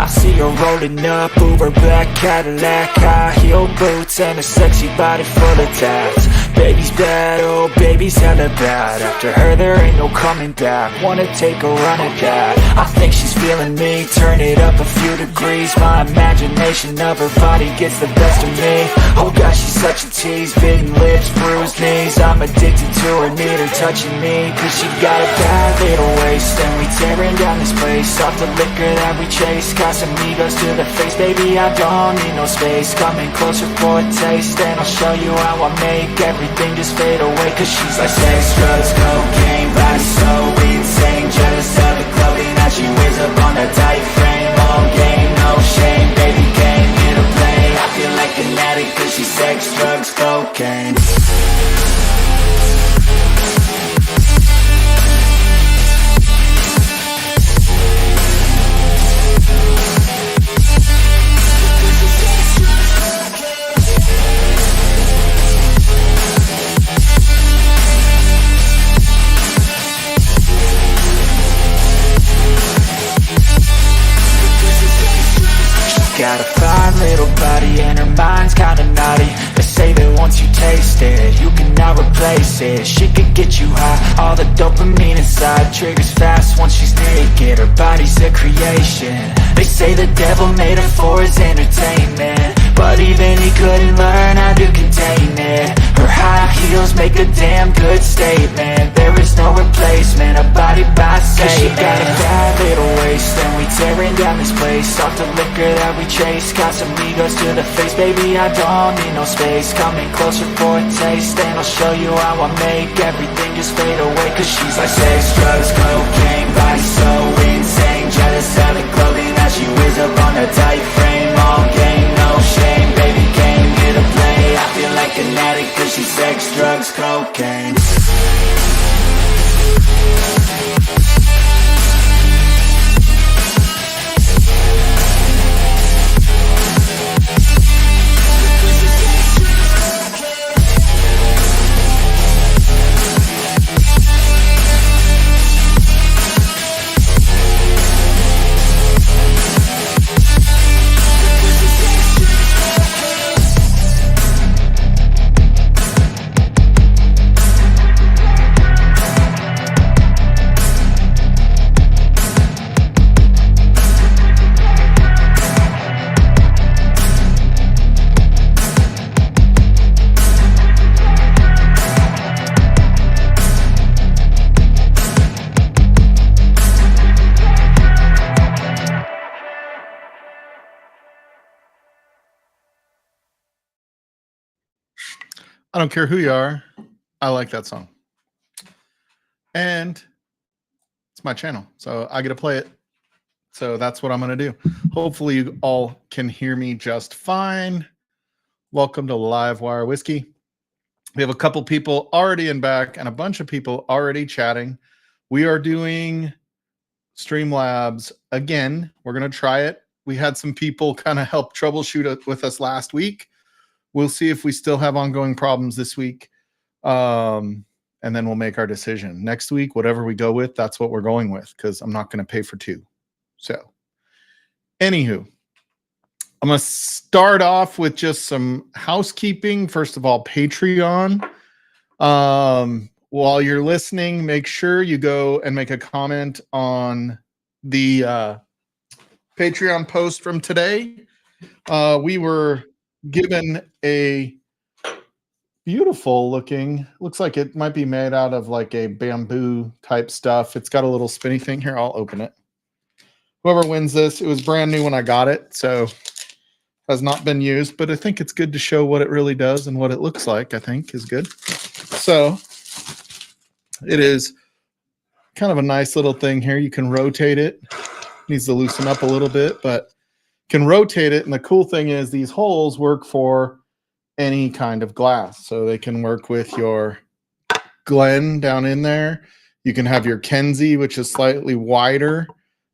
I see her rolling up, Uber black Cadillac, high heel boots and a sexy body full of tats. Baby's bad, oh baby's hella bad. After her there ain't no coming back. Wanna take a run at that. I think she's feeling me, turn it up a few degrees. My imagination of her body gets the best of me. Oh gosh, she's such a tease, bitten lips, bruised knees. I'm addicted to her, need her touching me. Cause she got a bad little waist, and we tearing down this place. Off the liquor that we chase, Casamigos to the face. Baby, I don't need no space, coming closer for a taste. And I'll show you how I make everything just fade away. Cause she's like sex, drugs, cocaine, body so insane. Jealous of the clothing that she wears up on that tight frame. All game, no shame, baby came here to play. I feel like an addict cause she's sex, drugs, cocaine. Got a fine little body and her mind's kinda naughty. They say that once you taste it, you cannot replace it. She could get you high, all the dopamine inside triggers fast once she's naked. Her body's a creation. They say the devil made her for his entertainment, but even he couldn't learn how to contain it. Her high heels make a damn good statement. There is no replacement, a body by Satan. She got a bad little waist, and we tearing down this place. Off the liquor that we chase, Casamigos to the face. Baby, I don't need no space, coming closer for a taste. And I'll show you how I make everything just fade away. Cause she's like sex, drugs, cocaine, body so insane. Jealous of the clothing that she wears up on her tight frame. All game, no shame, baby came here to play. I feel like an addict cause she's sex, drugs, cocaine. I don't care who you are. I like that song. And it's my channel, so I get to play it. So that's what I'm going to do. Hopefully you all can hear me just fine. Welcome to Livewire Whiskey. We have a couple people already in back and a bunch of people already chatting. We are doing Streamlabs again. We're going to try it. We had some people kind of help troubleshoot it with us last week. We'll see if we still have ongoing problems this week. And then we'll make our decision. Next week, whatever we go with, that's what we're going with, because I'm not going to pay for two. So, anywho, I'm going to start off with just some housekeeping. First of all, Patreon. While you're listening, make sure you go and make a comment on the Patreon post from today. We were given a beautiful looking, looks like it might be made out of like a bamboo type stuff. It's got a little spinny thing here. I'll open it. Whoever wins this, it was brand new when I got it, so has not been used, but I think it's good to show what it really does and what it looks like. I think is good. So it is kind of a nice little thing here. You can rotate it. Needs to loosen up a little bit, but can rotate it. And the cool thing is these holes work for any kind of glass. So they can work with your Glen down in there. You can have your Kenzie, which is slightly wider.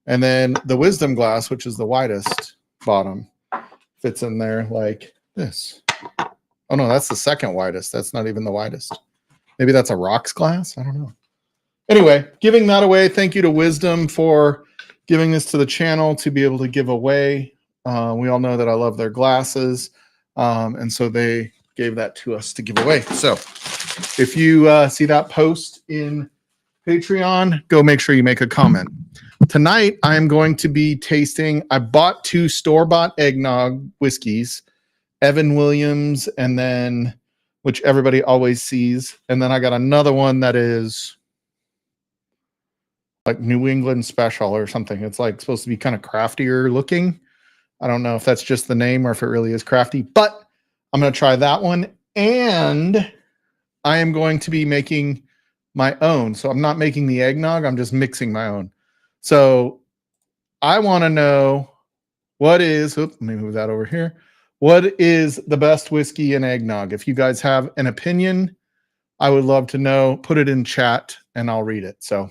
And then the Wisdom glass, which is the widest bottom, fits in there like this. Oh no, that's the second widest. That's not even the widest. Maybe that's a rocks glass. I don't know. Anyway, giving that away. Thank you to Wisdom for giving this to the channel to be able to give away. We all know that I love their glasses. And so they gave that to us to give away. So if you see that post in Patreon, go make sure you make a comment. Tonight, I'm going to be tasting, I bought 2 store-bought eggnog whiskeys, Evan Williams, and then, which everybody always sees. And then I got another one that is like New England special or something. It's like supposed to be kind of craftier looking. I don't know if that's just the name or if it really is crafty, but I'm going to try that one. And I am going to be making my own. So I'm not making the eggnog. I'm just mixing my own. So I want to know what is, oops, let me move that over here. What is the best whiskey and eggnog? If you guys have an opinion, I would love to know. Put it in chat and I'll read it. So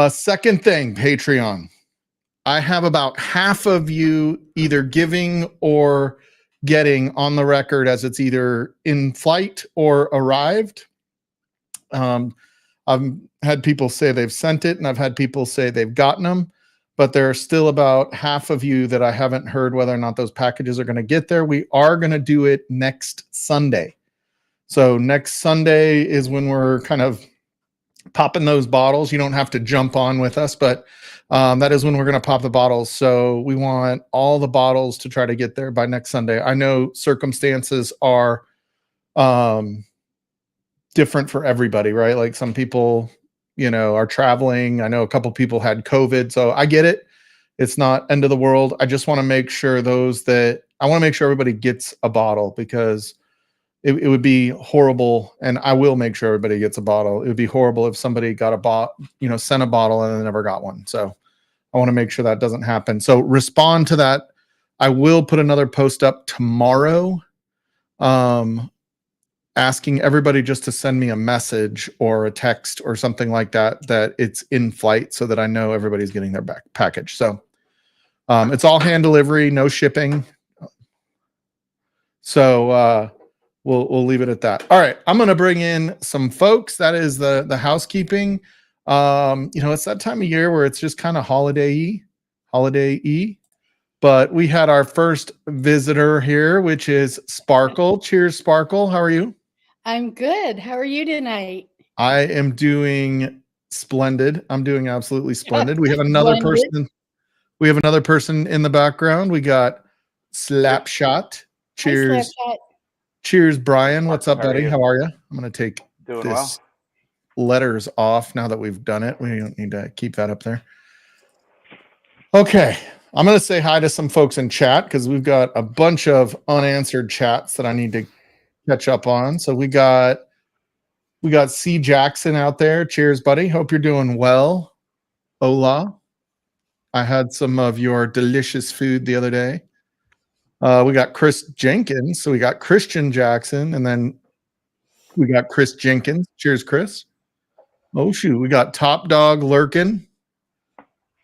second thing, Patreon. I have about half of you either giving or getting on the record as it's either in flight or arrived. I've had people say they've sent it, and I've had people say they've gotten them, but there are still about half of you that I haven't heard whether or not those packages are going to get there. We are going to do it next Sunday. So next Sunday is when we're kind of popping those bottles. You don't have to jump on with us, but that is when we're going to pop the bottles. So we want all the bottles to try to get there by next Sunday. I know circumstances are different for everybody, right? Like some people, you know, are traveling. I know a couple people had COVID, so I get it. It's not end of the world. I just want to make sure I want to make sure everybody gets a bottle, because it would be horrible. And I will make sure everybody gets a bottle. It would be horrible if somebody got sent a bottle and then never got one. So I want to make sure that doesn't happen. So respond to that. I will put another post up tomorrow, asking everybody just to send me a message or a text or something like that, that it's in flight, so that I know everybody's getting their package. So it's all hand delivery, no shipping. So we'll leave it at that. All right, I'm going to bring in some folks. That is the housekeeping. It's that time of year where it's just kind of holiday-y. But we had our first visitor here, which is Sparkle. Cheers, Sparkle. How are you? I'm good. How are you tonight? I am doing splendid. I'm doing absolutely splendid. We have another person. We have another person in the background. We got Slapshot. Cheers. Hi, Slapshot. Cheers, Brian. What's up, buddy? How are you? I'm going to take Doing this letters off now that we've done it. We don't need to keep that up there. Okay. I'm going to say hi to some folks in chat, because we've got a bunch of unanswered chats that I need to catch up on. So we got C Jackson out there. Cheers, buddy. Hope you're doing well. Hola. I had some of your delicious food the other day. We got Chris Jenkins. So we got Christian Jackson, and then we got Chris Jenkins. Cheers, Chris. Oh shoot, we got Top Dog lurking.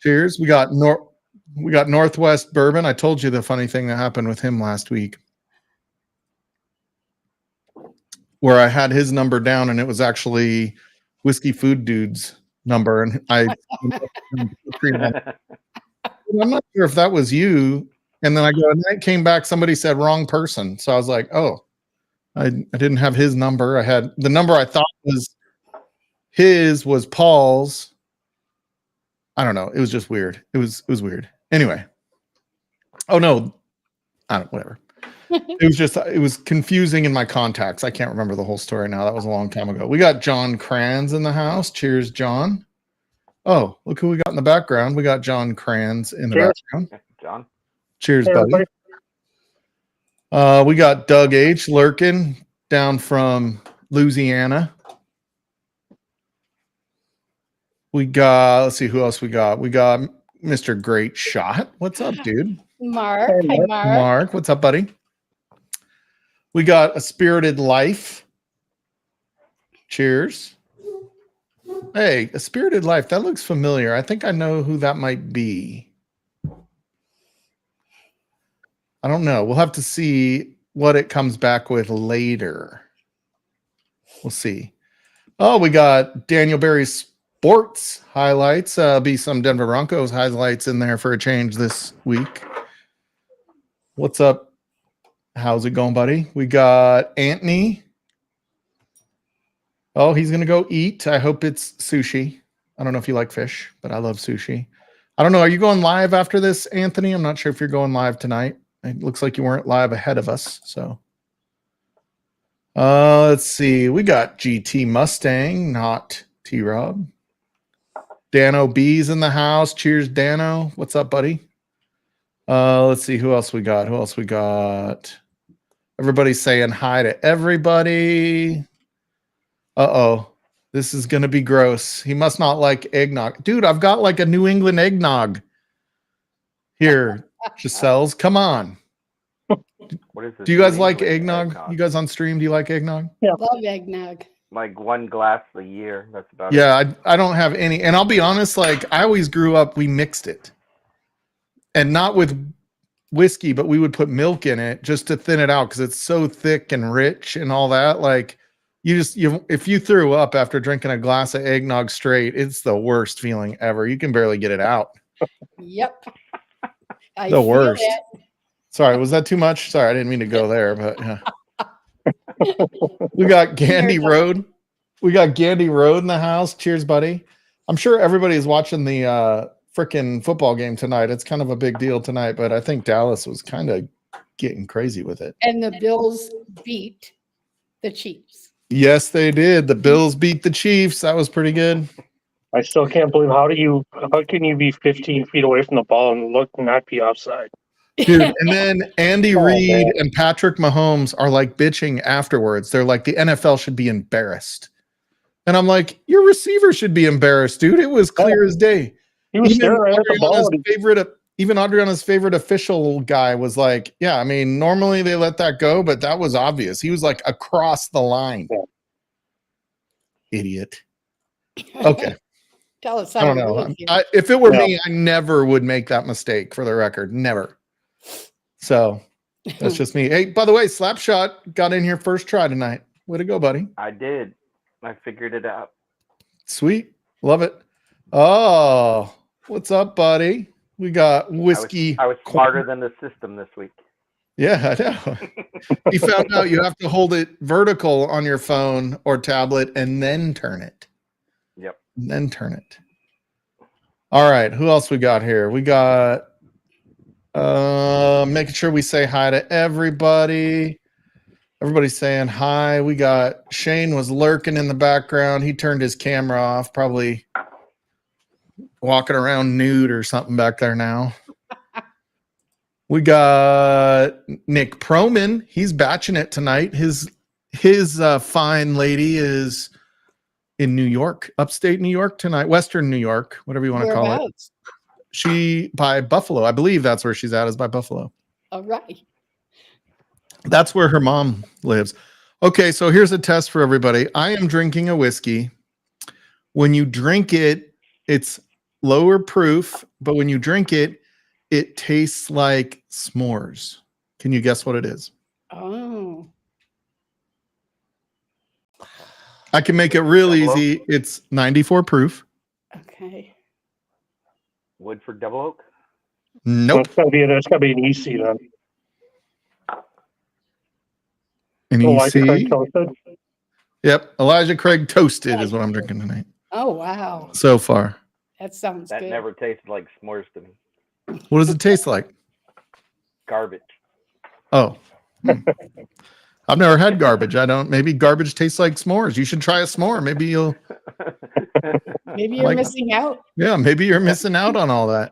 Cheers. We got Northwest Bourbon. I told you the funny thing that happened with him last week, where I had his number down and it was actually Whiskey Food Dude's number. And I'm not sure if that was you. And then I go, and then it came back, somebody said wrong person. So I was like, oh, I didn't have his number. I had the number I thought was his was Paul's. I don't know. It was just weird. It was weird. Anyway. Oh no. Whatever. It was confusing in my contacts. I can't remember the whole story now. That was a long time ago. We got John Kranz in the house. Cheers, John. Oh, look who we got in the background. We got John Kranz in the background. John. Cheers, buddy. We got Doug H. lurking down from Louisiana. We got, let's see who else we got. We got Mr. Great Shot. What's up, dude? Mark. Hi, Mark. Mark, what's up, buddy? We got A Spirited Life. Cheers. Hey, A Spirited Life. That looks familiar. I think I know who that might be. I don't know. We'll have to see what it comes back with later. We'll see. Oh, we got Daniel Berry's sports highlights. Be some Denver Broncos highlights in there for a change this week. What's up? How's it going, buddy? We got Anthony. Oh, he's going to go eat. I hope it's sushi. I don't know if you like fish, but I love sushi. I don't know. Are you going live after this, Anthony? I'm not sure if you're going live tonight. It looks like you weren't live ahead of us. So let's see. We got GT Mustang, not T-Rob. Dano B's in the house. Cheers, Dano. What's up, buddy? Let's see. Who else we got? Everybody's saying hi to everybody. Uh-oh. This is going to be gross. He must not like eggnog. Dude, I've got like a New England eggnog. Here, Giselle's. Come on. What is this? Do you guys like eggnog? You guys on stream, do you like eggnog? Yeah. Love eggnog. Like one glass a year. That's about it. Yeah, I don't have any. And I'll be honest, like I always grew up, we mixed it. And not with whiskey, but we would put milk in it just to thin it out because it's so thick and rich and all that. Like if you threw up after drinking a glass of eggnog straight, it's the worst feeling ever. You can barely get it out. Yep. The worst. Sorry, was that too much? Sorry, I didn't mean to go there, but we got Gandy Road. We got Gandy Road in the house. Cheers, buddy. I'm sure everybody is watching the freaking football game tonight. It's kind of a big deal tonight, but I think Dallas was kind of getting crazy with it. And the Bills beat the Chiefs. Yes, they did. The Bills beat the Chiefs. That was pretty good. I still can't believe how can you be 15 feet away from the ball and not be offside? Dude, and then Andy Reid and Patrick Mahomes are like bitching afterwards. They're like, the NFL should be embarrassed. And I'm like, your receiver should be embarrassed, dude. It was clear as day. He was staring right at the ball. Even Adriana's favorite official guy was like, yeah, I mean, normally they let that go, but that was obvious. He was like across the line. Yeah. Idiot. Okay. Tell us. I don't know. If it were me, I never would make that mistake, for the record. Never. So that's just me. Hey, by the way, Slapshot got in here first try tonight. Way to go, buddy. I did. I figured it out. Sweet. Love it. Oh, what's up, buddy? We got whiskey. I was smarter than the system this week. Yeah, I know. You found out you have to hold it vertical on your phone or tablet and then turn it. Yep. And then turn it. All right. Who else we got here? We got making sure we say hi to everybody. Everybody's saying hi. We got Shane was lurking in the background. He turned his camera off, probably walking around nude or something back there now. We got Nick Proman. He's batching it tonight. His fine lady is in New York, upstate New York tonight, Western New York, whatever you want to call it. She by Buffalo. I believe that's where she's at, is by Buffalo. All right. That's where her mom lives. Okay, so here's a test for everybody. I am drinking a whiskey. When you drink it, it's lower proof, but when you drink it, it tastes like s'mores. Can you guess what it is? Oh. I can make it real easy. It's 94 proof. Okay. Woodford Double Oak? Nope. It's gotta be an EC then. An EC? Toasted? Yep. Elijah Craig Toasted is what I'm drinking tonight. Oh, wow. So far. That sounds That good. never tasted like s'mores to me. What does it taste like? Garbage. Oh. I've never had garbage. Maybe garbage tastes like s'mores. You should try a s'more. Maybe you'll. Maybe you're missing out. Yeah, maybe you're missing out on all that.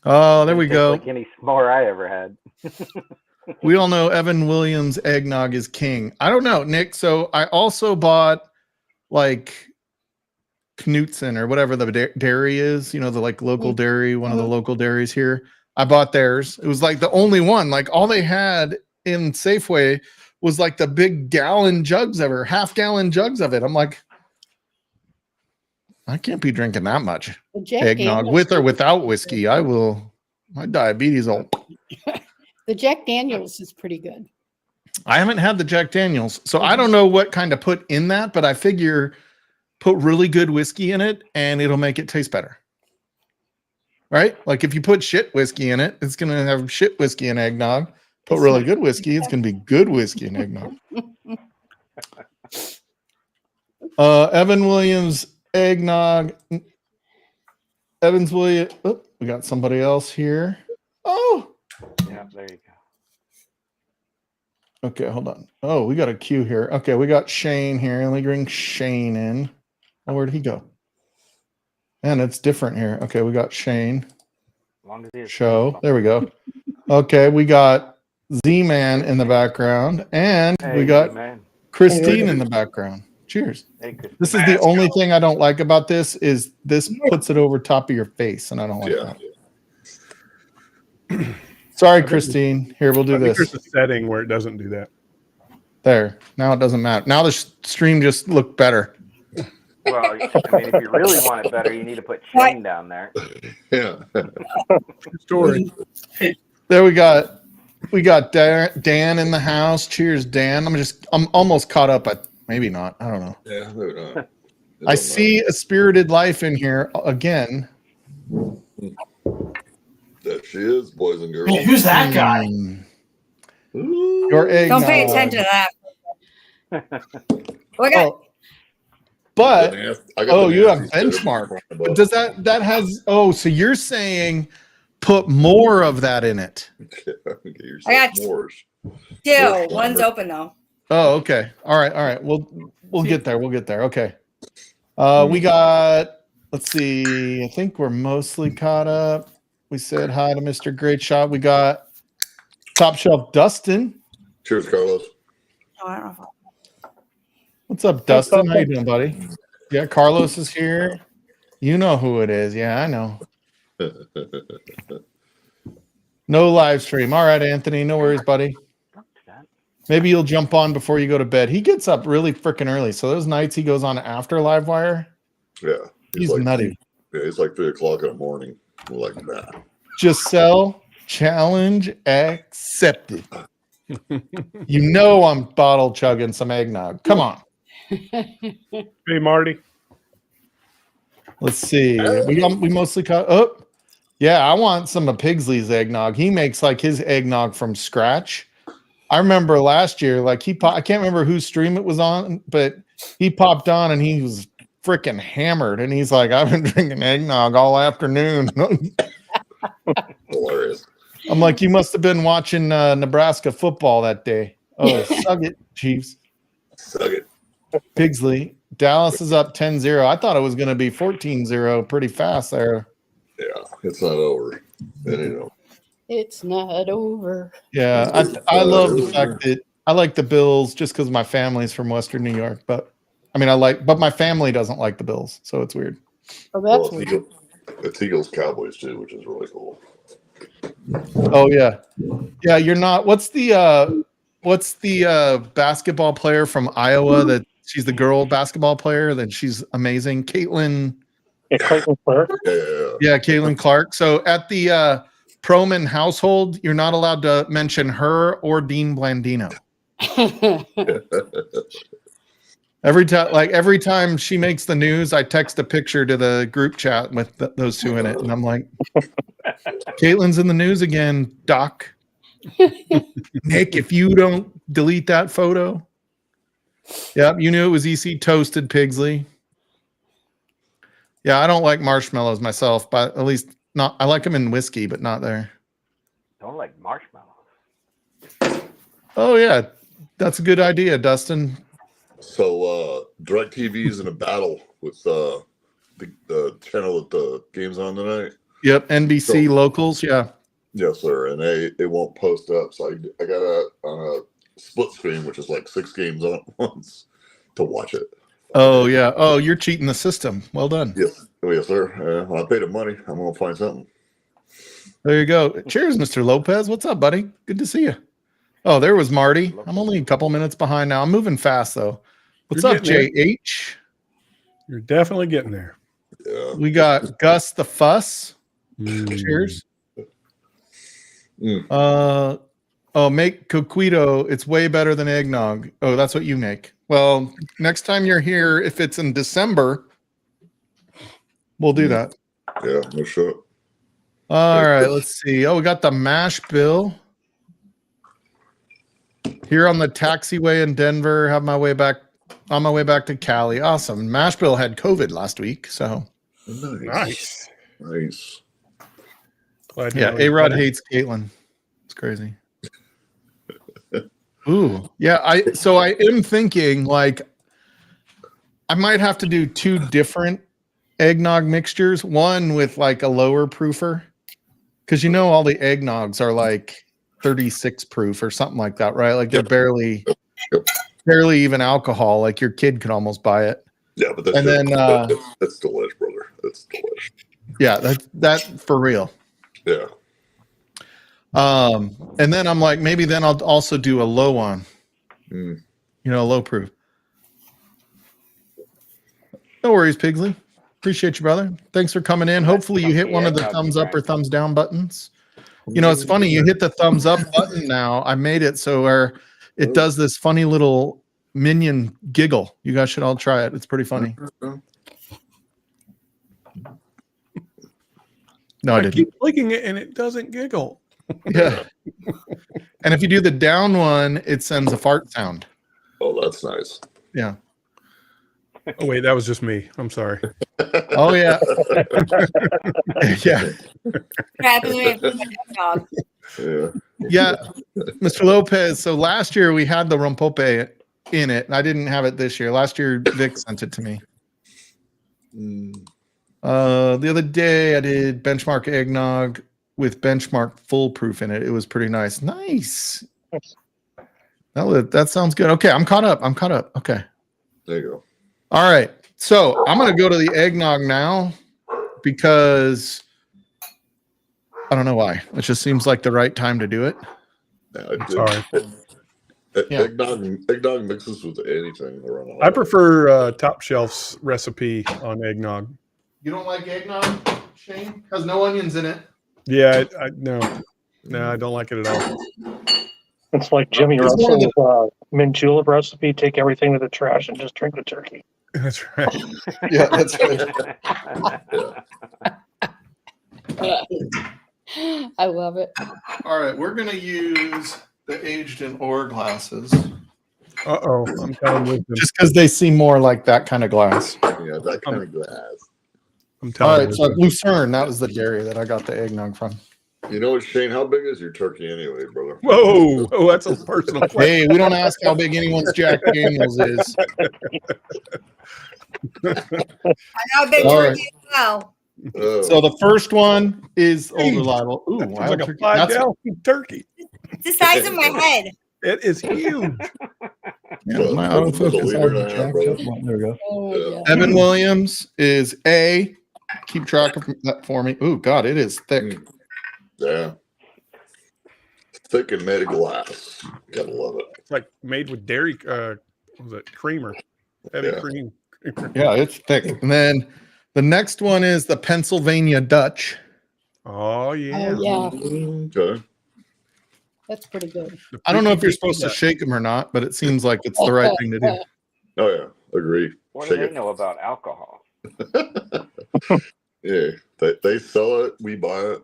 Oh, there we go. Like any s'more I ever had. We all know Evan Williams eggnog is king. I don't know, Nick. So I also bought like Knutson or whatever the dairy is, the like local dairy, one of the local dairies here. I bought theirs. It was like the only one. Like all they had in Safeway was like the big gallon jugs of it, half-gallon jugs of it. I'm like, I can't be drinking that much eggnog with or without whiskey. My diabetes will. The Jack Daniels is pretty good. I haven't had the Jack Daniels, so I don't know what kind of put in that, but I figure put really good whiskey in it and it'll make it taste better. Right? Like if you put shit whiskey in it, it's going to have shit whiskey and eggnog. Put really good whiskey, it's going to be good whiskey and eggnog. Evan Williams, eggnog. Evans Williams. Oh, we got somebody else here. Oh. Yeah, there you go. Okay, hold on. Oh, we got a queue here. Okay, we got Shane here. Let me bring Shane in. Oh, where'd he go? Man, it's different here. Okay, we got Shane. As long as he has Show. There we go. Okay, we got Z-Man in the background, and we got man. Christine in the background. Cheers. Hey, Chris. This is the only thing I don't like about this is this puts it over top of your face, and I don't like that. Sorry, Christine. Here, we'll do this. There's a setting where it doesn't do that. There. Now it doesn't matter. Now the stream just looked better. Well, I mean, if you really want it better, you need to put Shane down there. Yeah. Story. There we got Dan in the house. Cheers, Dan. I'm almost caught up. Maybe not. I don't know. Yeah, maybe not. I see a spirited life in here again. That she is, boys and girls. Who's that guy? Ooh. Your eggnog. Don't pay attention to that. Look at But I got you have nasty shit benchmark. in But does that has so you're saying put more of that in it? Get yourself I got s'mores. two. One's open though. Oh, okay. All right. We'll get there. We'll get there. Okay. We got, let's see. I think we're mostly caught up. We said hi to Mr. Great Shot. We got Top Shelf Dustin. Cheers, Carlos. Oh, I don't know. What's up, Dustin? How you doing, buddy? Yeah, Carlos is here. You know who it is. Yeah, I know. No live stream. All right, Anthony. No worries, buddy. Maybe you'll jump on before you go to bed. He gets up really freaking early. So those nights he goes on after Livewire. Yeah. He's like, nutty. Yeah, it's like 3 o'clock in the morning. We're like, nah. Giselle, challenge accepted. You know I'm bottle chugging some eggnog. Come on. Hey, Marty. Let's see. We mostly cut. Oh, yeah. I want some of Pigsley's eggnog. He makes like his eggnog from scratch. I remember last year, like I can't remember whose stream it was on, but he popped on and he was freaking hammered. And he's like, I've been drinking eggnog all afternoon. Hilarious. I'm like, you must have been watching Nebraska football that day. Oh, suck it, Chiefs. Suck it. Pigsley. Dallas is up 10-0. I thought it was going to be 14-0 pretty fast there. Yeah, it's not over. And, It's not over. Yeah, I love the fact that I like the Bills just because my family's from Western New York. But I mean, but my family doesn't like the Bills, so it's weird. Oh, that's weird. it's Eagles Cowboys too, which is really cool. Oh yeah, yeah. You're not. What's the basketball player from Iowa that she's the girl basketball player that she's amazing? Caitlin. Yeah, Clayton Clark. Yeah, Caitlin Clark. So at the Proman household, you're not allowed to mention her or Dean Blandino. Every time she makes the news, I text a picture to the group chat with those two in it, and I'm like, "Caitlin's in the news again, Doc." Nick, if you don't delete that photo, yep, you knew it was EC toasted Pigsley. Yeah, I don't like marshmallows myself, but at least not. I like them in whiskey, but not there. Don't like marshmallows. Oh yeah, that's a good idea, Dustin. So DirecTV's in a battle with the channel that the game's on tonight. Yep, NBC locals. Yeah. Yes, sir. And they won't post up, so I got on a split screen, which is like 6 games on at once, to watch it. Oh yeah. Oh, you're cheating the system. Well done. Yes, yes, sir. I paid him money. I'm gonna find something. There you go. Cheers, Mr. Lopez. What's up, buddy? Good to see you. Oh, there was Marty. I'm only a couple minutes behind now. I'm moving fast though. What's up, JH? You're definitely getting there. Yeah. We got Gus the Fuss. Cheers. Oh, make coquito. It's way better than eggnog. Oh, that's what you make. Well, next time you're here, if it's in December, we'll do that. Yeah, no shit. All right, let's see. Oh, we got the mash bill. Here on the taxiway in Denver, have my way back on my way back to Cali. Awesome. Mashbill had COVID last week, so Nice. Nice. Glad to yeah, know A he's Rod better. hates Caitlin. It's crazy. Ooh, yeah. I am thinking like I might have to do 2 different eggnog mixtures. One with like a lower proofer, because you know all the eggnogs are like 36 proof or something like that, right? Like they're barely even alcohol. Like your kid could almost buy it. Yeah, but that's And then that's delish, brother. That's delish. yeah, that for real. Yeah. And then I'm like, maybe then I'll also do a low one. Mm. You know, low proof. No worries, Pigsley. Appreciate you, brother. Thanks for coming in. Hopefully you hit one of the thumbs up or thumbs down buttons. You know, it's funny. You hit the thumbs up button now. I made it so where it does this funny little minion giggle. You guys should all try it. It's pretty funny. No, I I didn't. keep clicking it and it doesn't giggle. Yeah. And if you do the down one, it sends a fart sound. Oh, that's nice. Yeah. Oh wait, that was just me. I'm sorry. Oh yeah. Yeah. Yeah. Yeah. Mr. Lopez. So last year we had the rompope in it, and I didn't have it this year. Last year Vic sent it to me. Mm. The other day I did benchmark eggnog with benchmark foolproof in it. It was pretty nice. Nice. That sounds good. Okay, I'm caught up. Okay. There you go. All right. So I'm going to go to the eggnog now because I don't know why. It just seems like the right time to do it. Yeah, Sorry. Yeah. Eggnog mixes with anything around. I prefer Top Shelf's recipe on eggnog. You don't like eggnog, Shane? Has no onions in it. Yeah, no, I don't like it at all. It's like Jimmy It's one of Russell's mint julep recipe. Take everything to the trash and just drink the turkey. That's right. Yeah, that's right. I love it. All right, we're going to use the aged in ore glasses Uh-oh, I'm telling you. just because they seem more like that kind of glass. Yeah, that kind of glass. I'm All telling right, you. so Lucerne, that was the dairy that I got the eggnog from. You know what, Shane? How big is your turkey anyway, brother? Whoa, oh, that's a personal question. Hey, we don't ask how big anyone's Jack Daniels is. How big All were right. you? Wow. So the first one is old reliable. Ooh, That wild like a turkey. 5-gallon turkey. It's the size of my head. It is huge. Yeah, my autofocus Believe it or already not, jacked brother. up. There we go. Oh, Yeah. yeah. Evan Williams is A. Keep track of that for me. Ooh, God, it is thick. Yeah. Thick and made of glass. Gotta love it. It's like made with dairy. What was it creamer? Heavy Yeah. cream. Yeah, it's thick. And then the next one is the Pennsylvania Dutch. Oh yeah. Oh, yeah. Okay. That's pretty good. The I don't know if you're freaky supposed to Dutch. shake them or not, but it seems like it's the right thing to do. Oh yeah, agree. What do Shake they it. know about alcohol? Yeah, they sell it, we buy it.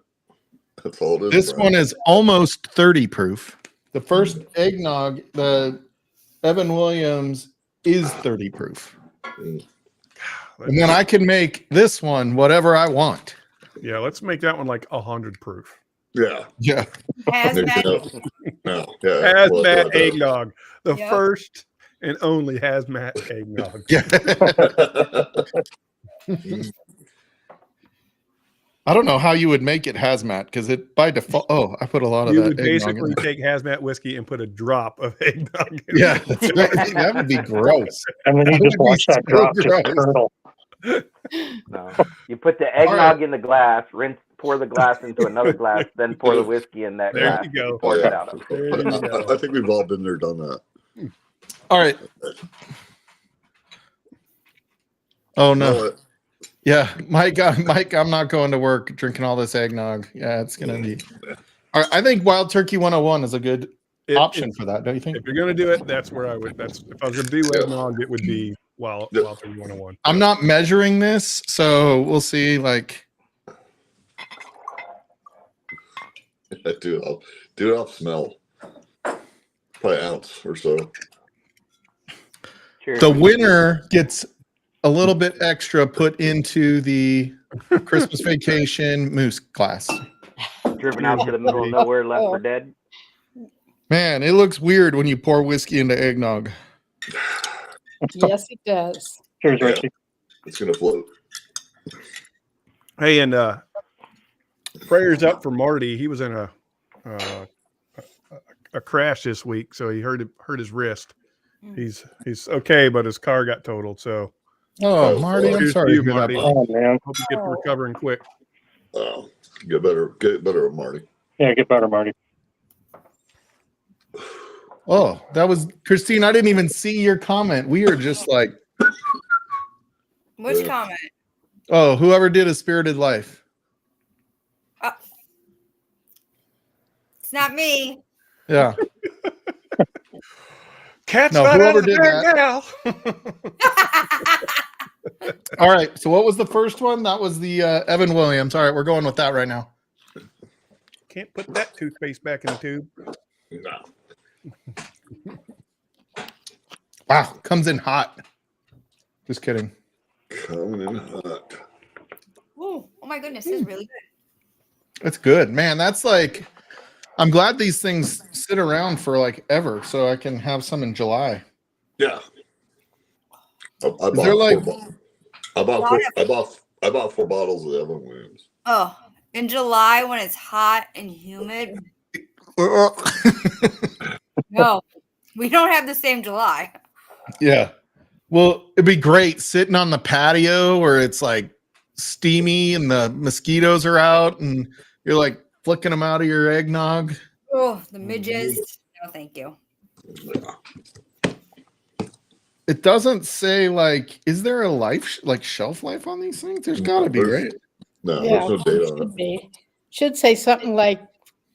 That's all it is. This bro. one is almost 30 proof. The first eggnog, the Evan Williams, is 30 proof. And then I can make this one whatever I want. Yeah, let's make that one like 100 proof. Yeah. Yeah. Hazmat. No, yeah. Hazmat eggnog, the Yep. first and only hazmat eggnog. I don't know how you would make it hazmat because it by default. Oh, I put a lot of You that. would eggnog in basically there. take hazmat whiskey and put a drop of eggnog in Yeah, it. that's right. That would be gross. And then you That just would be watch that so drop just gross. curdle. No. You put the eggnog in the glass, pour the glass into another glass, then pour the whiskey in that There glass. you go. and Pour it out of. There you go. I think we've all been there, done that. All right. Oh no. No, Yeah, Mike, I'm not going to work drinking all this eggnog. Yeah, it's gonna be. All right, I think Wild Turkey 101 is a good option for that, don't you think? If you're gonna do it, that's where I would. That's if I was gonna do eggnog, it would be Wild 101. I'm not measuring this, so we'll see. Like, do it off smell. Probably an ounce or so. Cheers. the winner gets a little bit extra put into the Christmas Vacation Moose glass. Driven out to the middle of nowhere, left for dead. Man, it looks weird when you pour whiskey into eggnog. Yes, it does. Cheers, Yeah. Richie. It's gonna float. Hey, and prayers up for Marty. He was in a crash this week, so he hurt his wrist. He's okay, but his car got totaled. So, Oh, Marty, I'm Cheers sorry to to you, hear that. Marty. bud. Oh man. hope you get to recovering quick. Get better, Marty. Yeah, get better, Marty. Oh, that was Christine. I didn't even see your comment. We are just like, Which Yeah. comment? oh, whoever did A Spirited Life. It's not me. Yeah. Cat's No, not whoever out of the did bag now. All right. So what was the first one? That was the Evan Williams. All right, we're going with that right now. Can't put that toothpaste back in the tube. No. Wow, comes in hot. Just kidding. Coming in hot. Ooh, oh my goodness, this is really good. It's good, man. That's like, I'm glad these things sit around for like ever, so I can have some in July. Yeah. I bought there like- I bought 4 bottles of Evan Williams. Oh, in July when it's hot and humid. No, we don't have the same July. Yeah. Well, it'd be great sitting on the patio where it's like steamy and the mosquitoes are out and you're like flicking them out of your eggnog. Oh, the midges. No, thank you. It doesn't say like, is there a shelf life on these things? There's got to be, right? No, Yeah, there's no date on should it. be. Should say something like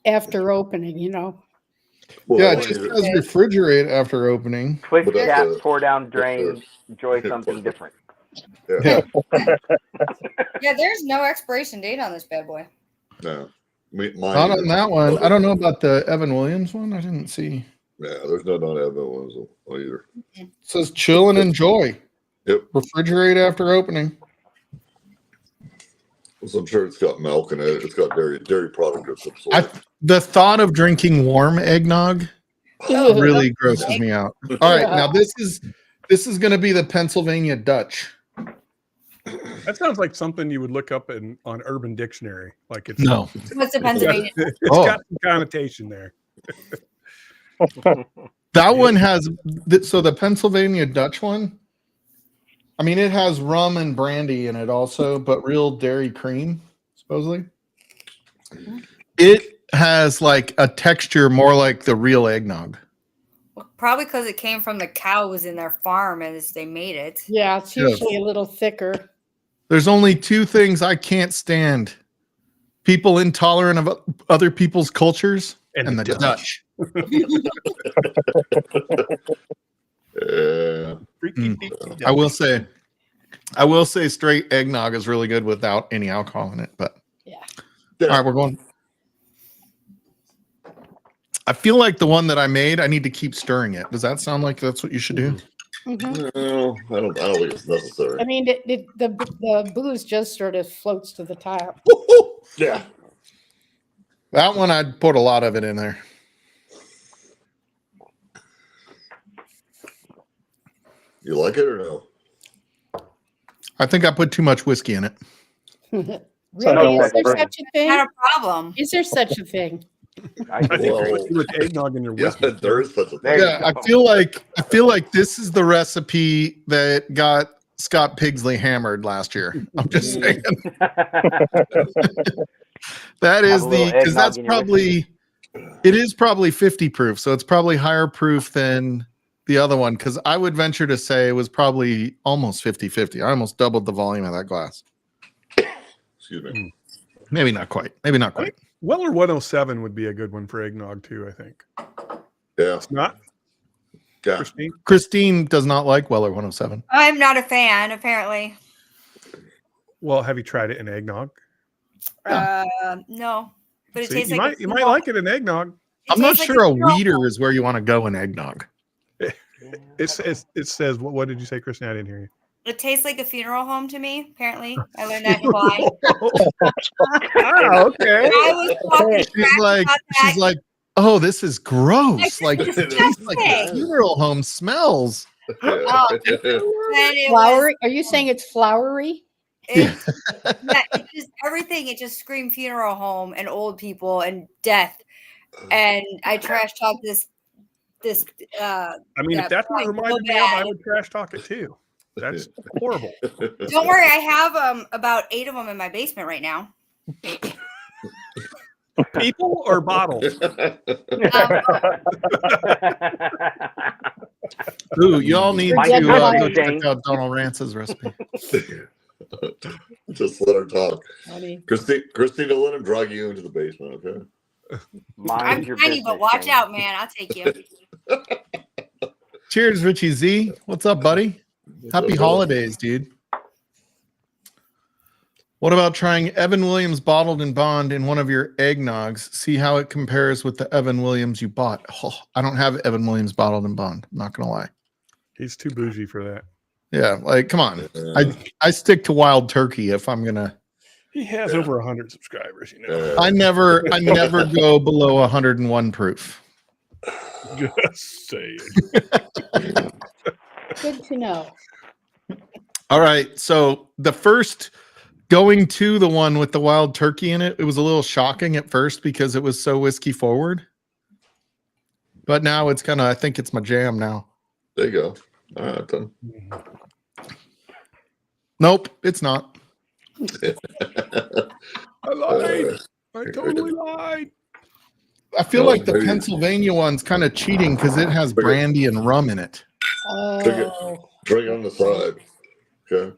after opening, you know. Well, Yeah, it only- just says refrigerate after opening. Twist But that's cap, a- pour down, drain, enjoy something different. Yeah. Yeah, there's no expiration date on this bad boy. No. Mine Not on either. that one. I don't know about the Evan Williams one. I didn't see. Yeah, there's none on Evan Williams either. It says chill and enjoy. Yep. Refrigerate after opening. So I'm sure it's got milk in it. It's got dairy product of some sort. The thought of drinking warm eggnog really grosses me out. All right, now this is going to be the Pennsylvania Dutch. That sounds like something you would look up on Urban Dictionary. Like it's No. What's the Pennsylvania? It's Oh. got some connotation there. That one has so the Pennsylvania Dutch one. I mean, it has rum and brandy in it also, but real dairy cream, supposedly. It has like a texture more like the real eggnog. Well, probably because it came from the cows in their farm as they made it. Yeah, it's usually a little thicker. There's only 2 things I can't stand: people intolerant of other people's cultures and the Dutch. Freaky deaky I will say straight eggnog is really good without any alcohol in it, but Yeah. all right, we're going. I feel like the one that I made, I need to keep stirring it. Does that sound like that's what you should do? Mhm. No, I don't think it's necessary. I mean, the booze just sort of floats to the top. Yeah. That one, I'd put a lot of it in there. You like it or no? I think I put too much whiskey in it. Really? don't Is there like such a Had thing? a problem. Is there such a thing? I think Well- you put eggnog in your Yeah, whiskey. there is such a There thing. you Yeah, go. I feel like this is the recipe that got Scott Pigsley hammered last year. I'm just saying. That is Have a little because that's eggnog in your probably it is probably 50 proof, so it's probably higher proof than the other one. Because I would venture to say it was probably almost 50-50. I almost doubled the volume of that glass. Excuse me. Maybe not quite. Maybe not quite. Weller 107 would be a good one for eggnog too, I think. Yeah. It's not. Yeah. Christine? Christine does not like Weller 107. I'm not a fan, apparently. Well, have you tried it in eggnog? No, but it See, tastes you like might like it in eggnog. I'm not tastes like sure a funeral weeder home. is where you want to go in eggnog. It says what did you say, Christine? I didn't hear you. It tastes like a funeral home to me. Apparently, I learned that in Hawaii. Okay. I was talking She's trash like, about that. she's like, oh, this is gross. Like It's it tastes like disgusting. the funeral home smells. Oh, and it Flowery? Are you saying it's flowery? It's, yeah, it just everything. It just screamed funeral home and old people and death. And I trash talk this. I mean, if that's what it point so reminded me of, I bad. would trash talk it too. That's horrible. Don't worry, I have about 8 of them in my basement right now. People or bottles? Ooh, y'all need Mine to is go mine. check out Donald Rance's recipe. Just let her talk. Honey. Christina, let him drag you into the basement, okay? I'm Mind your tiny, business, but watch Shane. out, man. I'll take you. Cheers, Richie Z. What's up, buddy? Happy holidays, dude. What about trying Evan Williams bottled and bond in one of your eggnogs? See how it compares with the Evan Williams you bought. Oh, I don't have Evan Williams bottled and bond. I'm not gonna lie. He's too bougie for that. Yeah, like come on. Yeah. I stick to wild turkey if I'm gonna. He has over 100 subscribers, you know. Yeah. I never go below 101 proof. Just saying. Good to know. All right, so the first going to the one with the wild turkey in it, it was a little shocking at first because it was so whiskey forward. But now it's kind of, I think it's my jam now. There you go. All right, then. Nope, it's not. I lied. I totally lied. I feel Oh, like the maybe. Pennsylvania one's kind of cheating because it has brandy and rum in it. Oh, Drink on the side. Okay.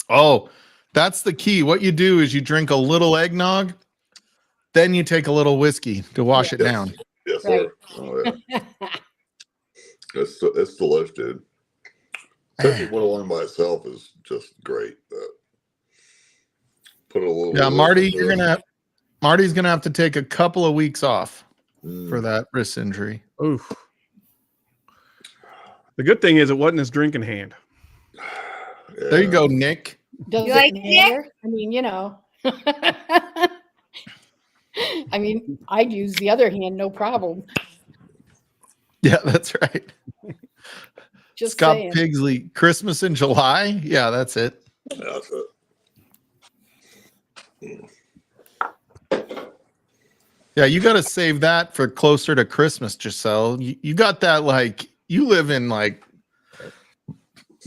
Oh, that's the key. What you do is you drink a little eggnog, then you take a little whiskey to wash it Yes. down. Yes, Right. sir. Oh, yeah. It's delicious, dude. Turkey 101 by itself is just great. Put a little. Yeah, bit Marty, of- Marty's gonna have to take a couple of weeks off Mm. for that wrist injury. Oof. The good thing is it wasn't his drinking hand. There you Yeah. go, Nick. does You it like matter? I mean, you know. I mean, I'd use the other hand, no problem. Yeah, that's right. Just Scott saying. Pigsley, Christmas in July. Yeah, that's it. That's it. Yeah, you got to save that for closer to Christmas, Giselle. You got that like you live in like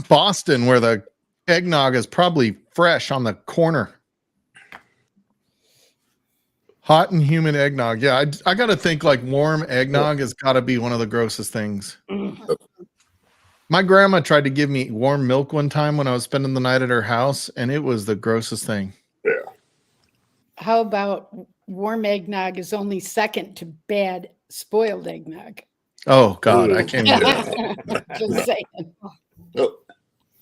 Boston where the eggnog is probably fresh on the corner. Hot and humid eggnog. Yeah, I got to think like warm eggnog has got to be one of the grossest things. My grandma tried to give me warm milk one time when I was spending the night at her house, and it was the grossest thing. Yeah. How about warm eggnog is only second to bad spoiled eggnog? Oh God, I can't even. Just saying. Nope.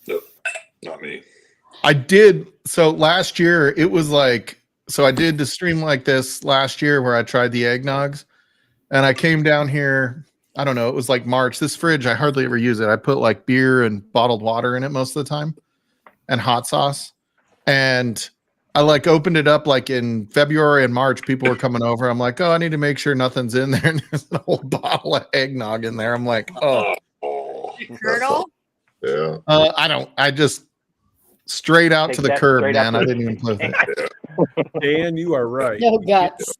Nope. Not me. I did. So last year, it was like, so I did the stream like this last year where I tried the eggnogs, and I came down here. I don't know. It was like March. This fridge, I hardly ever use it. I put like beer and bottled water in it most of the time and hot sauce. And I like opened it up like in February and March. People were coming over. I'm like, oh, I need to make sure nothing's in there. And there's a whole bottle of eggnog in there. I'm like, oh, Oh, Curdle? yeah. I just straight out Take to the that curb, straight man. up I to- didn't even play with it. Dan, you are right. No guts.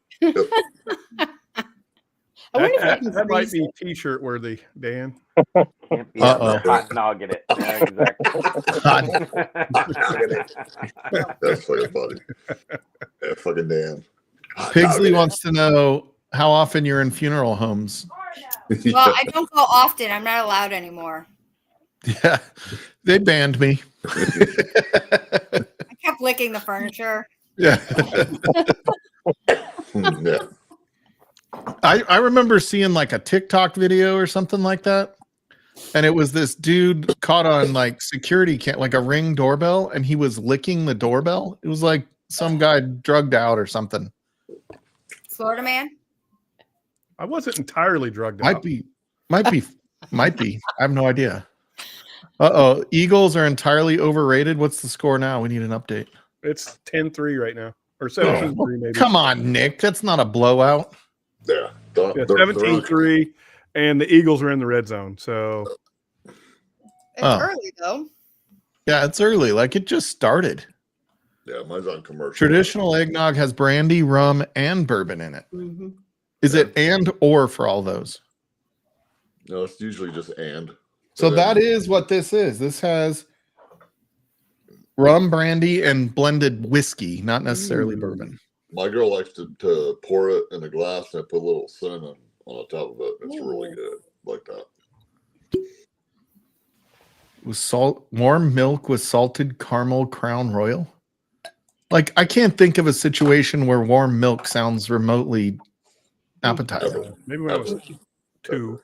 I wonder if I can That might freeze be it. t-shirt worthy, Dan. Can't be Uh-oh. hot nog in it. Yeah, exactly. That's fucking funny. Yeah, fucking damn. Pigsley wants to know how often you're in funeral homes. Well, I don't go often. I'm not allowed anymore. Yeah, they banned me. I kept licking the furniture. Yeah. yeah. I remember seeing like a TikTok video or something like that. And it was this dude caught on like security like a Ring doorbell, and he was licking the doorbell. It was like some guy drugged out or something. Florida man. I wasn't entirely drugged Might out. be. I have no idea. Uh-oh. Eagles are entirely overrated. What's the score now? We need an update. It's 10-3 right now. Or 17-3 maybe. Come on, Nick. That's not a blowout. Yeah. Yeah, 17-3, and the Eagles are in the red zone. So It's Oh. early though. Yeah, it's early. Like it just started. Yeah, mine's on commercial. Traditional eggnog has brandy, rum, and bourbon in it. Mhm. Is it and or for all those? No, it's usually just and. So But that then- is what this is. This has rum, brandy, and blended whiskey, not necessarily bourbon. My girl likes to pour it in a glass and put a little cinnamon on the top of it. It's really good. Like that. With warm milk with salted caramel Crown Royal. Like I can't think of a situation where warm milk sounds remotely appetizing. maybe when I was 2.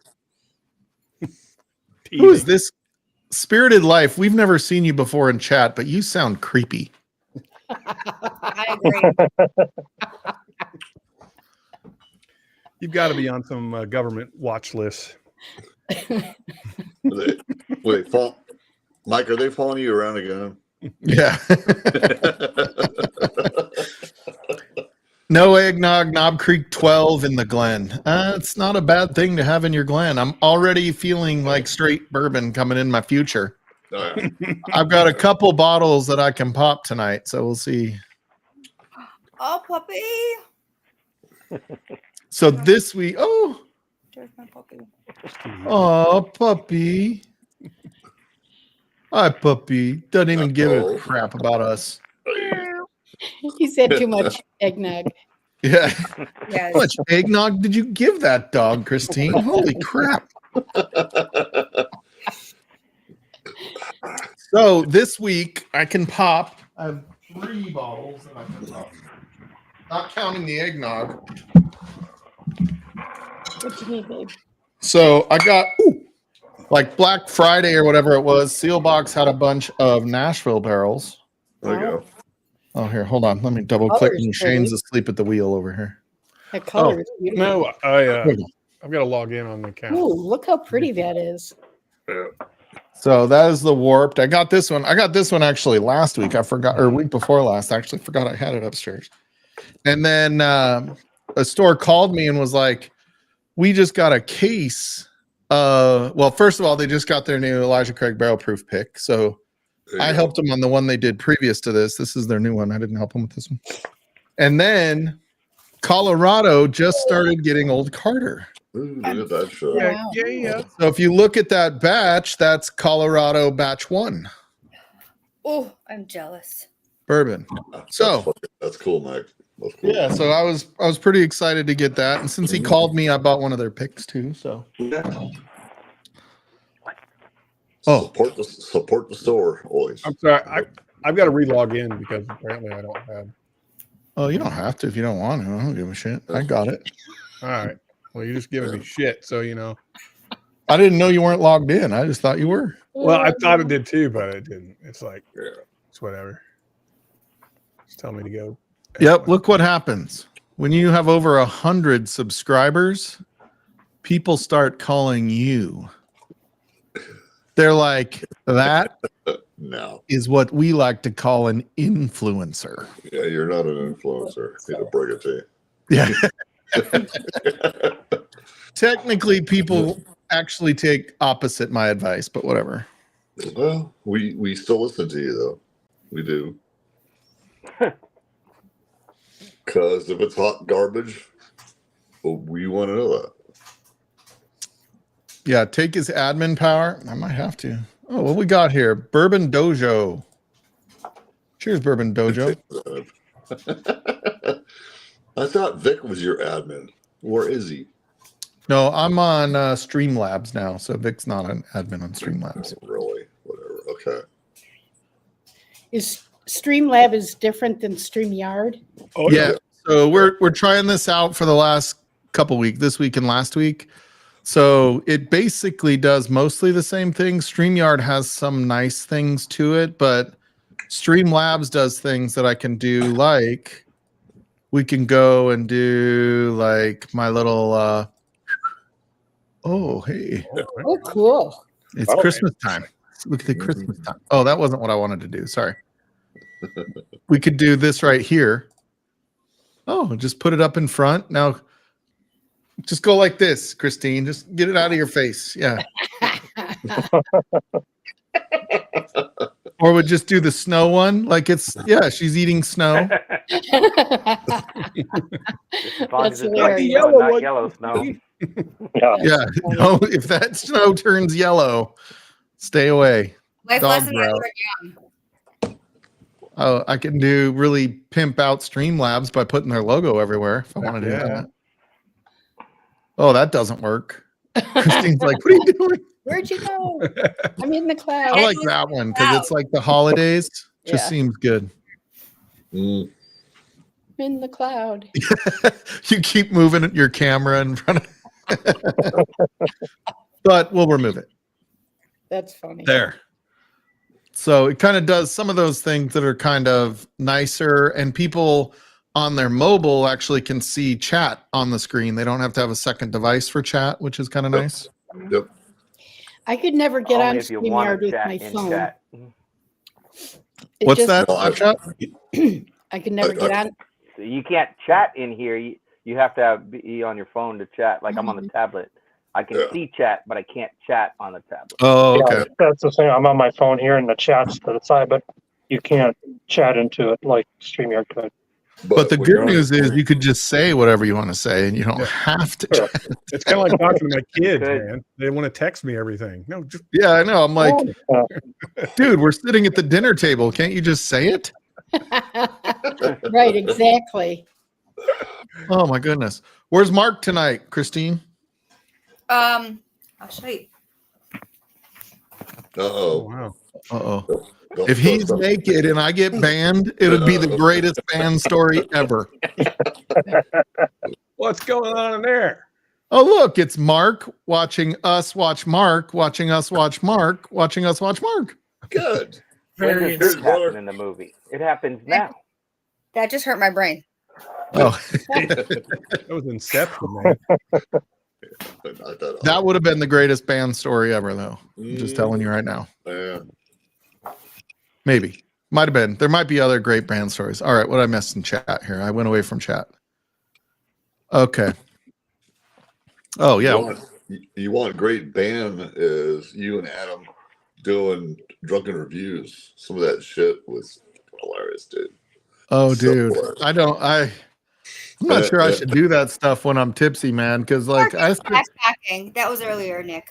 Who is this? Spirited Life. We've never seen you before in chat, but you sound creepy. I agree. You've got to be on some government watch list. Wait, Mike, are they following you around again? Yeah. No eggnog, Knob Creek 12 in the Glen. It's not a bad thing to have in your Glen. I'm already feeling like straight bourbon coming in my future. Oh, yeah. I've got a couple bottles that I can pop tonight, so we'll see. Oh, puppy. So this week, There's my puppy. puppy. Hi, puppy. Doesn't even give a crap about us. He said too much eggnog. Yeah. Yes. How much eggnog did you give that dog, Christine? Holy crap. So this week I can pop. I have 3 bottles that I can pop. Not counting the eggnog. What you need, babe? So I got like Black Friday or whatever it was. Sealbox had a bunch of Nashville barrels. There you go. Oh, here, hold on. Let me double click. Color's Shane's pretty. asleep at the wheel over here. That color is beautiful. No, I've got to log in on the account. Ooh, look how pretty that is. So that is the warped. I got this one. I got this one actually last week. I forgot, or week before last. I actually forgot I had it upstairs. And then a store called me and was like, "We just got a case." Well, first of all, they just got their new Elijah Craig barrel proof pick. So There you I go. helped them on the one they did previous to this. This is their new one. I didn't help them with this one. And then Colorado just started getting Old Carter. Ooh, look at that shit. Wow. Yeah. So if you look at that batch, that's Colorado batch 1 Oh, I'm jealous. bourbon. So That's cool, Mike. That's cool. yeah, so I was pretty excited to get that. And since he called me, I bought one of their picks too. So Oh. Support the store always. I'm sorry. I've got to re-log in because apparently I don't have. oh, you don't have to if you don't want to. I don't give a shit. I got it. All right. Well, you're just giving me shit, so you know. I didn't know you weren't logged in. I just thought you were. Well, I thought it did too, but it didn't. It's like Yeah. it's whatever. Just tell me to go. Yep. Look what happens when you have over 100 subscribers. People start calling you. They're like, that No. is what we like to call an influencer. Yeah, you're not an influencer. Need to break it to you. Yeah. Technically, people actually take opposite my advice, but whatever. Well, we still listen to you though. We do. Because if it's hot garbage, well, we want to know that. Yeah, take his admin power. I might have to. Oh, what we got here? Bourbon Dojo. Cheers, Bourbon Dojo. I thought Vic was your admin. Where is he? No, I'm on Streamlabs now, so Vic's not an admin on Streamlabs. Oh, really? Whatever. Okay. Is Streamlab is different than StreamYard? Oh Yeah, so we're trying this out for the last couple weeks, this week and last week. So it basically does mostly the same thing. StreamYard has some nice things to it, but Streamlabs does things that I can do, like we can go and do like my little oh hey, Oh, cool. it's Christmas time. Look at the Christmas time. Oh, that wasn't what I wanted to do. Sorry. We could do this right here. Oh, just put it up in front. Now just go like this, Christine. Just get it out of your face. Yeah. Or would just do the snow one. Like she's eating snow. As long as That's it's hilarious. yellow, not yellow snow. Yeah. No, if that snow turns yellow, stay away. Life Dog lesson I growl. learned young. Oh, I can do really pimp out Streamlabs by putting their logo everywhere if I want to do that. Oh, that doesn't work. Christine's like, what are you doing? Where'd you go? I'm in the I cloud. like that one because it's like the holidays. Just Yeah. seems good. Mm. I'm in the cloud. You keep moving your camera in front of but we'll remove it. That's funny. There. So it kind of does some of those things that are kind of nicer, and people on their mobile actually can see chat on the screen. They don't have to have a second device for chat, which is kind of nice. Yep. I could never get Only on if you want StreamYard to with chat my in phone. chat. It What's just- that? No, Chat? I could never get on. So you can't chat in here. You have to be on your phone to chat. Like I'm on the tablet. I can see chat, but I can't chat on the tablet. Oh, Yeah, okay. that's the thing. I'm on my phone here and the chat's to the side, but you can't chat into it like StreamYard could. But the when you're good on news is screen- you could just say whatever you want to say, and you don't have to. Sure. It's kind of like talking to my kids, Good. man. They want to text me everything. No, just Yeah, I know. I'm like, Uh, dude, we're sitting at the dinner table. Can't you just say it? Right, exactly. Oh my goodness. Where's Mark tonight, Christine? I'll show you. oh, Uh-oh. wow. Uh-oh. Don't If he's post up. naked and I get banned, it would be the greatest band story ever. What's going on in there? Oh, look, it's Mark watching us watch Mark, watching us watch Mark, watching us watch Mark. Good. When does Here's this happen brother. in the movie? It happens now. That just hurt my brain. Oh, That was Inception, man. Knock that off. that would have been the greatest band story ever, though. I'm just telling you right now. Yeah. Maybe. Might have been. There might be other great band stories. All right, what I missed in chat here. I went away from chat. Okay. Oh, yeah. You want great band is you and Adam doing drunken reviews. Some of that shit was hilarious, dude. Oh, So dude. hilarious. I'm not sure I should do that stuff when I'm tipsy, man, because like Backpacking. That was earlier, Nick.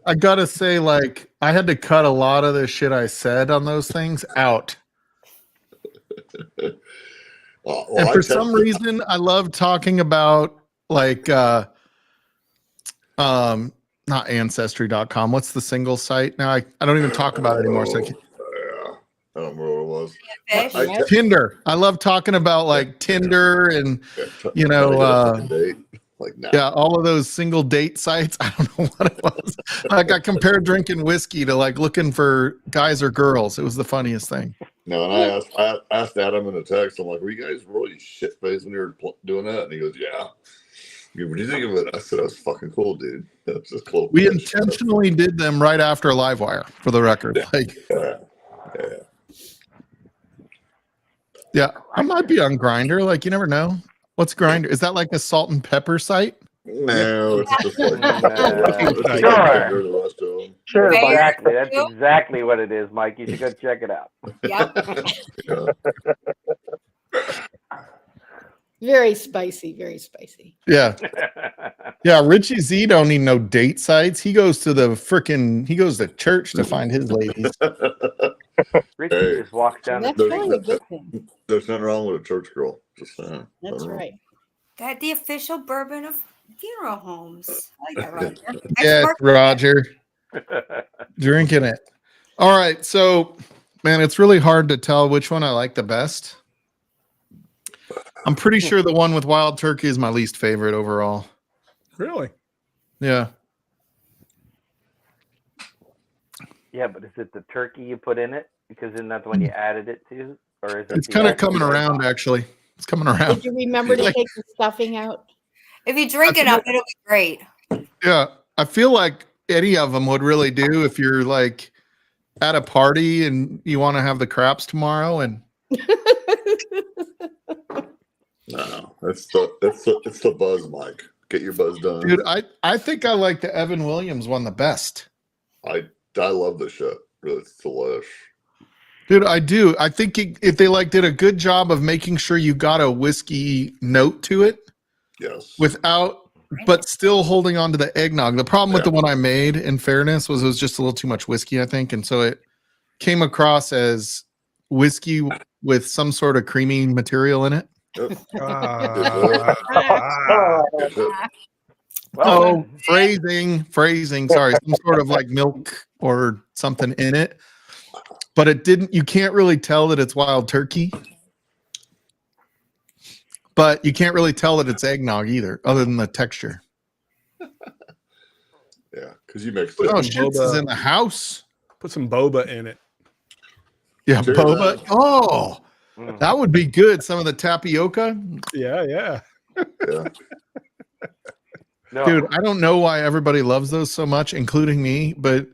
I gotta say, like, I had to cut a lot of the shit I said on those things out. Well, And I for tested- some reason, I love talking about like not ancestry.com. What's the single site? Now I don't even talk about it anymore. So I can't. Yeah. I don't remember what it was. Fish. I- Tinder. I love talking about like Tinder and you know, trying to get a fucking date. Like, nah. yeah, all of those single date sites. I don't know what it was. Like I compared drinking whiskey to like looking for guys or girls. It was the funniest thing. No, and I asked Adam in the text. I'm like, "Were you guys really shit faced when you were doing that?" And he goes, "Yeah." What do you think of it? I said, "That was fucking cool, dude. That's just cool." We intentionally did them right after Livewire, for the record. Like, yeah, I might be on Grinder. Like, you never know. What's Grinder? Is that like a salt and pepper site? No, it's just like Sure. the rest of them. sure, Mayor, but Exactly. That's you? exactly what it is, Mike. You should go check it out. Yep. Yeah. Very spicy, very spicy. Yeah. Yeah. Richie Z don't need no date sites. He goes to he goes to church to find his ladies. Richie Hey. just walks down the That's there's- probably a good thing. There's nothing wrong with a church girl. Just saying. That's Nothing wrong. right. That the official bourbon of funeral homes. I like that, Roger. Yes, Roger. Drinking it. All right. So, man, it's really hard to tell which one I like the best. I'm pretty sure the one with wild turkey is my least favorite overall. Really? Yeah. Yeah, but is it the turkey you put in it? Because then that's when you added it to, or is it? It's kind of coming around, actually. It's coming around. Did you remember to Like- take the stuffing out? If you drink I enough, feel- it'll be great. Yeah, I feel like any of them would really do if you're like at a party and you want to have the craps tomorrow. And No, it's the buzz, Mike. Get your buzz done. dude, I think I like the Evan Williams one the best. I love this shit. Really, it's delish. Dude, I do. I think if they like did a good job of making sure you got a whiskey note to it Yes. without, but still holding on to the eggnog. The problem with Yeah. the one I made, in fairness, was it was just a little too much whiskey, I think, and so it came across as whiskey with some sort of creamy material in it. Ah. Good shit. Well, Oh, phrasing. Sorry, some sort of like milk or something in it. But it didn't, you can't really tell that it's wild turkey. But you can't really tell that it's eggnog either, other than the texture. Yeah, because you mixed it. Oh, shit is in the house. Put some boba in it. Yeah, Cheers, boba. man. Oh, mm. that would be good. Some of the tapioca. Yeah. Yeah. No. Dude, I don't know why everybody loves those so much, including me, but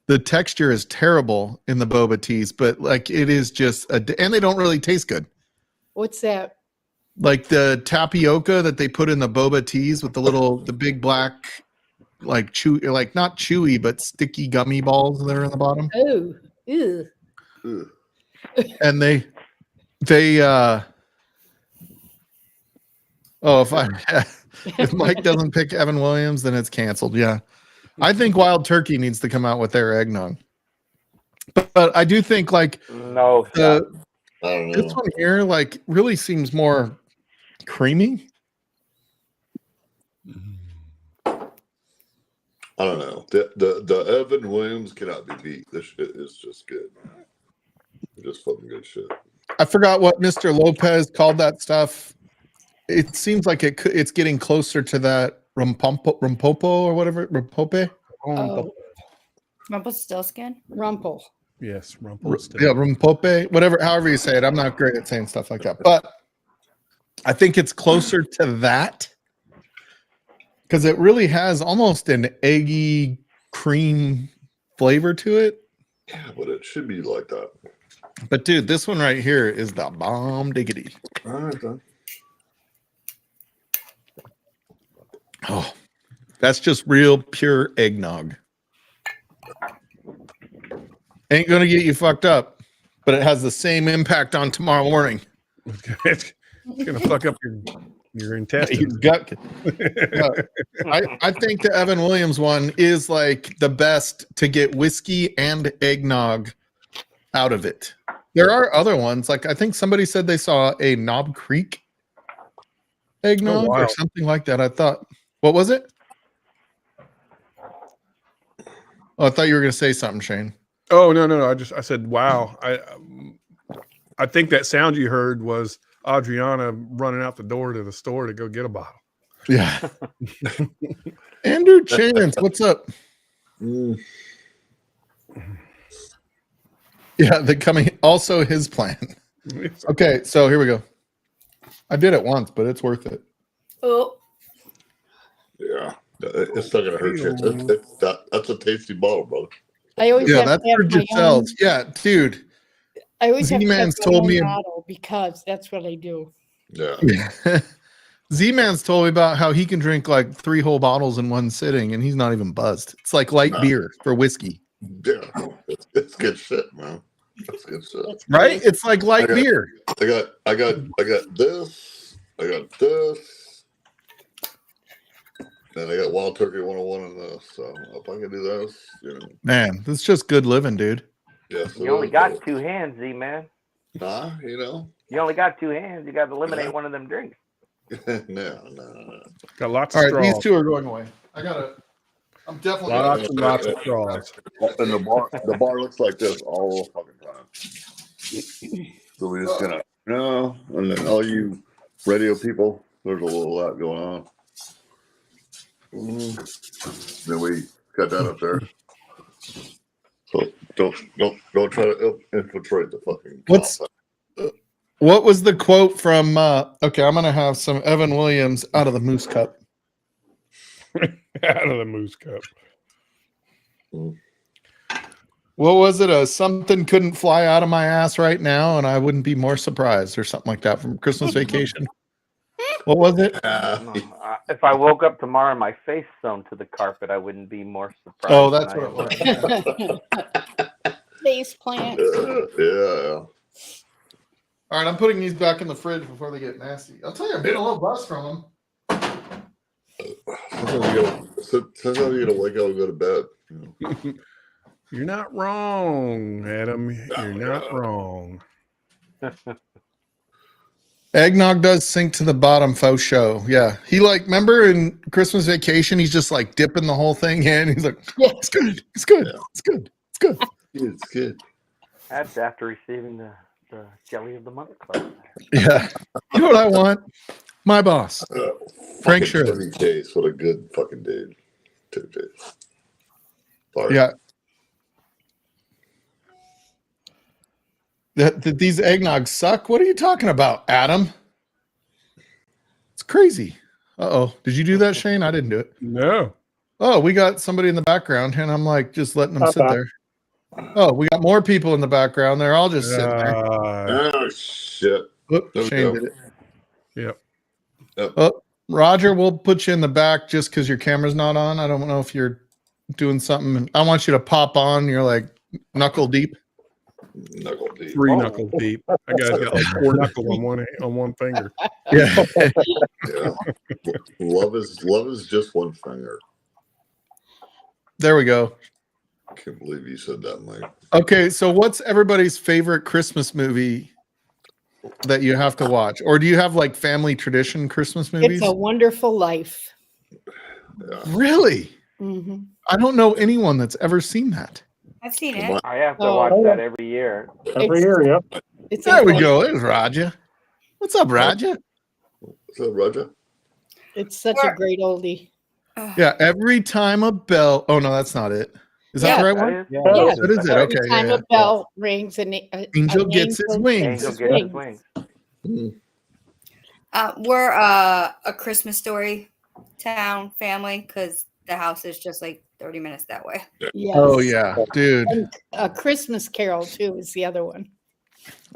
the texture is terrible in the boba teas, but like it is just and they don't really taste good. What's that? Like the tapioca that they put in the boba teas with the big black, like like not chewy, but sticky gummy balls that are in the bottom. Oh, ew. Ugh. And they if Mike doesn't pick Evan Williams, then it's canceled. Yeah. I think Wild Turkey needs to come out with their eggnog. But I do think like No. the I don't this know. one here like really seems more creamy. I don't know. The Evan Williams cannot be beat. This shit is just good. Just fucking good shit. I forgot what Mr. Lopez called that stuff. It seems like it's getting closer to that Rumpopo or whatever. Rumpope? Oh, Rumpelstiltskin. rumple. Yes, rumple. Yeah, Rumpope, whatever, however you say it. I'm not great at saying stuff like that, but I think it's closer to that because it really has almost an eggy cream flavor to it. Yeah, but it should be like that. But dude, this one right here is the bomb diggity. All right, then. Oh, that's just real pure eggnog. Ain't gonna get you fucked up, but it has the same impact on tomorrow morning. It's gonna fuck up your intestines. Your gut. I think the Evan Williams one is like the best to get whiskey and eggnog out of it. There are other ones, like I think somebody said they saw a Knob Creek eggnog wow. or something like that. I thought, what was it? Oh, I thought you were going to say something, Shane. Oh no! I said wow. I think that sound you heard was Adriana running out the door to the store to go get a bottle. Yeah. Andrew Chance, what's up? Mm. Yeah, the coming also his plan. Okay, so here we go. I did it once, but it's worth it. Oh, Yeah, it's not gonna hurt you. That's a tasty bottle, brother. I always Yeah, have that's to have for my own. yourselves. Yeah, dude. I always have to have Z-Man's my told own me- bottle because that's what I do. Yeah. Z-Man's told me about how he can drink like 3 whole bottles in one sitting and he's not even buzzed. It's like light beer for whiskey, Yeah. It's good shit, man. That's good shit. right? It's like light Okay. beer. I got this. I got this. Then I got Wild Turkey 101 in this. So if I can do this, Man, this is just good living, dude. yes. You only got 2 hands, Z man. Nah, You only got 2 hands. You got to eliminate one of them drinks. no. Got lots All of right, these straws. two are going away. I'm definitely Lots and lots of straws. And the bar looks like this all the fucking time. So we're just gonna and then all you radio people. There's a lot going on. Then we got that up there. So don't try to infiltrate the fucking. What was the quote from? Okay, I'm gonna have some Evan Williams out of the Moose Cup. Out of the Moose Cup. What was it? Something couldn't fly out of my ass right now, and I wouldn't be more surprised, or something like that from Christmas Vacation. What was it? If I woke up tomorrow and my face sewn to the carpet, I wouldn't be more surprised. Oh, that's what it was. Face plant. Yeah. All right, I'm putting these back in the fridge before they get nasty. I'll tell you, I've been a little buzz from them. Sometimes you gotta wake up and go to bed. You're not wrong, Adam. You're not wrong. Eggnog does sink to the bottom, faux show. Yeah. He remember in Christmas Vacation, he's just like dipping the whole thing in. He's like, Yeah. it's good. It's good. Yeah. It's good. It's good. It's good. That's after receiving the Jelly of the Month Club. Yeah. You know what I want? My boss. Frank Fucking Shirley. Timmy Chase. What a good fucking dude. Timmy Chase. Sorry. Yeah. That these eggnogs suck? What are you talking about, Adam? It's crazy. Uh-oh. Did you do that, Shane? I didn't do it. No. Oh, we got somebody in the background, and I'm like just letting them Not sit bad. there. Oh, we got more people in the background. They're all just sitting there. Oh shit. Whoop, there we Shane go. did it. Yep. Oh, Roger, we'll put you in the back just because your camera's not on. I don't know if you're doing something. I want you to pop on. You're like knuckle deep. Knuckle deep. Three knuckles deep. That guy's got like 4 knuckles on one finger. Yeah. Yeah. Love is just one finger. There we go. I can't believe you said that, Mike. Okay, so what's everybody's favorite Christmas movie that you have to watch? Or do you have like family tradition Christmas movies? It's a Wonderful Life. Yeah. Really? Hmm. I don't know anyone that's ever seen that. I've seen Come it. on. I have to Oh. watch that every year. Every year, yeah. It's There we incredible. go. There's Roger. What's up, Roger? What's up, Roger? It's such a great oldie. Yeah, every time a bell. Oh no, that's not it. Is that Yeah. the right That one? is- Yeah. What is it? Every Okay, time yeah, a bell rings, an Angel gets his wings. Angel gets his wings. We're a Christmas Story town family because the house is just like 30 minutes that way. Yes. Oh yeah, dude. And A Christmas Carol too is the other one.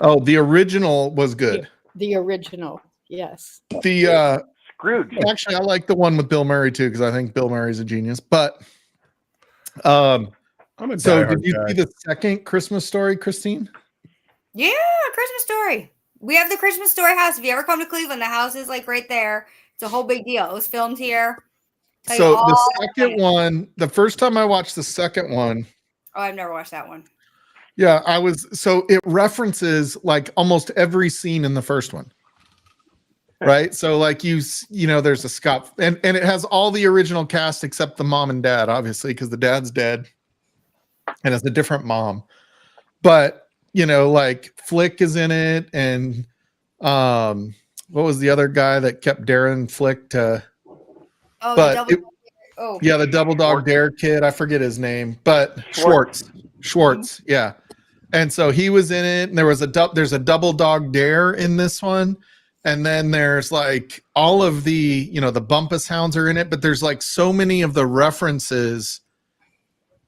Oh, the original was good. The original. Yes. The Scrooge. actually, I like the one with Bill Murray too because I think Bill Murray's a genius. But I'm a so diehard did you guy. see the second Christmas Story, Christine? Yeah, Christmas Story. We have the Christmas Story house. If you ever come to Cleveland, the house is like right there. It's a whole big deal. It was filmed here. Tell you So all the about second it. one, the first time I watched the second one, Oh, I've never watched that one. yeah, so it references like almost every scene in the first one. Right? So like you know, there's a Scott and it has all the original cast except the mom and dad, obviously, because the dad's dead and it's a different mom. But you know, like Flick is in it, and what was the other guy that kept daring Flick to Oh, But the double. it- Oh, yeah, the double dog dare kid, I forget his name, but Schwartz, yeah. And so he was in it, and there's a double dog dare in this one. And then there's like all of the, you know, the Bumpus Hounds are in it, but there's like so many of the references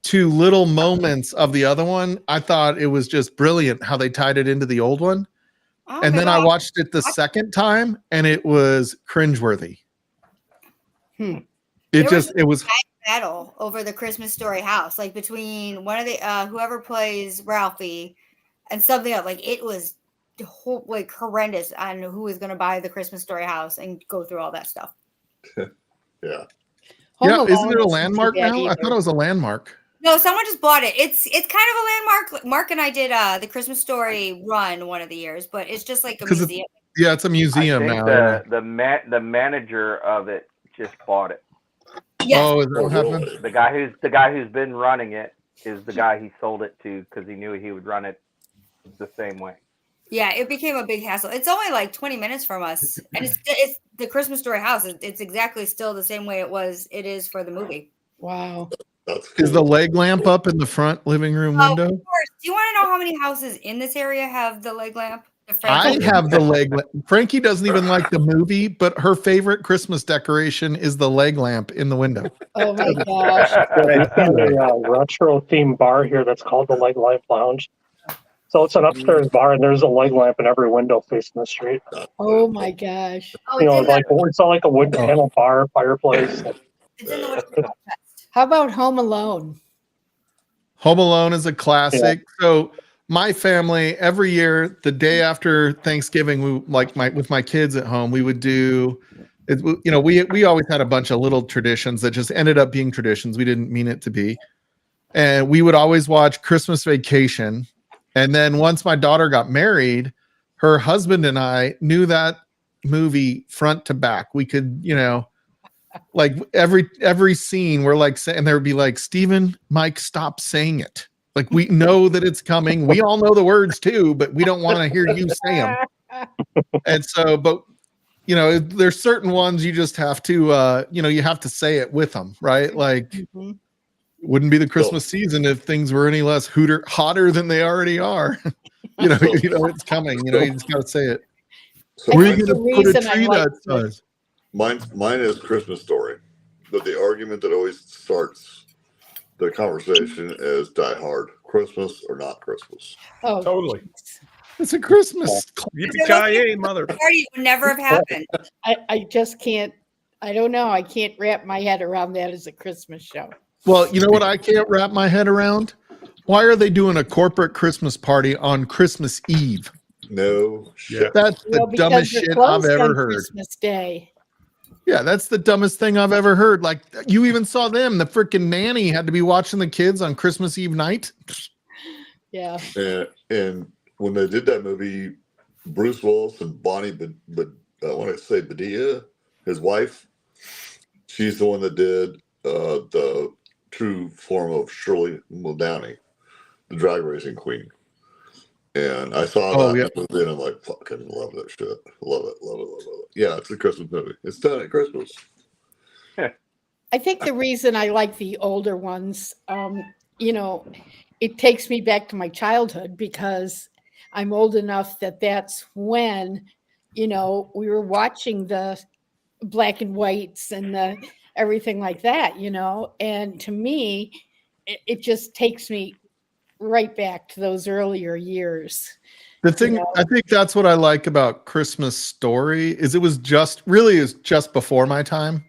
to little moments of the other one. I thought it was just brilliant how they tied it into the old one. oh, And then I maybe watched it the second time, and it was cringeworthy. Hmm. It There just, it was, battle over the Christmas Story house, like between one of the whoever plays Ralphie and something else. Like it was like horrendous on who was going to buy the Christmas Story house and go through all that stuff. Yeah. Home yeah, Alone isn't it a isn't too landmark bad now? I either. thought it was a landmark. No, someone just bought it. It's kind of a landmark. Mark and I did the Christmas Story run one of the years, but it's just like a 'Cause museum. Yeah, it's a museum I now. think yeah. the manager of it just bought it. Yes. Oh, is that Oh, what happened? really? The guy who's been running it is the guy he sold it to because he knew he would run it the same way. Yeah, it became a big hassle. It's only like 20 minutes from us, and it's the Christmas Story house. It's exactly still the same way it is for the movie. Wow. That's cool. Is the leg lamp up in the front living room window? Of course. Do you want to know how many houses in this area have the leg lamp? The I Frankie? have the leg lamp. Frankie doesn't even like the movie, but her favorite Christmas decoration is the leg lamp in the window. Oh my gosh. Yeah, it's got a retro themed bar here that's called the Leg Lamp Lounge. So it's an upstairs bar, and there's a leg lamp in every window facing the street. Oh my gosh. Oh, You know, it's in it's not like a wood panel bar, fireplace. it's in the Wichita Fest. How about Home Alone? Home Alone is a classic. So my family, every year, the day after Thanksgiving, with my kids at home, we would do. We always had a bunch of little traditions that just ended up being traditions. We didn't mean it to be, and we would always watch Christmas Vacation. And then once my daughter got married, her husband and I knew that movie front to back. We could, like every scene we're like saying, there would be like, Stephen, Mike, stop saying it. Like, we know that it's coming. We all know the words too, but we don't want to hear you say them. And so, but there's certain ones you just have to, you have to say it with them, right? Like, Mhm. wouldn't be the Christmas season if things were any less hotter than they already are. It's coming. You just got to say it. So Where are you the going to put a reason I tree like that size? mine is Christmas Story, but the argument that always starts the conversation is Die Hard, Christmas or not Christmas. Oh, Totally. It's a Christmas. Yippee-ki-yay, mother. Party would never have happened. I just can't. I don't know. I can't wrap my head around that as a Christmas show. Well, you know what I can't wrap my head around? Why are they doing a corporate Christmas party on Christmas Eve? No shit. That's the Because dumbest they're shit I've closed ever on heard. Christmas Day. Yeah, that's the dumbest thing I've ever heard. Like, you even saw them. The freaking nanny had to be watching the kids on Christmas Eve night. Yeah. And when they did that movie, Bruce Willis and Bonnie, but I want to say Badilla, his wife, she's the one that did the true form of Shirley Muldowney, the drag racing queen. And I saw that movie and I'm like, fucking love that shit. Love it, love it, love it. Yeah, it's a Christmas movie. It's done at Christmas. I think the reason I like the older ones, it takes me back to my childhood because I'm old enough that's when, we were watching the black and whites and the everything like that, and to me, it just takes me right back to those earlier years. The thing, I think that's what I like about Christmas Story is it was just before my time.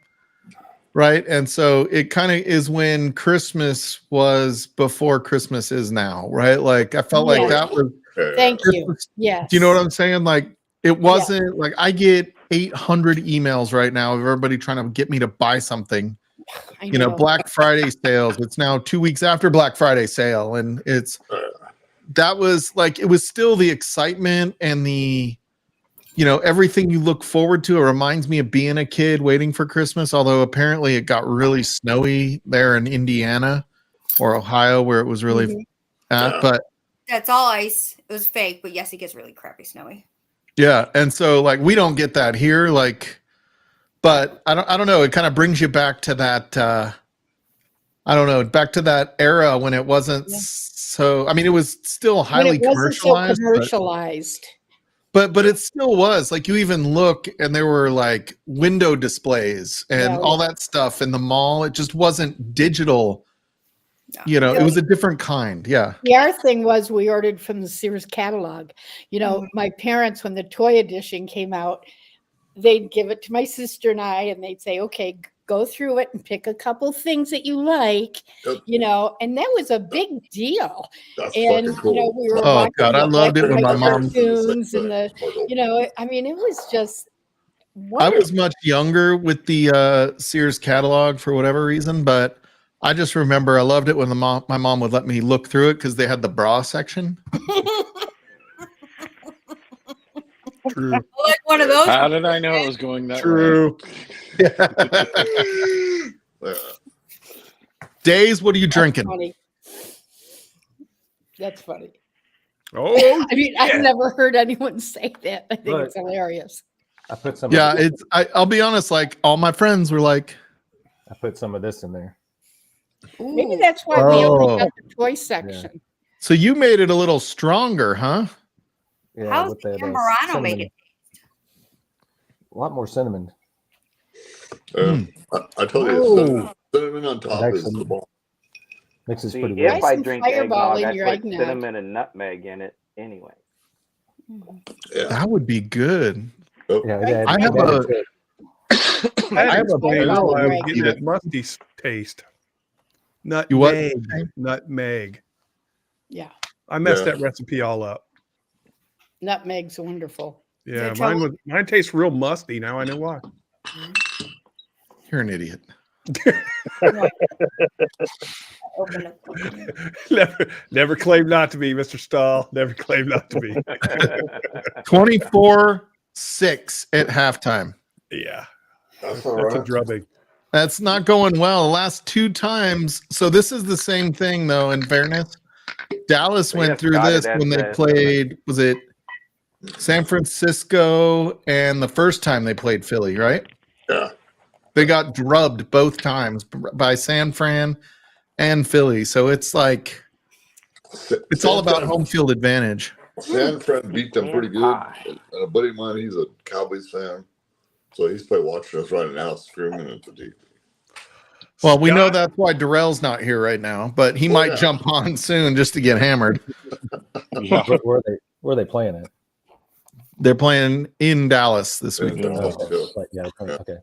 Right. And so it kind of is when Christmas was before Christmas is now. Right. Like, I felt like that was. Thank you. Yeah. Do you know what I'm saying? Like, it wasn't like I get 800 emails right now of everybody trying to get me to buy something. I know. Black Friday sales. It's now 2 weeks after Black Friday sale. And that was like, it was still the excitement and the, everything you look forward to. It reminds me of being a kid waiting for Christmas, although apparently it got really snowy there in Indiana or Ohio where it was really but That's all ice. It was fake, but yes, it gets really crappy snowy. yeah. And so like, we don't get that here. Like, but I don't know. It kind of brings you back to that, back to that era when it wasn't so, I mean, it was still highly commercialized. But it still was like, you even look and there were like window displays and all that stuff in the mall. It just wasn't digital. It was a different kind. Yeah. The other thing was we ordered from the Sears catalog. My parents, when the toy edition came out, they'd give it to my sister and I, and they'd say, okay, go through it and pick a couple things that you like, and that was a big deal. That's and, fucking cool. We were oh God, I loved it when my mom. Cartoons and I mean, it was just wonderful. I was much younger with the Sears catalog for whatever reason, but I just remember I loved it when my mom would let me look through it because they had the bra section. True. Like one of those. How did I know it was going that True. Days, what are you drinking? That's funny. Oh, I mean, I've never heard anyone say that. I think Look. it's hilarious. I put some. Yeah, Of, I'll be honest, like all my friends were like, I put some of this in there. Maybe Ooh. that's why we only Oh. got the toy section. so you made it a little stronger, huh? Yeah, How's with the that, Amorano make cinnamon. it? A lot more cinnamon. I told you, Oh. cinnamon on top is actually- the bomb. Mixes See, pretty if well. Try I some drink Fireball eggnog, in I your put eggnog. cinnamon and nutmeg in it anyway. Yeah. That would be good. Oh, Yeah, Right. I have a- I have a Fireball I was and getting Eat that musty taste. You what? Nutmeg. Yeah, I messed Yeah. that recipe all up. nutmeg's wonderful. Yeah, Is there mine tastes real musty. Now I know why. You're an idiot. Open up. never claim not to be, Mr. Stahl. Never claim not to be. 24-6 at halftime. Yeah, that's all that's a right. drubbing. That's not going well. The last 2 times. So this is the same thing, though. In fairness, Dallas So went yes, through got this it when they at, played. Was it San Francisco? And the first time they played Philly, right? Yeah. They got drubbed both times by San Fran and Philly. So it's like it's all about home field advantage. San Fran beat them pretty good. Pie. And a buddy of mine, he's a Cowboys fan. So he's probably watching us right now, screaming at the TV. Well, we know Scott, that's why Darrell's not here right now, but he might yeah. jump on soon just to get hammered. Where are they playing at? They're playing in Dallas this Yeah. week. Like, yeah, okay.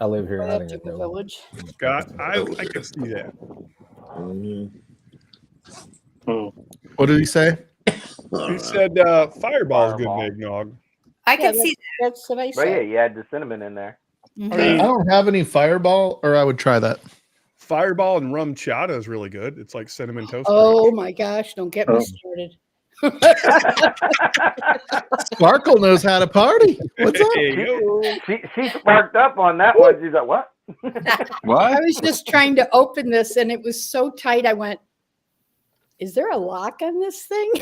I live here in Right after Nottingham. the village. Scott, I can see that. Mhm. What did he say? He said Fireball's good Fireball. in eggnog. I Yeah, can see that's what I But yeah, said. you add the cinnamon in there. Mhm. I mean, I don't have any Fireball, or I would try that. Fireball and rum chata is really good. It's like cinnamon toast. Oh my gosh, don't get me Oh. started. Sparkle knows how to party. What's up? Hey, yo. She sparked up on that one. She's like, what? I was just trying to open this and it was so tight. I went, is there a lock on this thing?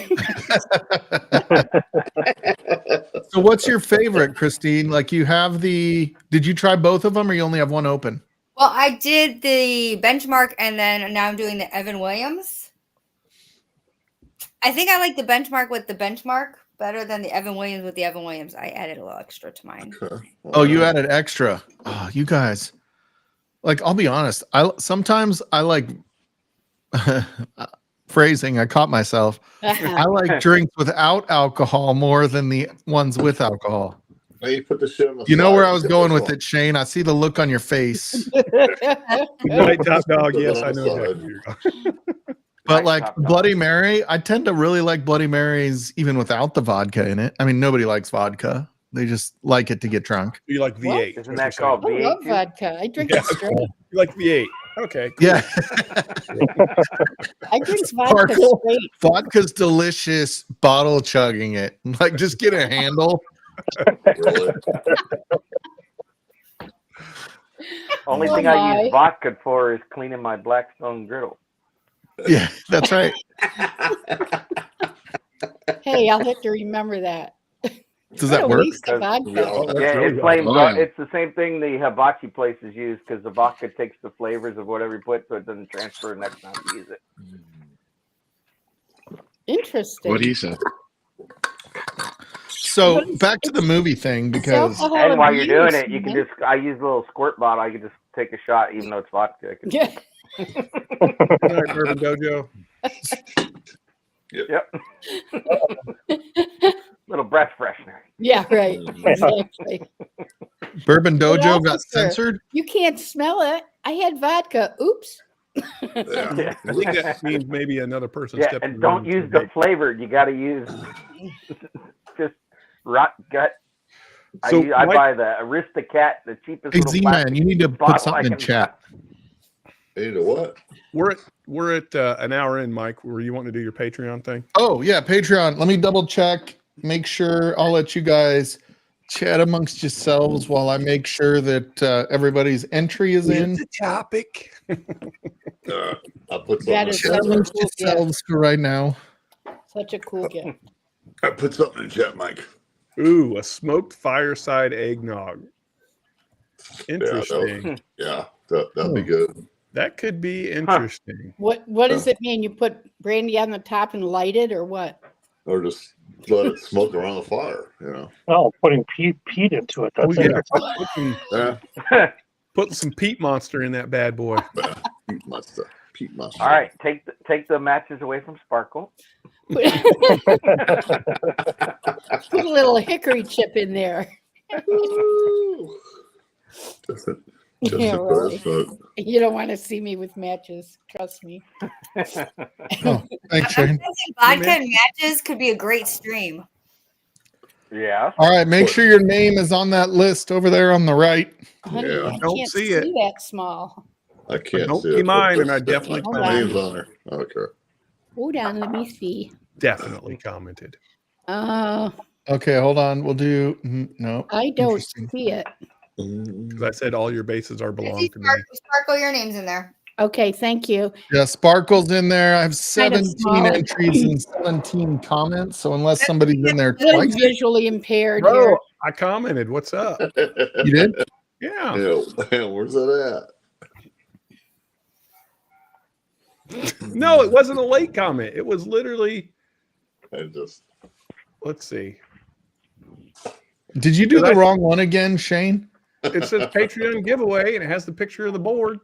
So what's your favorite, Christine? Like you have did you try both of them or you only have one open? Well, I did the benchmark and then now I'm doing the Evan Williams. I think I like the benchmark with the benchmark better than the Evan Williams with the Evan Williams. I added a little extra to mine. Okay. Oh, you added extra. Oh, you guys. Like, I'll be honest. Sometimes I like phrasing. I caught myself. I like drinks without alcohol more than the ones with alcohol. Now you put the shit on the You know side where I and was get going this with one. it, Shane. I see the look on your face. Good night, Top Dog. Put it Yes, on I the know side. exactly where you're going. But Nice like Top Dog. Bloody Mary, I tend to really like Bloody Marys even without the vodka in it. I mean, nobody likes vodka. They just like it to get drunk. You like V8. Isn't that's that what called I love V8 too? vodka. I drink Yeah. it straight. you're saying. You like V8. Okay. Yeah. I drink vodka Sparkle. straight. Vodka's delicious, bottle chugging it. Like, just get a handle. Really? Only Oh thing I my. use vodka for is cleaning my Blackstone griddle. Yeah, that's right. Hey, I'll have to remember that. Does that At work? least the Yeah. vodka. Oh, that's Yeah, really it good. flames. Oh, yeah. It's the same thing the hibachi places use because the vodka takes the flavors of whatever you put, so it doesn't transfer next time you use it. Interesting. What he said. So back to the movie thing because alcohol And while you're doing abuse, it, you can man. just. I use a little squirt bottle. I can just take a shot, even though it's vodka. I can- Yeah. Good night, Bourbon Dojo. Yep. Little breath freshener. Yeah, right. Exactly. Bourbon Dojo got officer. censored. You can't smell it. I had vodka. Oops. Yeah. I think that means maybe another person Yeah, stepped in and the don't room use and the said, flavored. You got to use just rot gut. So, I Mike- buy the Aristocat, the cheapest Hey, little Z-Man, plastic you need to put bottle I something in can- chat. Hey, to what? We're at an hour in, Mike. Were you wanting to do your Patreon thing? Oh, yeah, Patreon. Let me double check. Make sure I'll let you guys chat amongst yourselves while I make sure that everybody's entry is in. topic. I put That something is Chat so amongst cool, yeah. yourselves for right now. Such a cool gift. I put something in chat, Mike. Ooh, a smoked fireside eggnog. Interesting. That'd be good. That could be interesting. What does it mean? You put brandy on the top and light it, or what? Or just let it smoke around the fire, you know. Oh, putting peat into it. That's interesting. Yeah. Put some peat monster in that bad boy. Peat monster. All right, take the matches away from Sparkle. Put a little hickory chip in there. Just Yeah, a really. smoke. You don't want to see me with matches. Trust me. Oh, thanks, Shane. Vodka and matches could be a great stream. Yeah. All right, make sure your name is on that list over there on the right. Honey, Yeah. I Don't can't see see it. that small. I can't Don't see be it. mine, but and I there's definitely my commented. name's on there. Okay. Hold on, let me see. Definitely commented. Okay, hold on. We'll do no. I don't Interesting. see it. Because I said all your bases are I belong see to me. Sparkle, your name's in there. Okay, thank you. Yeah, Sparkle's in there. I have Kind of 17 small. entries and 17 comments. So unless somebody's in there A little twice, visually impaired Bro, here. I commented. What's up? you did. Yeah. Yeah, where's that No, it wasn't a late comment. It was literally, at? I just let's see. Did you do the wrong one again, Shane? It says Patreon giveaway and it has the picture of the board.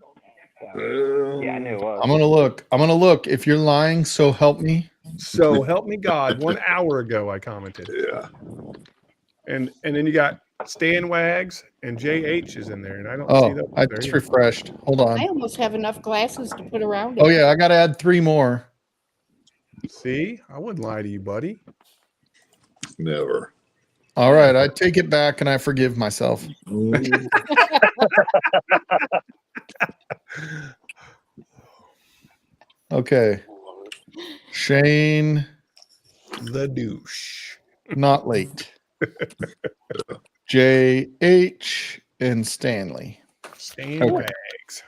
Yeah, I knew it was. I'm gonna look. I'm gonna look. If you're lying, so help me. So help me God. 1 hour ago I commented. Yeah. And then you got Stan Wags and JH is in there. And I don't see Oh, those. I There just you go. refreshed. Hold I on. almost have enough glasses to put around it. Oh yeah, I gotta add 3 more. See, I wouldn't lie to you, buddy. Never. All right, I take it back and I forgive myself. Okay. Shane, The douche. not late. JH and Stanley. Stan Okay. Wags.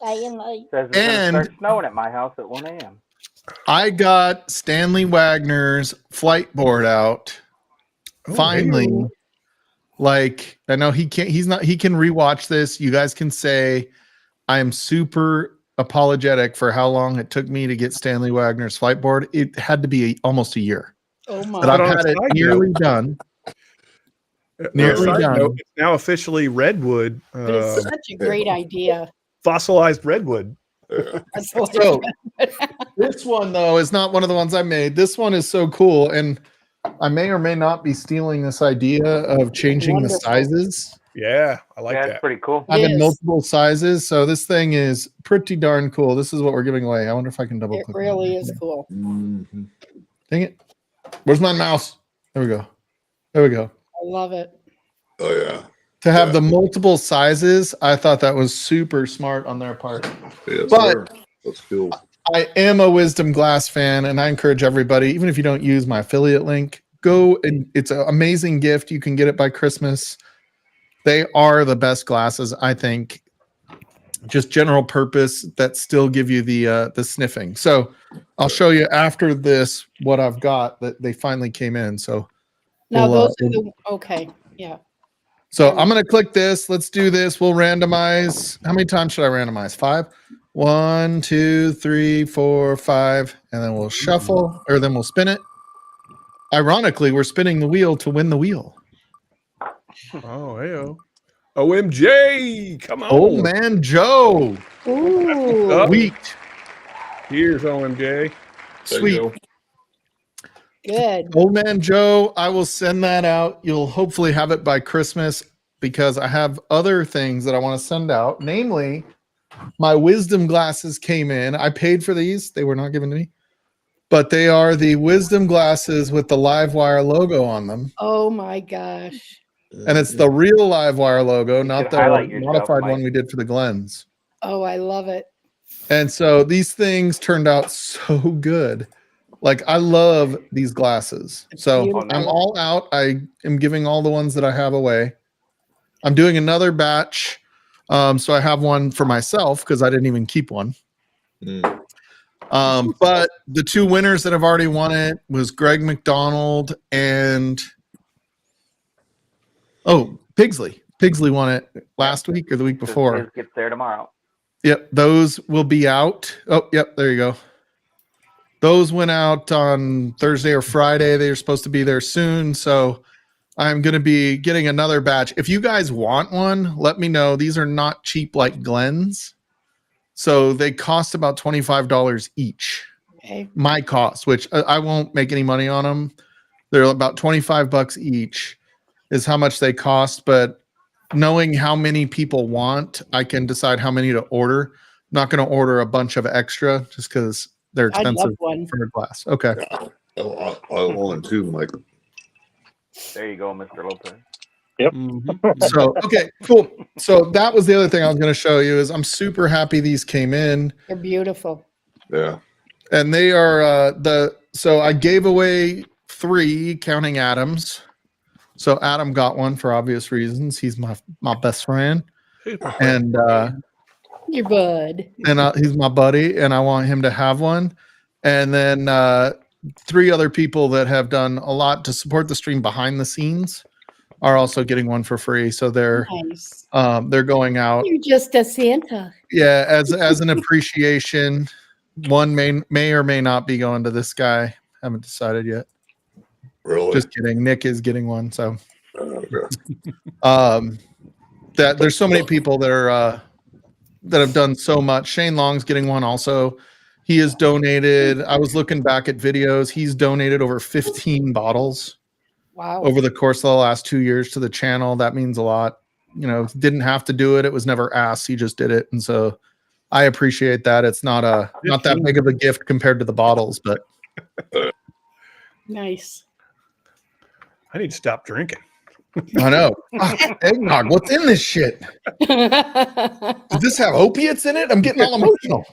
Says it's gonna start snowing at my house at 1 a.m. I got Stanley Wagner's flight board out. Oh, Finally. hey. Like, I know he can rewatch this. You guys can say I am super apologetic for how long it took me to get Stanley Wagner's flight board. It had to be almost a year. Oh But my. I've on a had it side nearly note- done. On a Nearly side done. note, it's now officially redwood, But it's such a great idea. fossilized redwood. Yeah. So this one though is not one of the ones I made. This one is so cool, and I may or may not be stealing this idea of changing Wonderful. the sizes, Yeah, I like Yeah, that. that's pretty cool. It having is. multiple sizes. So this thing is pretty darn cool. This is what we're giving away. I wonder if I can double It click. really is cool. Mhm. Dang it! Where's my mouse? There we go. There we go. I love it. Oh yeah. To have Yeah. the multiple sizes, I thought that was super smart on their part. Yes, But- sir. That's cool. I am a Wisdom Glass fan, and I encourage everybody, even if you don't use my affiliate link, go and it's an amazing gift. You can get it by Christmas. They are the best glasses, I think. Just general purpose that still give you the sniffing. So I'll show you after this what I've got that they finally came in. So Now Well, those are the okay. Yeah. So I'm gonna click this. Let's do this. We'll randomize. How many times should I randomize? 5. 1, 2, 3, 4, 5, and then we'll shuffle, or then we'll spin it. Ironically, we're spinning the wheel to win the wheel. Oh, hey, OMJ, come on. Oh man, Joe, Ooh, sweet, Here's OMJ. There you sweet. go. good. Old man Joe, I will send that out. You'll hopefully have it by Christmas because I have other things that I want to send out. Namely, my wisdom glasses came in. I paid for these. They were not given to me. But they are the wisdom glasses with the Livewire logo on them. Oh my gosh. And it's the real Livewire logo, not should the highlight yourself, modified Mike. one we did for the Glens. Oh, I love it. And so these things turned out so good. Like, I love these glasses. So beautiful. I'm all out. I am giving all the ones that I have away. I'm doing another batch. So I have one for myself because I didn't even keep one. Mm. But the two winners that have already won it was Greg McDonald and Pigsley. Pigsley won it last week or the week before. His gets there tomorrow. Yep, those will be out. Oh, yep, there you go. Those went out on Thursday or Friday. They're supposed to be there soon. So I'm going to be getting another batch. If you guys want one, let me know. These are not cheap like Glenn's. So they cost about $25 each. Okay. My cost, which I won't make any money on them. They're about $25 each is how much they cost. But knowing how many people want, I can decide how many to order. I'm not going to order a bunch of extra just because they're I'd love expensive one. for a glass. Okay. I want one too, Mike. There you go, Mr. Lopez. So, okay, cool. So that was the other thing I was going to show you is I'm super happy these came in. They're beautiful. Yeah. And they are so I gave away 3 counting Adam's. So Adam got one for obvious reasons. He's my best friend. And Your bud. and he's my buddy and I want him to have one. And then 3 other people that have done a lot to support the stream behind the scenes are also getting one for free. So they're Nice. they're going out. You're just a Santa. Yeah, as an appreciation. One may or may not be going to this guy. Haven't decided yet. Really? Just kidding. Nick is getting one. So Okay. that there's so many people that are that have done so much. Shane Long's getting one also. He has donated. I was looking back at videos. He's donated over 15 bottles Wow. over the course of the last 2 years to the channel. That means a lot. You know, didn't have to do it. It was never asked. He just did it. And so I appreciate that. It's not that big of a gift compared to the bottles, but Nice. I need to stop drinking. I know. Eggnog, what's in this shit? Does this have opiates in it? I'm getting all emotional.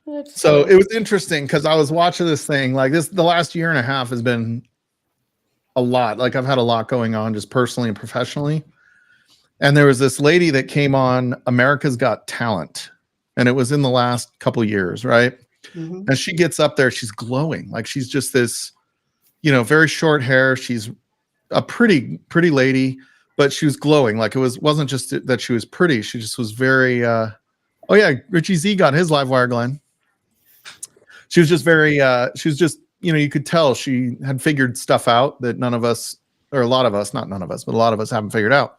That's So funny. it was interesting because I was watching this thing like this. The last year and a half has been a lot. Like I've had a lot going on just personally and professionally. And there was this lady that came on America's Got Talent. And it was in the last couple years, right? Mhm. And she gets up there, she's glowing. Like she's just this, very short hair. She's a pretty lady, but she was glowing. Like wasn't just that she was pretty. She just was very oh yeah, Richie Z got his live wire, Glenn. She was just very she was just, you could tell she had figured stuff out that none of us, or a lot of us, not none of us, but a lot of us haven't figured out.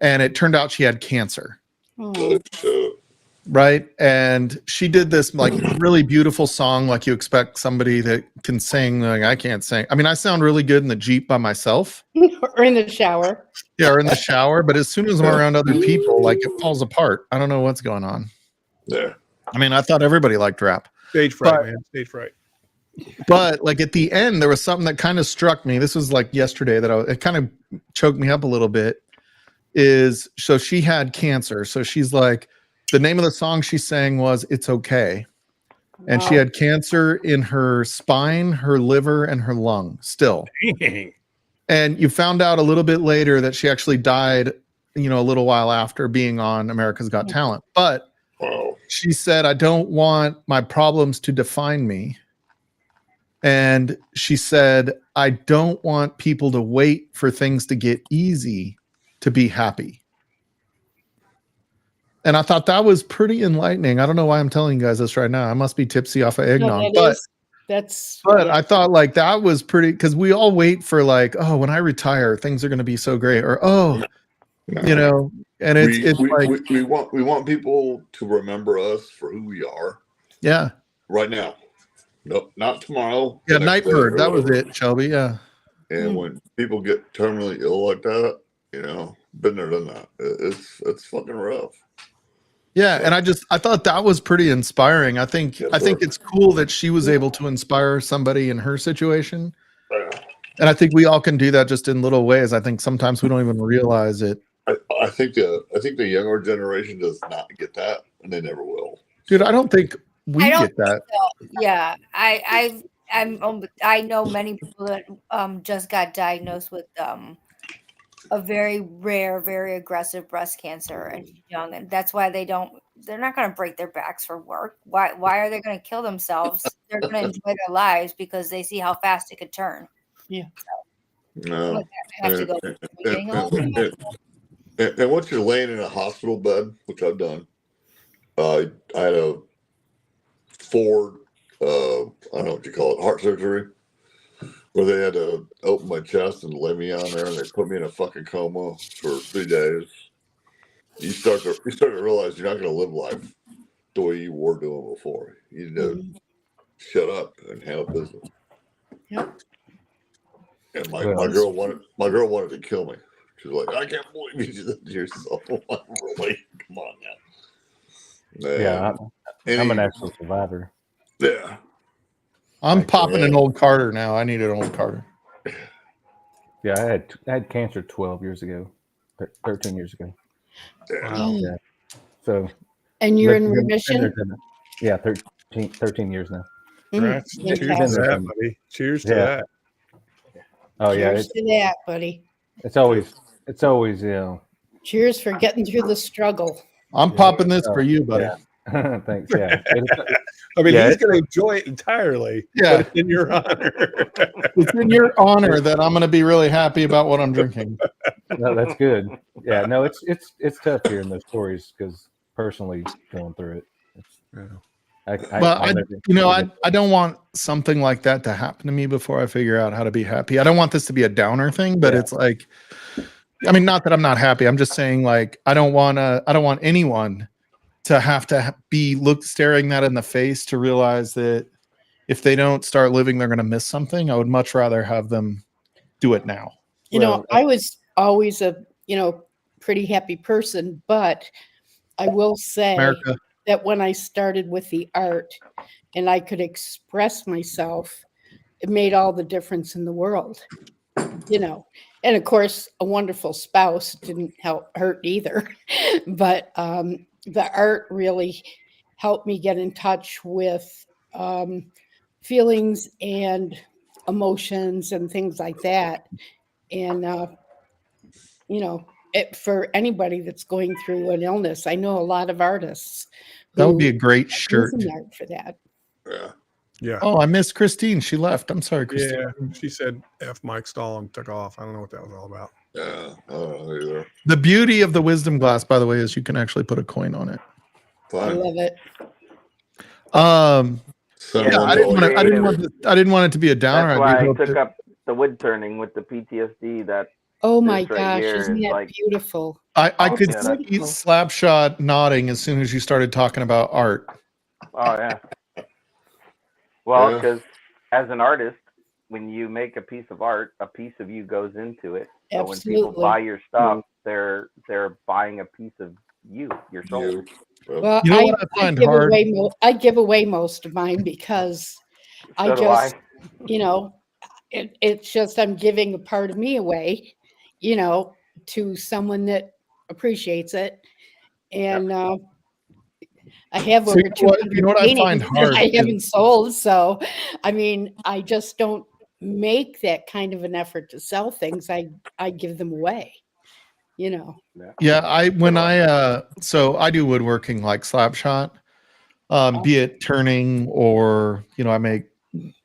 And it turned out she had cancer. Oh. Right. And she did this like really beautiful song, like you expect somebody that can sing. Like I can't sing. I mean, I sound really good in the Jeep by myself. Or in the shower. Yeah, or in the shower. But as soon as I'm around other people, like it falls apart. I don't know what's going on. Yeah. I mean, I thought everybody liked rap. Stage fright, But- man. Stage fright. But like at the end, there was something that kind of struck me. This was like yesterday that it kind of choked me up a little bit. So she had cancer. So she's like, the name of the song she sang was It's Okay. And she Wow. had cancer in her spine, her liver, and her lung still. Dang. And you found out a little bit later that she actually died, a little while after being on America's Got Talent. But Wow. she said, I don't want my problems to define me. And she said, I don't want people to wait for things to get easy to be happy. And I thought that was pretty enlightening. I don't know why I'm telling you guys this right now. I must be tipsy off of eggnog. No, that's I thought like that was pretty, because we all wait for like, oh, when I retire, things are going to be so great. Or, oh, No. and it's like, we want people to remember us for who we are yeah. right now. Nope, not tomorrow. Yeah, the next day Nightbird. or That was whatever. it, Shelby. Yeah. And when people get terminally ill like that, been there, done that. It's fucking rough. Yeah, and I thought that was pretty inspiring. I think it's cool that she was able to inspire somebody in her situation. Yeah. And I think we all can do that just in little ways. I think sometimes we don't even realize it. I think the younger generation does not get that, and they never will. Dude, I don't think we I don't get that. Yeah, I know many people that just got diagnosed with a very rare, very aggressive breast cancer and she's young, and that's why they're not going to break their backs for work. Why are they going to kill themselves? They're going to enjoy their lives because they see how fast it could turn. Yeah. No. I have to go. And once you're laying in a hospital bed, which I've done, I had a Ford, I don't know what you call it, heart surgery, where they had to open my chest and lay me on there, and they put me in a fucking coma for 3 days. You start to realize you're not going to live life the way you were doing before. You need to shut up and handle business. Yep. And my girl wanted to kill me. She's like, I can't believe you did that to yourself. I'm like, come on now. Yeah, I'm an actual survivor. Yeah. I'm popping an old Carter now. I need an old Carter. Yeah, I had cancer 12 years ago, 13 years ago. Wow. Yeah. So. And you're in remission? Yeah, 13 years now. Right. Cheers to that, buddy. Cheers to that. Oh yeah. Cheers to that, buddy. It's always, you know. Cheers for getting through the struggle. I'm popping this for you, buddy. Yeah. Thanks. Yeah. I mean, he's going to enjoy it entirely. Yeah. But it's in your honor. It's in your honor that I'm going to be really happy about what I'm drinking. No, that's good. Yeah. No, it's tough hearing those stories because personally going through it. I don't want something like that to happen to me before I figure out how to be happy. I don't want this to be a downer thing, but it's like, I mean, not that I'm not happy. I'm just saying, like, I don't want anyone to have to be staring that in the face to realize that if they don't start living, they're going to miss something. I would much rather have them do it now. You know, I was always a, pretty happy person, but I will say that when I started with the art and I could express myself, it made all the difference in the world, and of course a wonderful spouse didn't hurt either, but the art really helped me get in touch with feelings and emotions and things like that. And, for anybody that's going through an illness, I know a lot of artists. That would be a great shirt for that. Yeah. Yeah. Oh, I missed Christine. She left. I'm sorry, Christine. Yeah. She said F Mike Stahl and took off. I don't know what that was all about. Yeah. I don't know either. The beauty of the wisdom glass, by the way, is you can actually put a coin on it. I love it. I didn't want it to be a downer. That's why I took up the wood turning with the PTSD. Oh my gosh, isn't that beautiful? I could see Slapshot nodding as soon as you started talking about art. Oh yeah. Well, because as an artist, when you make a piece of art, a piece of you goes into it. So when people buy your stuff, they're buying a piece of you, your soul. Well, I give away most of mine because it's just I'm giving a part of me away, to someone that appreciates it. And I have over 200 paintings that I haven't sold. So, I mean, I just don't make that kind of an effort to sell things. I give them away, Yeah, so I do woodworking like Slapshot, be it turning or, I make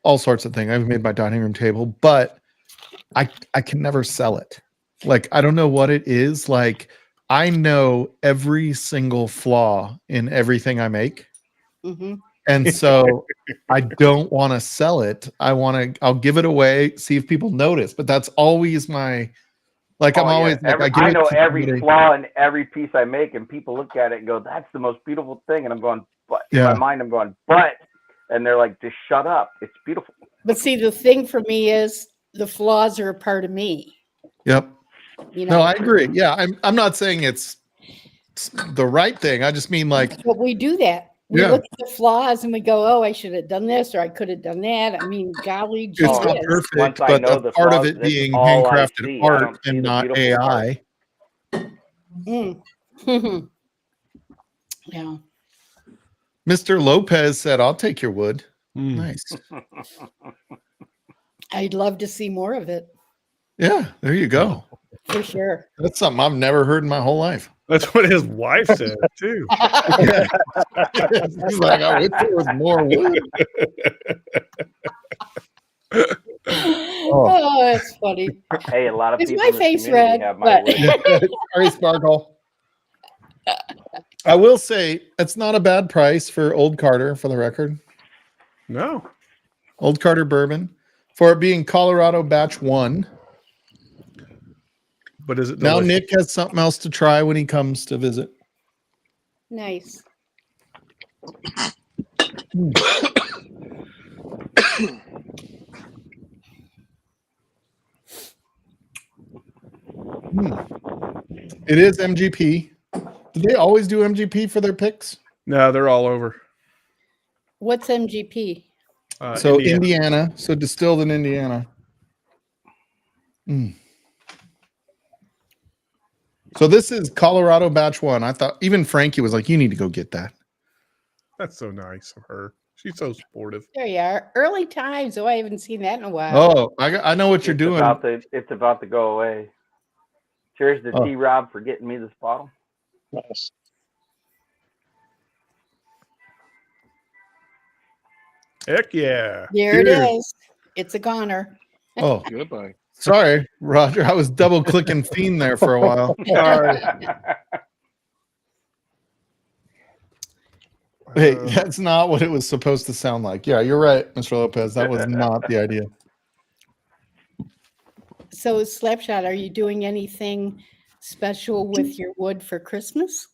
all sorts of things. I've made my dining room table, but I can never sell it. Like, I don't know what it is. Like, I know every single flaw in everything I make. Mm-hmm. And so I don't want to sell it. I'll give it away, see if people notice, but that's always my, like, I'm always like, I know every flaw in every piece I make, and people look at it and go, that's the most beautiful thing. And I'm going, but in my mind, I'm going, and they're like, just shut up. It's beautiful. But see, the thing for me is the flaws are a part of me. Yep. No, I agree. Yeah. I'm not saying it's the right thing. I just mean, like, but we do that. We look at the flaws and we go, oh, I should have done this, or I could have done that. I mean, golly, it's not perfect, but a part of it being handcrafted art and not AI. Yeah. Mr. Lopez said, I'll take your wood. Nice. I'd love to see more of it. Yeah, there you go. for sure. That's something I've never heard in my whole life. That's what his wife said too. He's like, I wish there was more wood. Oh, that's funny. Hey, a lot of Is people my in the face community red? have my wood. Sorry, Sparkle. I will say it's not a bad price for Old Carter, for the record. No. Old Carter bourbon for it being Colorado Batch 1. But is it Now delicious? Nick has something else to try when he comes to visit. Nice. It is MGP. Do they always do MGP for their picks? No, they're all over. What's MGP? So Indiana. So distilled in Indiana. So this is Colorado Batch 1. I thought even Frankie was like, you need to go get that. That's so nice of her. She's so supportive. There you are. Early times. Oh, I haven't seen that in a while. Oh, I know what you're doing. It's about to go away. Cheers to T-Rob for getting me this bottle. Nice. Heck yeah. There it is. It's a goner. Oh, Goodbye. sorry, Roger. I was double clicking Fiend there for a while. Sorry. Hey, that's not what it was supposed to sound like. Yeah, you're right, Mr. Lopez. That was not the idea. So, Slapshot, are you doing anything special with your wood for Christmas?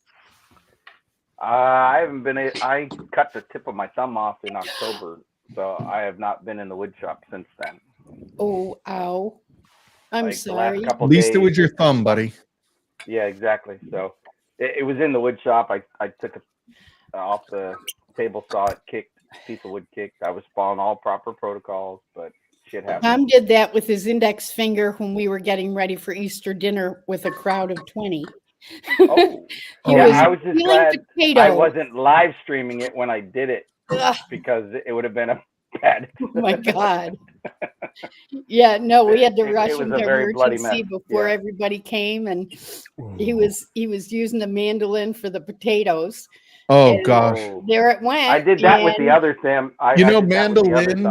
I haven't been. I cut the tip of my thumb off in October, so I have not been in the wood shop since then. Oh, ow. I'm Like, sorry. At least it was your thumb, buddy. Yeah, exactly. So it was in the wood shop. I took it off the table, saw it kicked, piece of wood kicked. I was following all proper protocols, but shit happened. Tom did that with his index finger when we were getting ready for Easter dinner with a crowd of 20. Oh, Yeah, I was just glad potato. I wasn't live streaming it when I did it because it would have been a bad. Oh my God. Yeah, no, we had to rush It was him a to very bloody emergency mess. before Yeah. everybody came, and he was using the mandolin for the potatoes. Oh And gosh. there it went. I did that with the and other Sam. Mandolin.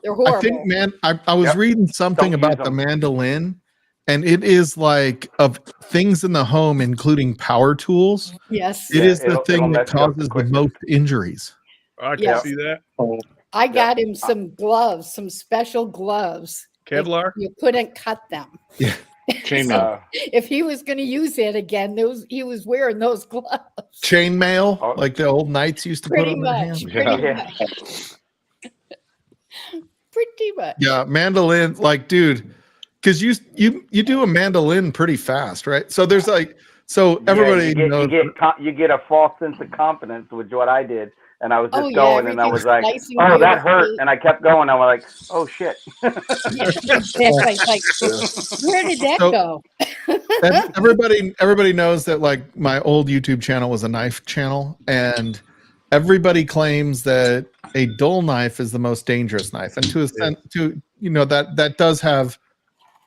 They're horrible. I think, man, I was reading something Don't about use the them. mandolin, and it is like of things in the home, including power tools. Yes. It is the it'll thing that mess you up causes the quickest. most injuries. I can Yes. see that. I got him some gloves, some special gloves. Kevlar? You couldn't cut them. Yeah. Chainmail. If he was going to use it again, he was wearing those gloves. Chainmail, like the old knights used to put Pretty on their much. hands. Pretty Yeah. much. Pretty much. Yeah, mandolin, like, dude, because you do a mandolin pretty fast, right? So there's like, so everybody knows. You get a false sense of confidence, which is what I did. And I was just Oh, yeah, going, and I was like, everything's "Oh, that slicing hurt," beautifully. and I kept going. I was like, "Oh shit!" Like, where did that So- go? And everybody knows that like my old YouTube channel was a knife channel, and everybody claims that a dull knife is the most dangerous knife, and to that does have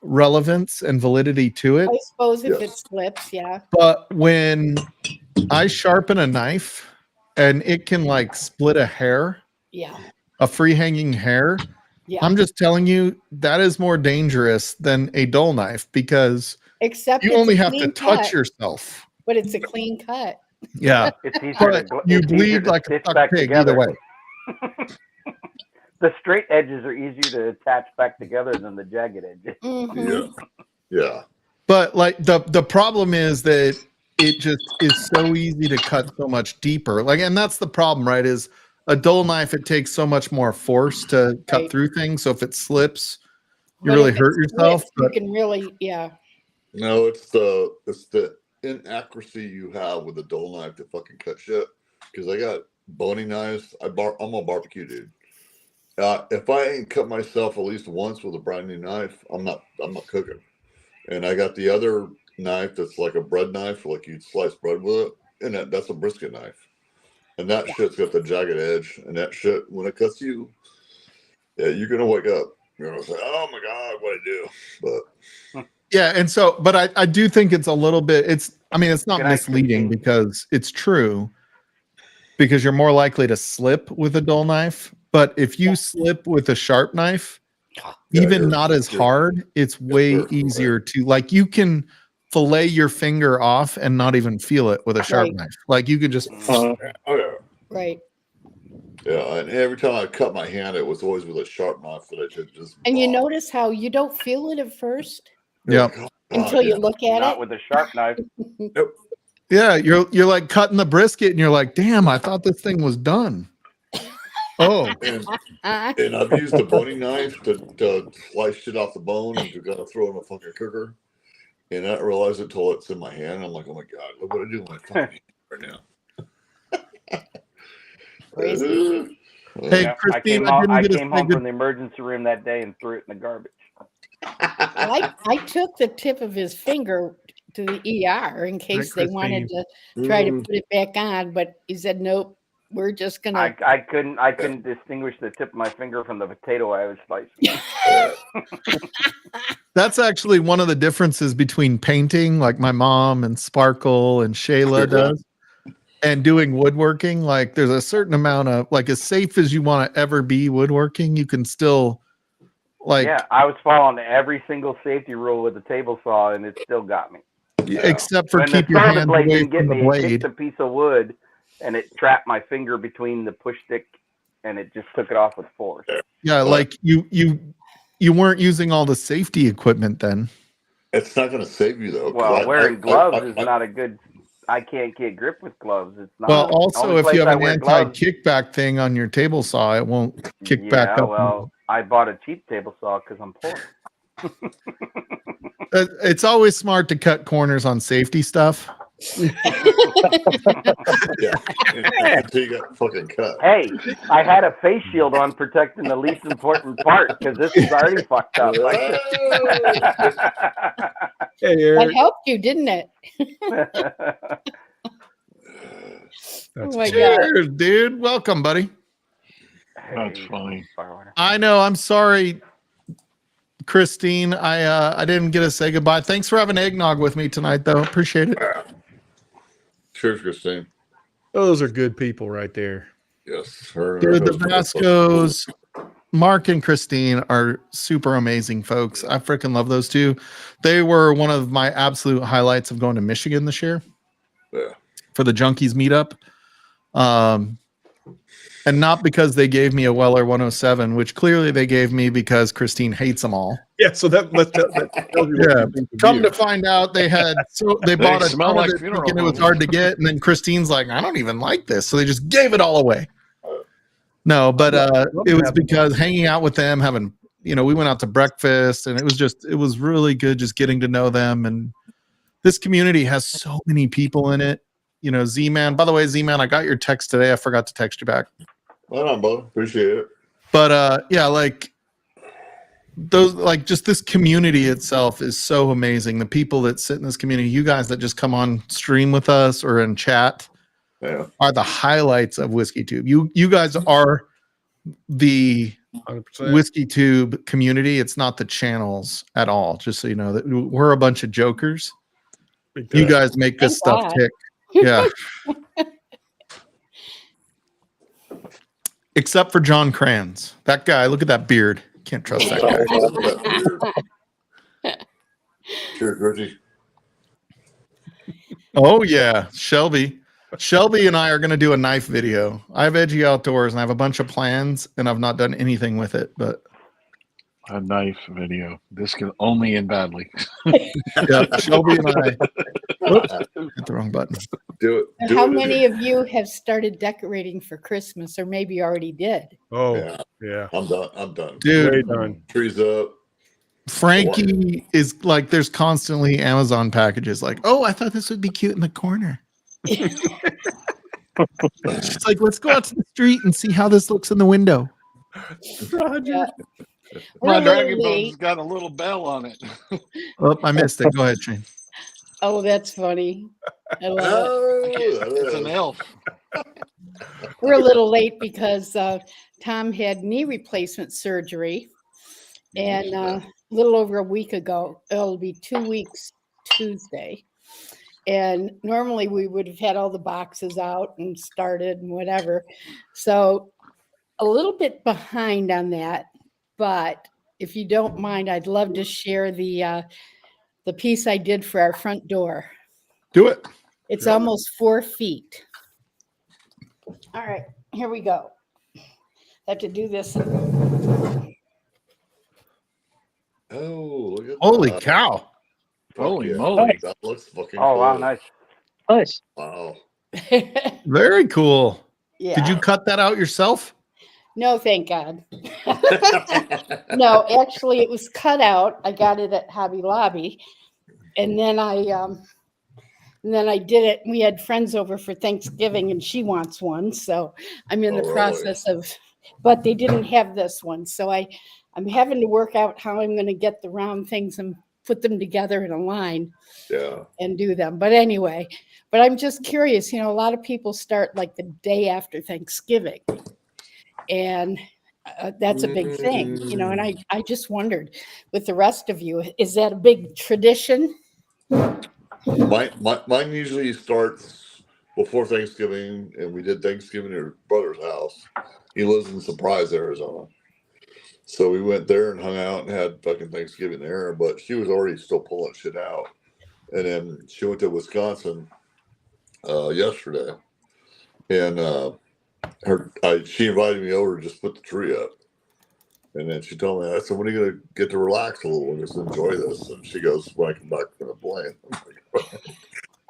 relevance and validity to it. I suppose if it slips, yeah. But when I sharpen a knife and it can like split a hair, Yeah. a free hanging hair, Yeah. I'm just telling you that is more dangerous than a dull knife because Except you it's only a have to clean touch cut, yourself. but it's a clean cut. Yeah. It's easier But to you it's easier bleed to like a stitch stuck back pig together. either way. The straight edges are easier to attach back together than the jagged edges. Mhm. Yeah. But like the problem is that it just is so easy to cut so much deeper. Like, and that's the problem, right? Is a dull knife, it takes so much more force to cut Right. through things. So if it slips, you But really if it hurt yourself. splits, you But can really, yeah. No, it's the inaccuracy you have with a dull knife to fucking cut shit. Because I got boning knives. I'm a barbecue dude. If I ain't cut myself at least once with a brand new knife, I'm not cooking. And I got the other knife that's like a bread knife, like you'd slice bread with it, and that's a brisket knife. And that shit's got the jagged edge, and that shit, when it cuts you, yeah, you're gonna wake up. You're gonna say, "Oh my god, what I do?" But Yeah, and so, but I do think it's a little bit. It's not misleading because it's true. Because you're more likely to slip with a dull knife, but if you slip with a sharp knife, even not as hard, it's way easier to like. You can fillet your finger off and not even feel it with a sharp knife. Like you could just. Right. Yeah, and every time I cut my hand, it was always with a sharp knife that I could just. And you notice how you don't feel it at first. Yeah. Until you look at Not it. with a sharp knife. Nope. Yeah, you're like cutting the brisket, and you're like, "Damn, I thought this thing was done." Oh, and I've used the boning knife to slice shit off the bone and to kind of throw in a fucking cooker, and I don't realize it until it's in my hand. I'm like, "Oh my god, look what I do with my fucking hand right now." Crazy. Hey, Christine, I came home from the emergency room that day and threw it in the garbage. I took the tip of his finger to the ER in case they wanted to try to put it back on, but he said nope. We're just gonna. I couldn't distinguish the tip of my finger from the potato I was slicing. that's actually one of the differences between painting, like my mom and Sparkle and Shayla does, and doing woodworking. Like there's a certain amount of like as safe as you want to ever be woodworking, you can still like. Yeah, I was following every single safety rule with the table saw, and it still got me. Except for when keep the your hand blade away didn't get from the me, blade. it kicked a piece of wood, and it trapped my finger between the push stick, and it just took it off with force. Yeah, like you weren't using all the safety equipment then. It's not going to save you though. Well, wearing gloves is not a good. I can't get grip with gloves. It's not. Well, also if you have an anti-kickback thing on your table saw, it won't kick back up. Well, I bought a cheap table saw because I'm poor. It's always smart to cut corners on safety stuff. Yeah, until you got fucking cut. Hey, I had a face shield on protecting the least important part because this is already fucked up. Hey, Eric. That helped you, didn't it? Oh my Cheers, God. Dude. Welcome, buddy. That's funny. I know. I'm sorry, Christine. I didn't get to say goodbye. Thanks for having eggnog with me tonight, though. Appreciate it. Cheers, Christine. Those are good people right there. Yes. Dude, the Vascos, Mark and Christine are super amazing folks. I freaking love those two. They were one of my absolute highlights of going to Michigan this year. Yeah. For the Junkies meetup. And not because they gave me a Weller 107, which clearly they gave me because Christine hates them all. Yeah, so that Come to find out, they bought a ton of it thinking it was hard to get, and then Christine's like, I don't even like this, so they just gave it all away. No, but it was because hanging out with them, having we went out to breakfast, and it was really good just getting to know them. And this community has so many people in it. Z-Man. By the way, Z-Man, I got your text today. I forgot to text you back. Well done, bud. Appreciate it. But yeah, like those, like just this community itself is so amazing. The people that sit in this community, you guys that just come on stream with us or in chat, are the highlights of Whiskey Tube. You guys are the 100%. Whiskey Tube community. It's not the channels at all. Just so you know that we're a bunch of jokers. You guys make this stuff tick. Yeah. Except for John Kranz. That guy, look at that beard. Can't trust that guy. Cheers, Richie. Oh, yeah. Shelby and I are going to do a knife video. I have Edgy Outdoors and I have a bunch of plans and I've not done anything with it, but. A knife video. This can only end badly. Yeah, Shelby and I. Whoops, hit the wrong button. Do it. How many of you have started decorating for Christmas, or maybe already did? Oh, yeah. I'm done. Dude, way done. Trees up. Frankie is like, there's constantly Amazon packages like, oh, I thought this would be cute in the corner. She's like, let's go out to the street and see how this looks in the window. Roger. Yeah. My dragon boat's got a little bell on it. Oh, I missed it. Go ahead, Shane. Oh, that's funny. I love it. It's an elf. We're a little late because Tom had knee replacement surgery, and little over a week ago. It'll be 2 weeks Tuesday. And normally we would have had all the boxes out and started and whatever. So a little bit behind on that, but if you don't mind, I'd love to share the piece I did for our front door. Do it. It's almost 4 feet. All right, here we go. I have to do this. Oh, look at Holy that. cow. Holy moly. That looks fucking Oh, cool. wow, nice. Nice. Wow. Very cool. Yeah. Did you cut that out yourself? No, thank God. No, actually, it was cut out. I got it at Hobby Lobby, and then I did it. We had friends over for Thanksgiving, and she wants one, so I'm in the process of. But they didn't have this one, so I'm having to work out how I'm going to get the round things and put them together in a line. Yeah. And do them. But anyway, but I'm just curious. A lot of people start like the day after Thanksgiving. And that's a big thing, and I just wondered with the rest of you, is that a big tradition? Mine usually starts before Thanksgiving, and we did Thanksgiving at her brother's house. He lives in Surprise, Arizona. So we went there and hung out and had fucking Thanksgiving there, but she was already still pulling shit out. And then she went to Wisconsin yesterday, and she invited me over to just put the tree up. And then she told me, I said, when are you going to get to relax a little and just enjoy this? And she goes, when I come back from the plane.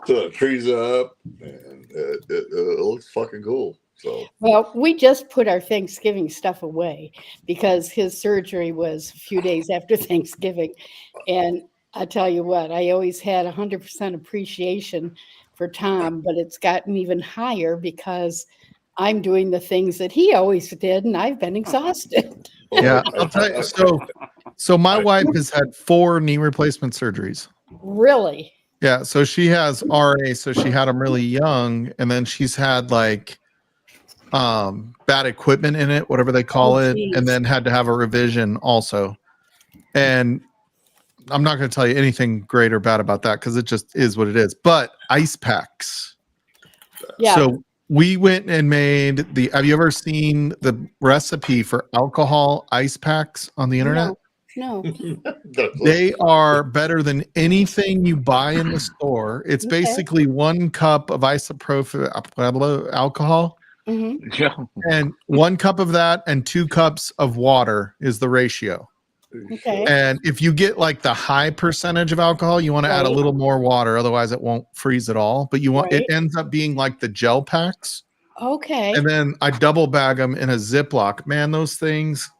So the tree's up, and it looks fucking cool. So, well, we just put our Thanksgiving stuff away because his surgery was a few days after Thanksgiving. And I tell you what, I always had 100% appreciation for Tom, but it's gotten even higher because I'm doing the things that he always did, and I've been exhausted. Yeah, I'll tell you. So my wife has had 4 knee replacement surgeries. Really? Yeah. So she has RA. So she had them really young, and then she's had like bad equipment in it, whatever they call it, geez. and then had to have a revision also. And I'm not going to tell you anything great or bad about that because it just is what it is. But ice packs. Yeah. So we went and made have you ever seen the recipe for alcohol ice packs on the internet? No. They are better than anything you buy in the store. It's basically 1 cup of isopropyl alcohol. Mm-hmm. Yeah. And 1 cup of that and 2 cups of water is the ratio. Okay. And if you get like the high percentage of alcohol, you want to add a little more water. Otherwise it won't freeze at all. But it ends up being like the gel packs. Okay. And then I double bag them in a Ziploc. Man, those things,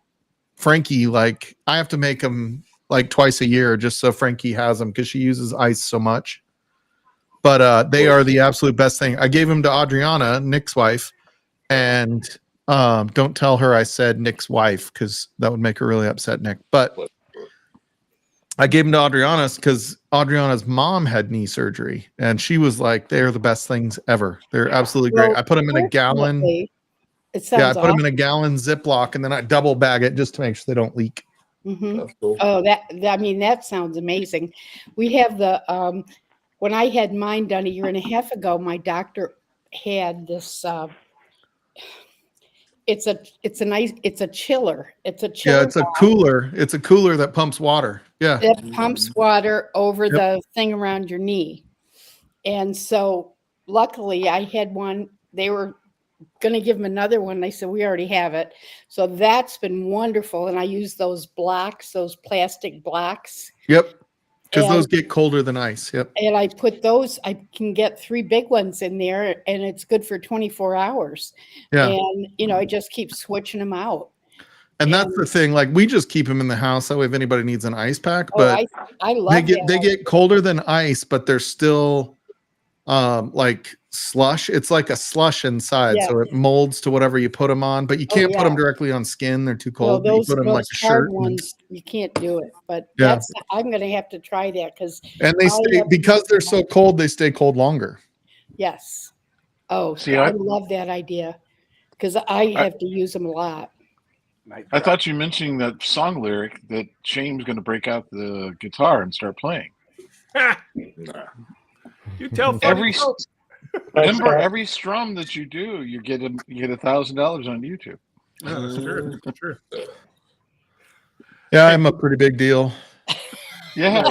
Frankie, like I have to make them like twice a year just so Frankie has them because she uses ice so much. But they are the absolute best thing. I gave them to Adriana, Nick's wife, and don't tell her I said Nick's wife because that would make her really upset, Nick. But I gave them to Adriana because Adriana's mom had knee surgery, and she was like, "They're the best things ever. They're absolutely great." I put them in a gallon. It sounds I put them in a gallon Ziploc, and then I double bag it just to make sure they don't leak. Mm-hmm. That's cool. Oh, that sounds amazing. We have the when I had mine done 1.5 years ago, my doctor had this. It's a chiller. It's a chiller. Yeah, it's a cooler. It's a cooler that pumps water. Yeah, that pumps water over the thing around your knee. And so, luckily, I had one. They were going to give him another one. They said, we already have it. So that's been wonderful. And I use those blocks, those plastic blocks. Yep. Because those get colder than ice. Yep. And I put those, I can get 3 big ones in there, and it's good for 24 hours. Yeah. And, I just keep switching them out. And that's the thing. Like, we just keep them in the house. That way, if anybody needs an ice pack, but I love they get colder than ice, but they're still like slush. It's like a slush inside, so it molds to whatever you put them on. But you can't put them directly on skin; they're too cold. No, those, you put them like a shirt. Ones, you can't do it. But I'm going to have to try that because they stay because they're so cold. They stay cold longer. Yes. Oh, See, I love that idea because I have to use them a lot. Nice I try. thought you mentioned that song lyric that Shane was going to break out the guitar and start playing. Nah. You tell funny jokes. Remember, every strum that you do, you get $1,000 on YouTube. Yeah, that's true. That's true. Yeah, I'm a pretty big deal. Yeah.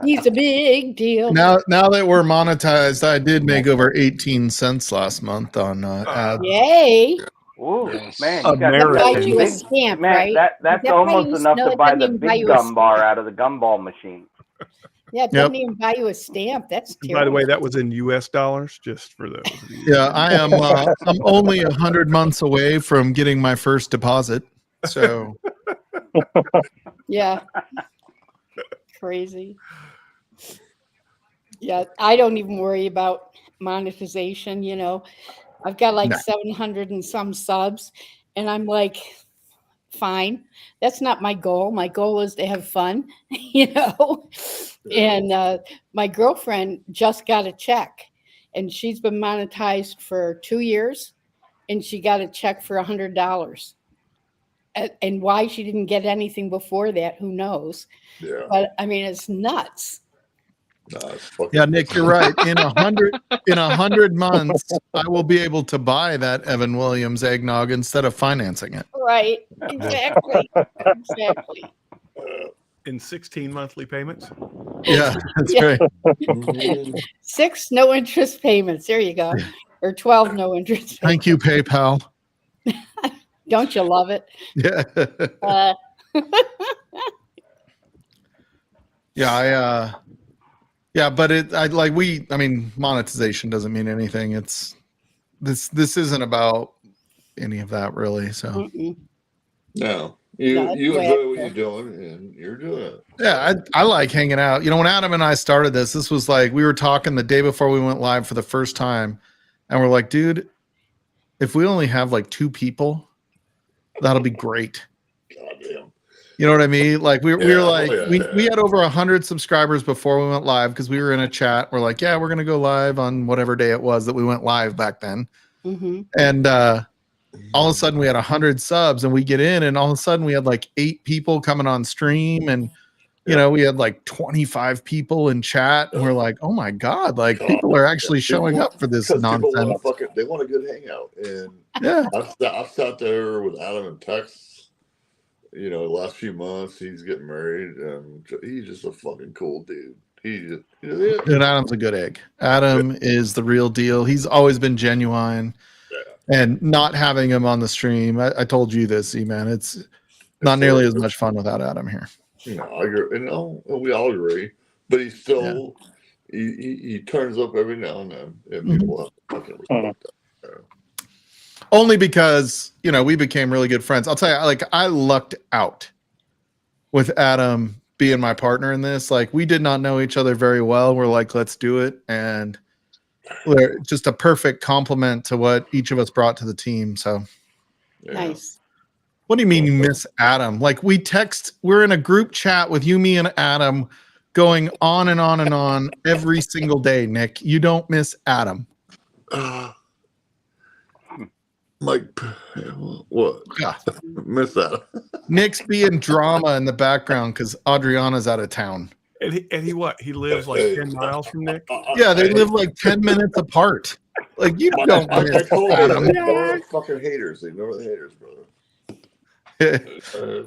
He's a big deal. Now that we're monetized, I did make over 18 cents last month on ads. Yay! Ooh, Yes. man, you got American. That buys you a big, stamp, man, right? that's That almost buys- enough no, to it buy doesn't the even buy big you a gum bar stamp. out of the gumball machine. Yeah, it doesn't even buy you a stamp. That's And terrible. by the way, that was in U.S. dollars, just for those of you. Yeah, I am. I'm only 100 months away from getting my first deposit. So Yeah. Crazy. Yeah, I don't even worry about monetization, you know. I've got like No. 700 and some subs, and I'm like, fine. That's not my goal. My goal is to have fun, you know. And my girlfriend just got a check, and she's been monetized for 2 years, and she got a check for $100. And why she didn't get anything before that, who knows? Yeah. But I mean, it's nuts. Nah, it's fucking yeah, Nick, you're right. In 100 months, I will be able to buy that Evan Williams eggnog instead of financing it. Right. Exactly. Exactly. In 16 monthly payments. Yeah, that's Yeah. right. 6 no interest payments. There you go. Or 12 no interest payments. Thank you, PayPal. Don't you love it? Yeah. Yeah, but I mean, monetization doesn't mean anything. It's this isn't about any of that really. So Mm-mm. No, No, you it's enjoy what way you're doing, and you're doing it. yeah, I like hanging out. You know, when Adam and I started this was like we were talking the day before we went live for the first time, and we're like, dude, if we only have like 2 people, that'll be great. Goddamn. You know what I mean? Like we were like yeah. we had over 100 subscribers before we went live because we were in a chat. We're like, yeah, we're gonna go live on whatever day it was that we went live back then. Mm-hmm. And all of a sudden we had 100 subs, and we get in, and all of a sudden we had like 8 people coming on stream, and you know we had like 25 people in chat, and we're like, oh my god, like people are actually showing up for this nonsense. They want a good hangout, and Yeah, I've sat there with Adam and Tex. You know, the last few months he's getting married, and he's just a fucking cool dude. and Adam's a good egg. Adam is the real deal. He's always been genuine. And not having him on the stream, I told you this, man. It's not nearly as much fun without Adam here. No, I agree. No, we all agree. But he's still he turns up every now and then, and people have to fucking respect that. Only because, you know, we became really good friends. I'll tell you, like, I lucked out with Adam being my partner in this. Like, we did not know each other very well. We're like, let's do it. And we're just a perfect complement to what each of us brought to the team. So Nice. what do you mean you miss Adam? Like, we're in a group chat with you, me, and Adam going on and on and on every single day, Nick. You don't miss Adam. Mike, what? Yeah. Miss that. Nick's being drama in the background because Adriana's out of town. And he what? He lives like 10 miles from Nick? Yeah, they live like 10 minutes apart. Like, you don't I miss told Adam. you, they're fucking haters. They ignore the haters, brother.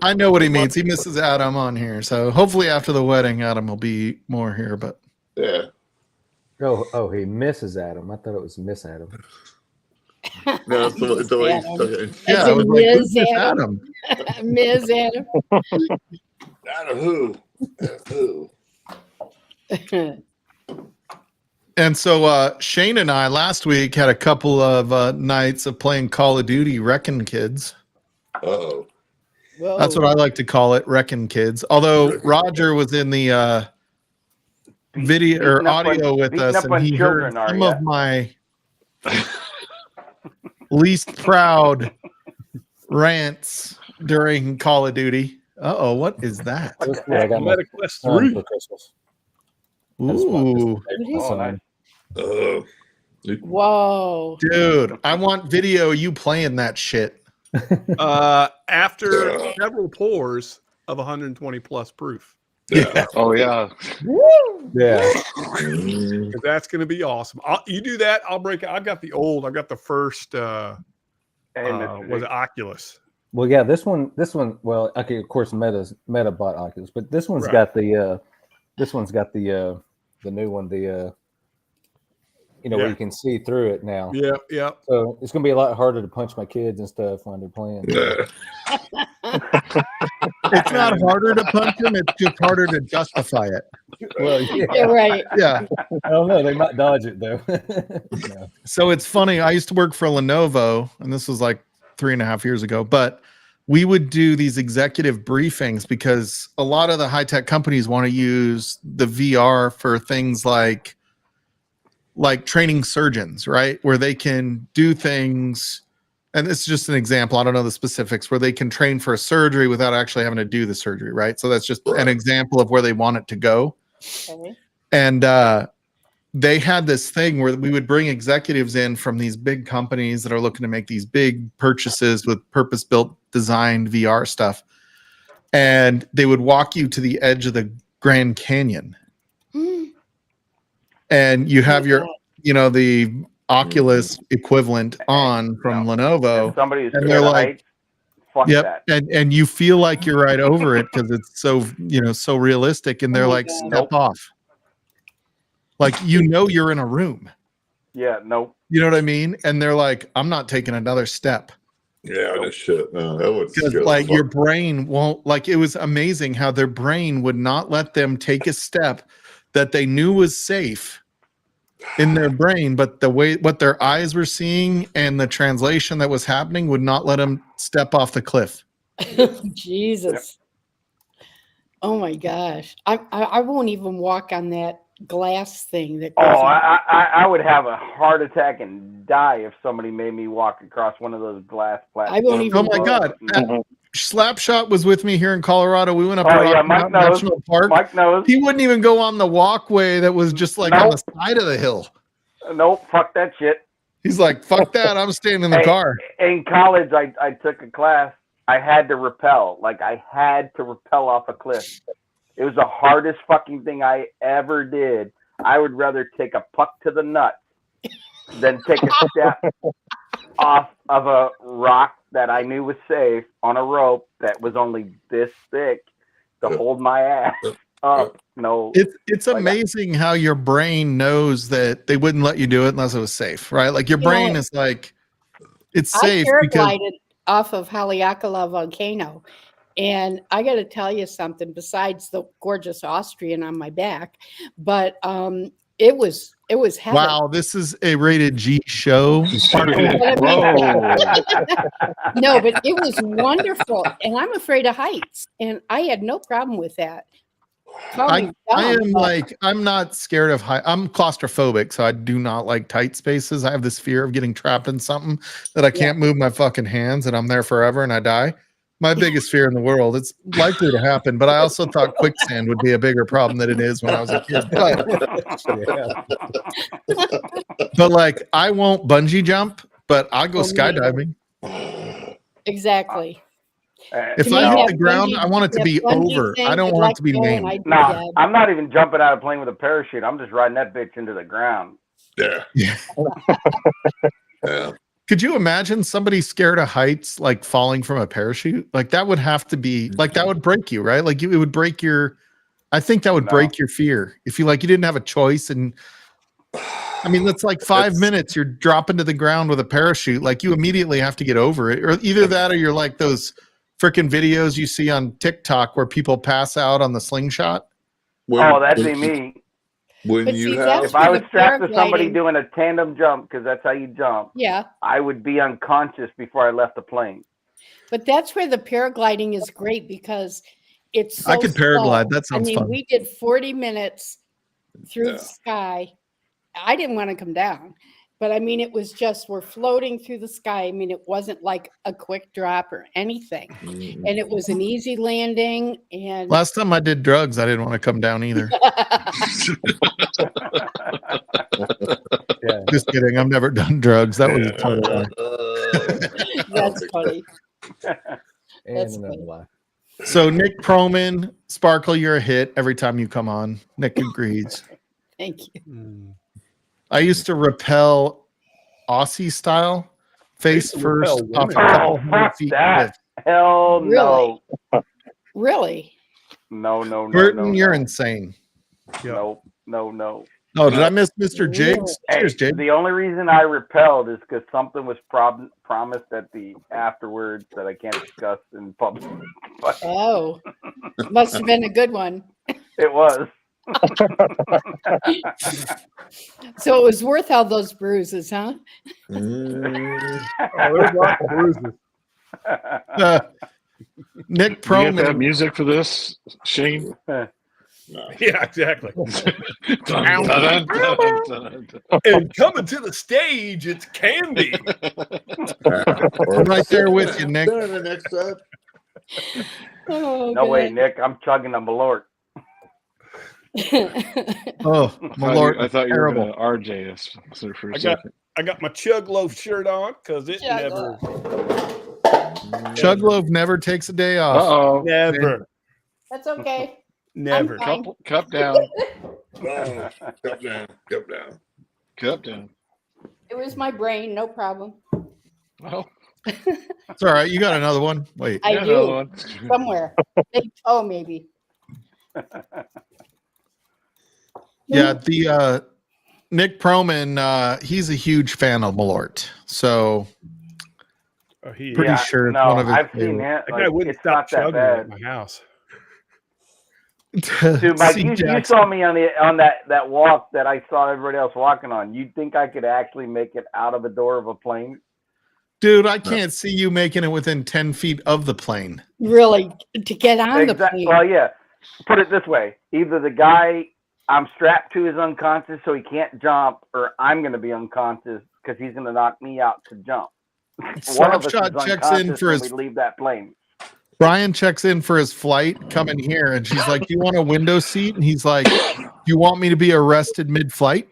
I know what he means. He misses Adam on here. So hopefully after the wedding, Adam will be more here. But yeah. Oh, he misses Adam. I thought it was Miss Adam. No, it's the way yeah, I was like, who's this Adam? Ms. Adam. Adam who? Who? And so Shane and I last week had a couple of nights of playing Call of Duty Wrecking Kids. Uh-oh. That's what I like to call it, Wrecking Kids. Although Roger was in the video or audio with us, and he heard some of my least proud rants during Call of Duty. Uh-oh, what is that? I got my son for Christmas. Ooh. Oh, nice. Whoa. Dude, I want video of you playing that shit. After several pours of 120 plus proof. Yeah. Oh yeah. Yeah. That's going to be awesome. You do that, I'll break it. I've got the first, was it Oculus? Well, yeah, this one, well, okay, of course, Meta bought Oculus, but this one's Right. got the new one, where you can see through it now. Yeah, yeah. So it's gonna be a lot harder to punch my kids and stuff when they're playing. It's not harder to punch them; it's just harder to justify it. Well, yeah. You're right. Yeah. I don't know. They might dodge it though. No. So it's funny. I used to work for Lenovo, and this was like 3.5 years ago, but we would do these executive briefings because a lot of the high-tech companies want to use the VR for things like training surgeons, right? Where they can do things, and this is just an example, I don't know the specifics, where they can train for a surgery without actually having to do the surgery, right? So that's just an example of where they want it to go. Okay. And they had this thing where we would bring executives in from these big companies that are looking to make these big purchases with purpose-built designed VR stuff. And they would walk you to the edge of the Grand Canyon. And you have the Oculus equivalent on from Lenovo. If somebody who's And they're like, heights, fuck yep. that. And you feel like you're right over it because it's so, so realistic. And they're like, step off. Like, you're in a room. Yeah, nope. You know what I mean? And they're like, I'm not taking another step. Yeah, no shit. No, that would Because like your brain won't, like, it was amazing how their brain would not let them take a step that they knew was safe in their brain, but what their eyes were seeing and the translation that was happening would not let them step off the cliff. Jesus. Oh my gosh. I won't even walk on that glass thing that goes I would have a heart attack and die if somebody made me walk across one of those glass platforms. I won't even. Oh my God. Slapshot was with me here in Colorado. We went up to Rocky Rocky Mountain Mountain National Park. Mike knows. He wouldn't even go on the walkway that was just like on the side of the hill. Nope, fuck that shit. He's like, fuck that. I'm staying in the car. In college, I took a class. I had to rappel. Like, I had to rappel off a cliff. It was the hardest fucking thing I ever did. I would rather take a puck to the nuts than take a step off of a rock that I knew was safe on a rope that was only this thick to hold my ass up. No, it's amazing how your brain knows that they wouldn't let you do it unless it was safe, right? Like your brain is like, it's safe. I paraglided off of Haleakala volcano, and I got to tell you something. Besides the gorgeous Austrian on my back, but it was heaven. Wow, this is a rated G show. No, but it was wonderful, and I'm afraid of heights, and I had no problem with that. I am like, I'm not scared of height. I'm claustrophobic, so I do not like tight spaces. I have this fear of getting trapped in something that I can't move my fucking hands, and I'm there forever and I die. My biggest fear in the world. It's likely to happen, but I also thought quicksand would be a bigger problem than it is when I was a kid. But like, I won't bungee jump, but I'll go skydiving. Exactly. If I hit the ground, I want it to be over. I don't want it to be named. No, I'm not even jumping out of a plane with a parachute. I'm just riding that bitch into the ground. Yeah. Yeah. Could you imagine somebody scared of heights, like falling from a parachute? Like that would have to be, like that would break you, right? Like it would break your, I think that would break your fear. If you didn't have a choice. And I mean, that's like 5 minutes, you're dropping to the ground with a parachute. Like you immediately have to get over it. Or either that, or you're like those freaking videos you see on TikTok where people pass out on the slingshot. That'd be me. If I was strapped to somebody doing a tandem jump, because that's how you jump, I would be unconscious before I left the plane. But that's where the paragliding is great because it's so I could paraglide. slow. That sounds fun. We did 40 minutes through the sky. I didn't want to come down. But I mean, it was just, we're floating through the sky. I mean, it wasn't like a quick drop or anything. And it was an easy landing. And last time I did drugs, I didn't want to come down either. Just kidding. I've never done drugs. That was a total lie. That's funny. And That's another funny. lie. So Nick Proman, Sparkle, you're a hit every time you come on. Nick agrees. Thank you. I used to rappel Aussie style, face used to rappel first off a women. couple Oh, hundred fuck feet that. cliff. Hell no. Really? No. Burton, you're insane. Yeah. No. Oh, did I miss Mr. Really? Jigs? Hey, Cheers, Jig. the only reason I repelled is because something was promised at the afterwards that I can't discuss in public. But Oh, must have been a good one. it was. So it was worth all those bruises, huh? Mm, Oh, there's lots of bruises. Nick Do you have to have Proman. music for this, Shane? no. Yeah, exactly. Dun, dun, dun, dun, dun, dun. And coming to the stage, it's Candy. I'm right there with you, Nick. Next up. Oh, No way, God. Nick. I'm chugging a Malort. Oh, my Lord. I thought you were Terrible. going to RJ us for a I got second. I got my Chug Loaf shirt on because it Chug never, Chug Loaf never takes a day off. Uh-oh. never, That's okay. never. fine. Cup down. No. Cup down. Cup down. Cup down. It was my brain, no problem. Well, It's all right. You got another one. Wait. I yeah, do another one. somewhere. Big toe, maybe. Yeah, the Nick Proman, he's a huge fan of Malort. So Oh, he, pretty sure it's no, one of his I've seen favorite. that. that guy wouldn't It's stop not that chugging at bad. my house. Dude, Mike, See, you Jackson. saw me on that walk that I saw everybody else walking on. You'd think I could actually make it out of the door of a plane? Dude, I can't see you making it within 10 feet of the plane. Really, to get on the plane. Well, yeah. Put it this way: either the guy I'm strapped to is unconscious, so he can't jump, or I'm going to be unconscious because he's going to knock me out to jump. One of us is Slapshot checks in unconscious for when his we leave that plane. Brian checks in for his flight coming here, and she's like, "Do you want a window seat?" And he's like, "Do you want me to be arrested mid-flight?"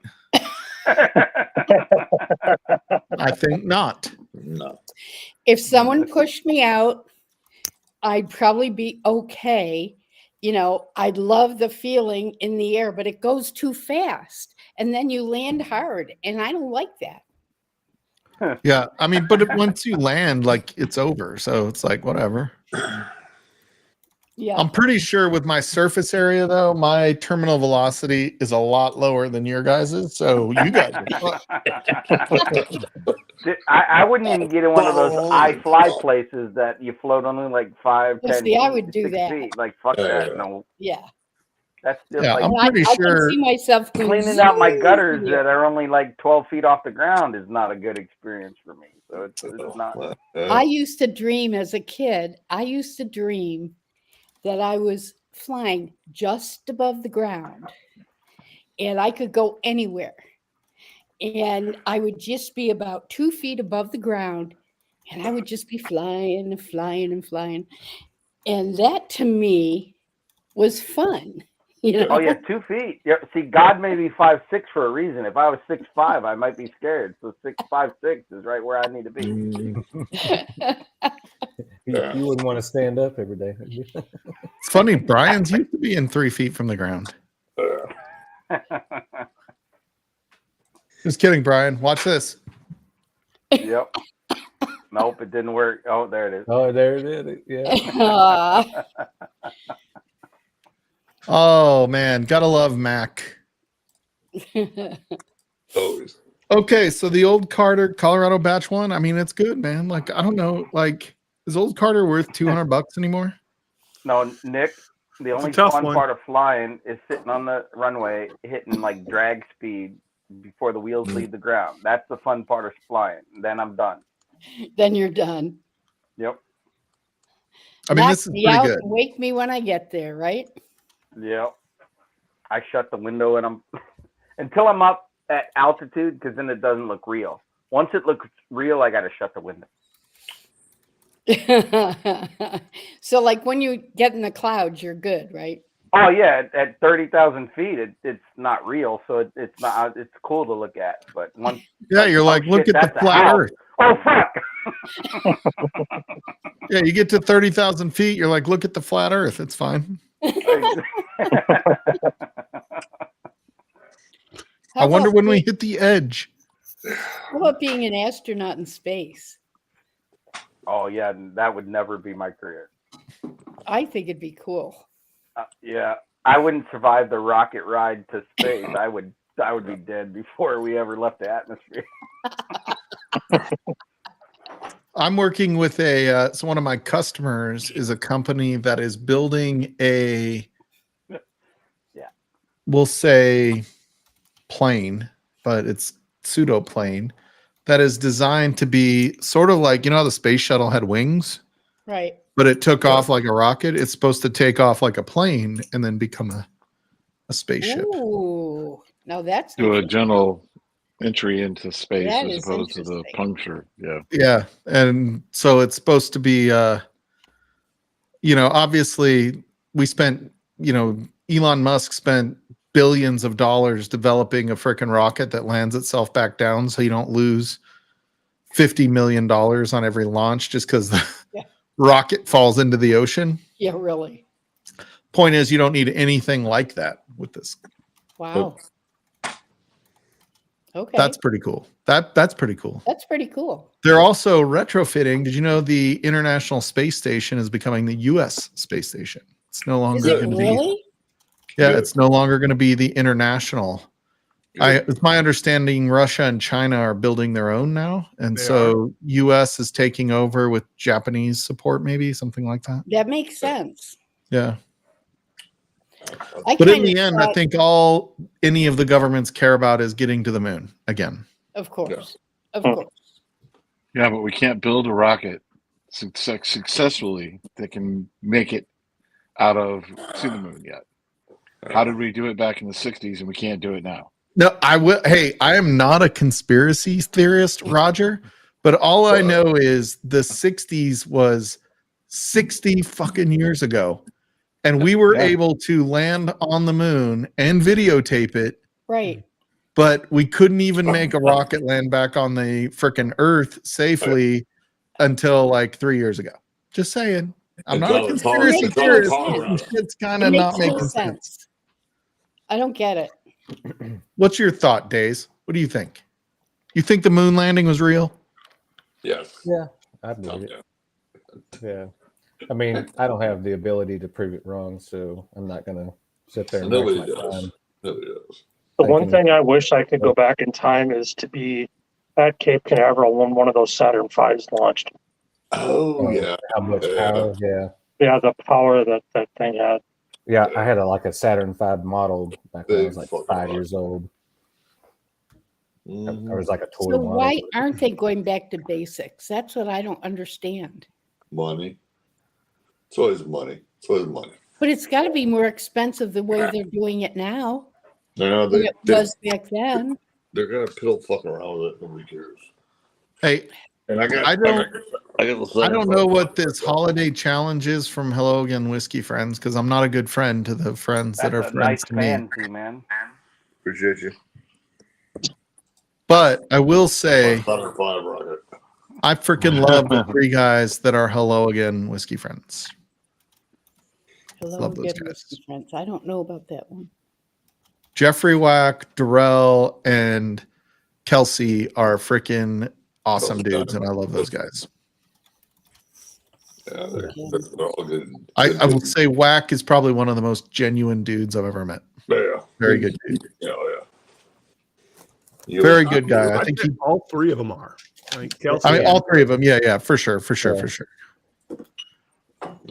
I think not. No. If someone pushed me out, I'd probably be okay. You know, I'd love the feeling in the air, but it goes too fast. And then you land hard. And I don't like that. Yeah, I mean, but once you land, like it's over. So it's like whatever. Yeah. I'm pretty sure with my surface area, though, my terminal velocity is a lot lower than your guys's. So you guys are fucked. I wouldn't even get in one of those I fly places that you float only like 5, Well, 10 see, I feet, would do 6 that. feet. Like, fuck that. No, Yeah. that's just Yeah, like I'm And pretty I sure. can see myself going cleaning out my zoom gutters through that are only like 12 feet off the ground is not a good experience for me. So it's not. I used to dream as a kid, that I was flying just above the ground and I could go anywhere. And I would just be about 2 feet above the ground and I would just be flying and flying and flying. And that to me was fun. You know? Oh yeah, 2 feet. Yeah, see, God made me 5'6" for a reason. If I was 6'5", I might be scared. So 6'5" is right where I need to be. You wouldn't want to stand up every day. It's funny. Brian's used to be in 3 feet from the ground. Just kidding, Brian. Watch this. Yep. Nope, it didn't work. Oh, there it is. Oh, there it is. Yeah. Oh man, gotta love Mac. Always. Okay, so the old Carter Colorado batch one. I mean, it's good, man. Like I don't know, like is old Carter worth $200 anymore? No, Nick, the only tough fun one. part of flying is sitting on the runway, hitting like drag speed before the wheels leave the ground. That's the fun part of flying. Then I'm done. Then you're done. Yep. I mean, Knock this is me pretty out good. and wake me when I get there, right? Yep. I shut the window and I'm until I'm up at altitude because then it doesn't look real. Once it looks real, I got to shut the window. So like when you get in the clouds, you're good, right? Oh yeah, at 30,000 feet, it's not real, so it's not. It's cool to look at, but once Yeah, you're like, look shit, at the that's a flat house. Earth. Oh fuck! Yeah, you get to 30,000 feet, you're like, look at the flat Earth. It's fine. I wonder when we hit the edge. How about being an astronaut in space? Oh yeah, that would never be my career. I think it'd be cool. Yeah, I wouldn't survive the rocket ride to space. I would be dead before we ever left the atmosphere. I'm working with so one of my customers is a company that is building we'll say plane, but it's pseudo plane that is designed to be sort of like, how the space shuttle had wings, right? But it took off like a rocket. It's supposed to take off like a plane and then become a spaceship. Ooh, now that's do a general entry into space That as is opposed to the interesting. puncture. Yeah. Yeah. And so it's supposed to be, obviously we spent, Elon Musk spent billions of dollars developing a freaking rocket that lands itself back down so you don't lose $50 million on every launch just because the rocket falls into the ocean. Yeah, really. Point is, you don't need anything like that with this. Wow. Okay. That's pretty cool. That's pretty cool. That's pretty cool. They're also retrofitting. Did you know the International Space Station is becoming the U.S. space station? It's no longer Is it going to really? be. Yeah, it's no longer going to be the international. It's my understanding Russia and China are building their own now, and so U.S. is taking over with Japanese support, maybe something like that. That makes sense. Yeah. But in the end, I think all any of the governments care about is getting to the moon again. Of course. Of course. Yeah, but we can't build a rocket successfully that can make it out of to the moon yet. How did we do it back in the 60s and we can't do it now? No, I will. Hey, I am not a conspiracy theorist, Roger, but all I know is the 60s was 60 fucking years ago. And we were able to land on the moon and videotape it. Right. But we couldn't even make a rocket land back on the freaking Earth safely until like 3 years ago. Just saying. I'm not a conspiracy theorist. It's kind of not making sense. I don't get it. What's your thought, Days? What do you think? You think the moon landing was real? Yes. Yeah, I believe it. Yeah. I mean, I don't have the ability to prove it wrong, so I'm not going to sit there and Nobody waste my does. time. Nobody does. The one thing I wish I could go back in time is to be at Cape Canaveral when one of those Saturn V's launched. Oh yeah. How much power? Yeah. Yeah, the power that thing had. Yeah, I had a Saturn V model back when I was like 5 years old. I was like a toy So model. why aren't they going back to basics? That's what I don't understand. Money. It's always money. It's always money. But it's got to be more expensive the way they're doing it now No, than it was back then. They're gonna piddle fuck around with it. Nobody cares. Hey, and I don't know what this holiday challenge is from Hello Again Whiskey Friends because I'm not a good friend to the friends that are friends to me. Man. Appreciate you. But I will say, Rocket. I freaking love the three guys that are Hello Again Whiskey Friends. Hello Love those Again, guys. Whiskey Friends. I don't know about that one. Jeffrey Wack, Darrell, and Kelsey are freaking awesome dudes, and I love those guys. Yeah, they're all good. I would say Wack is probably one of the most genuine dudes I've ever met. Yeah. Very good dude. Yeah. Very good guy. I think all three of them are. Like Kelsey, I mean, all three of them. Yeah, for sure.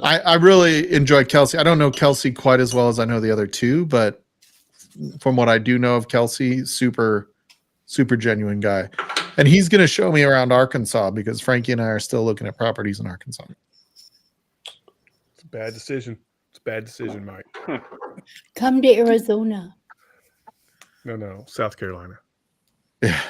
I really enjoy Kelsey. I don't know Kelsey quite as well as I know the other two, but from what I do know of Kelsey, super genuine guy. And he's going to show me around Arkansas because Frankie and I are still looking at properties in Arkansas. It's a bad decision. It's a bad decision, Mike. Come to Arizona. No, South Carolina.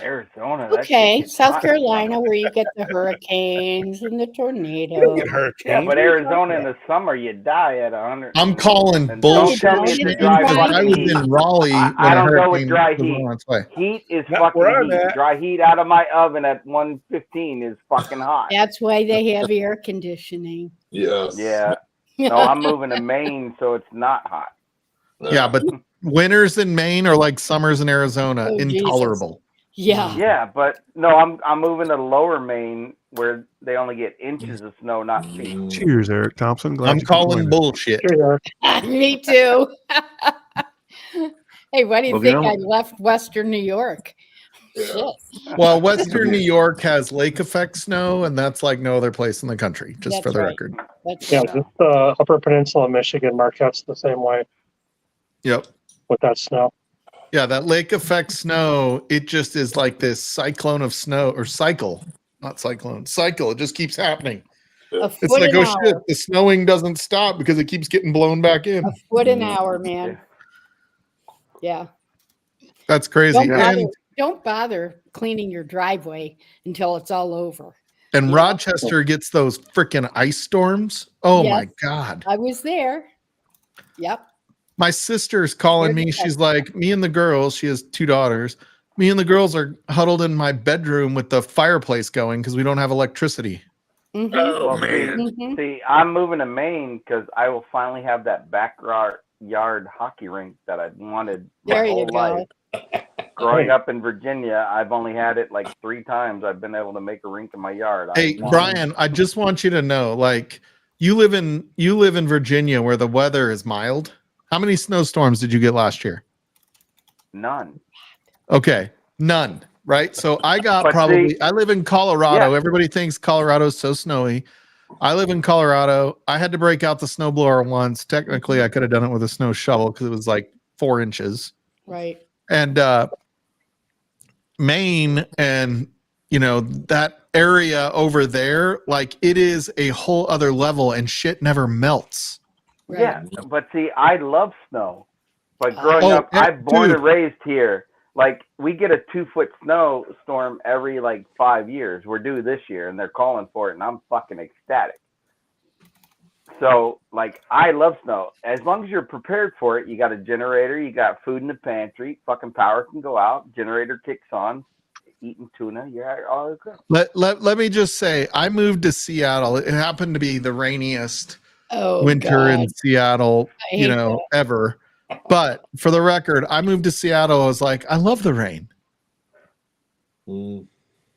Arizona. That Okay, shit gets South hot. Carolina, where you get the hurricanes and the tornadoes. Yeah, but Arizona in the summer, you die at 100. I'm calling And bullshit. Don't tell me it's dry Because I fucking was heat. in Raleigh when I a don't go with hurricane dry was heat. on its way. Heat is Not where fucking I'm heat. at. Dry heat out of my oven at 115 is fucking hot. That's why they have air conditioning. Yes. Yeah. No, I'm moving to Maine, so it's not hot. Yeah, but winters in Maine are like summers in Arizona. Oh, Jesus. Intolerable. Yeah. Yeah, but no, I'm moving to Lower Maine where they only get inches of snow, not feet. Cheers, Eric Thompson. Glad I'm you could calling join us. bullshit. Me too. Hey, why do you Well, think you know- I left Western New York? Shit. Well, Western New York has lake effect snow, and that's like no other place in the country, just That's for the right. record. That's Yeah, just the Upper Peninsula of Michigan, Marquette's the same way Yep. with that snow. Yeah, that lake effect snow, it just is like this cyclone of snow, or cycle, not cyclone, cycle. It just keeps happening. a It's foot like, an oh hour. shit, the snowing doesn't stop because it keeps getting blown back in. A foot an hour, man. Yeah. That's crazy. Don't bother cleaning your driveway until it's all over. And Yeah. Rochester gets those freaking ice storms. Oh Yes. my God. I was there. Yep. My sister's calling me. She's like, me and the girls, she has 2 daughters. Me and the girls are huddled in my bedroom with the fireplace going because we don't have electricity. Mhm. Well, Mhm. see, I'm moving to Maine because I will finally have that backyard hockey rink that I've wanted my There you whole go. life. Growing up in Virginia, I've only had it like 3 times. I've been able to make a rink in my yard. Hey, Brian, I just want you to know, like, you live in Virginia where the weather is mild. How many snowstorms did you get last year? None. Okay, none. Right. So I got But probably. see- I live in Colorado. Yeah. Everybody thinks Colorado's so snowy. I live in Colorado. I had to break out the snowblower once. Technically, I could have done it with a snow shovel because it was like 4 inches. Right. And Maine and that area over there, like it is a whole other level, and shit never melts. Right. Yeah, but see, I love snow. But growing up, I'm born and raised here. Like, we get a 2-foot snowstorm every like 5 years. We're due this year, and they're calling for it, and I'm fucking ecstatic. So, like, I love snow. As long as you're prepared for it, you got a generator, you got food in the pantry, fucking power can go out, generator kicks on, eating tuna, you're all good. Let me just say, I moved to Seattle. It happened to be the rainiest winter in Seattle, ever. But for the record, I moved to Seattle. I was like, I love the rain.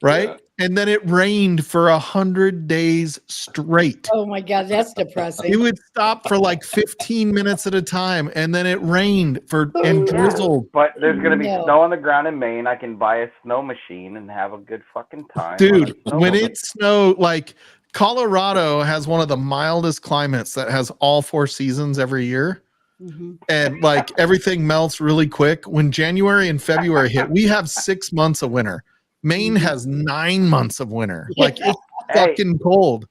Right? Yeah. And then it rained for 100 days straight. Oh my God, that's depressing. It would stop for like 15 minutes at a time, and then it rained and drizzled. But there's gonna be snow on the ground in Maine. I can buy a snow machine and have a good fucking time. Dude, when it snowed, like Colorado has one of the mildest climates that has all 4 seasons every year. Mm-hmm. And like everything melts really quick. When January and February hit, we have 6 months of winter. Maine has 9 months of winter. Like it's fucking cold.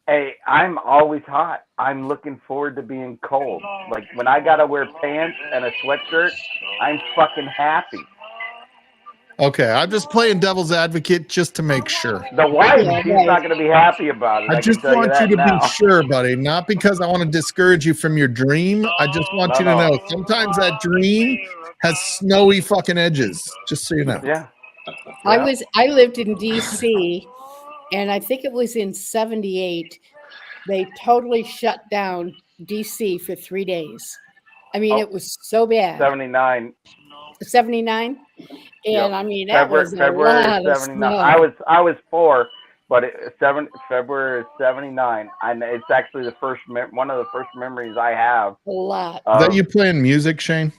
Hey, I'm always hot. I'm looking forward to being cold. Like when I gotta wear pants and a sweatshirt, I'm fucking happy. Okay, I'm just playing devil's advocate just to make sure. The wife, she's not going to be happy about it. I just want you to be sure, buddy. Not because I want to discourage you from your dream. I just want you to know sometimes that dream has snowy fucking edges. Just so you know. Yeah. I lived in DC, and I think it was in 78. They totally shut down DC for 3 days. I mean, it was so bad. 79. 79. And I mean, that was a February lot of 79. snow. I was 4, but February 79. And it's actually one of the first memories I have. A lot. Is that you playing music, Shane?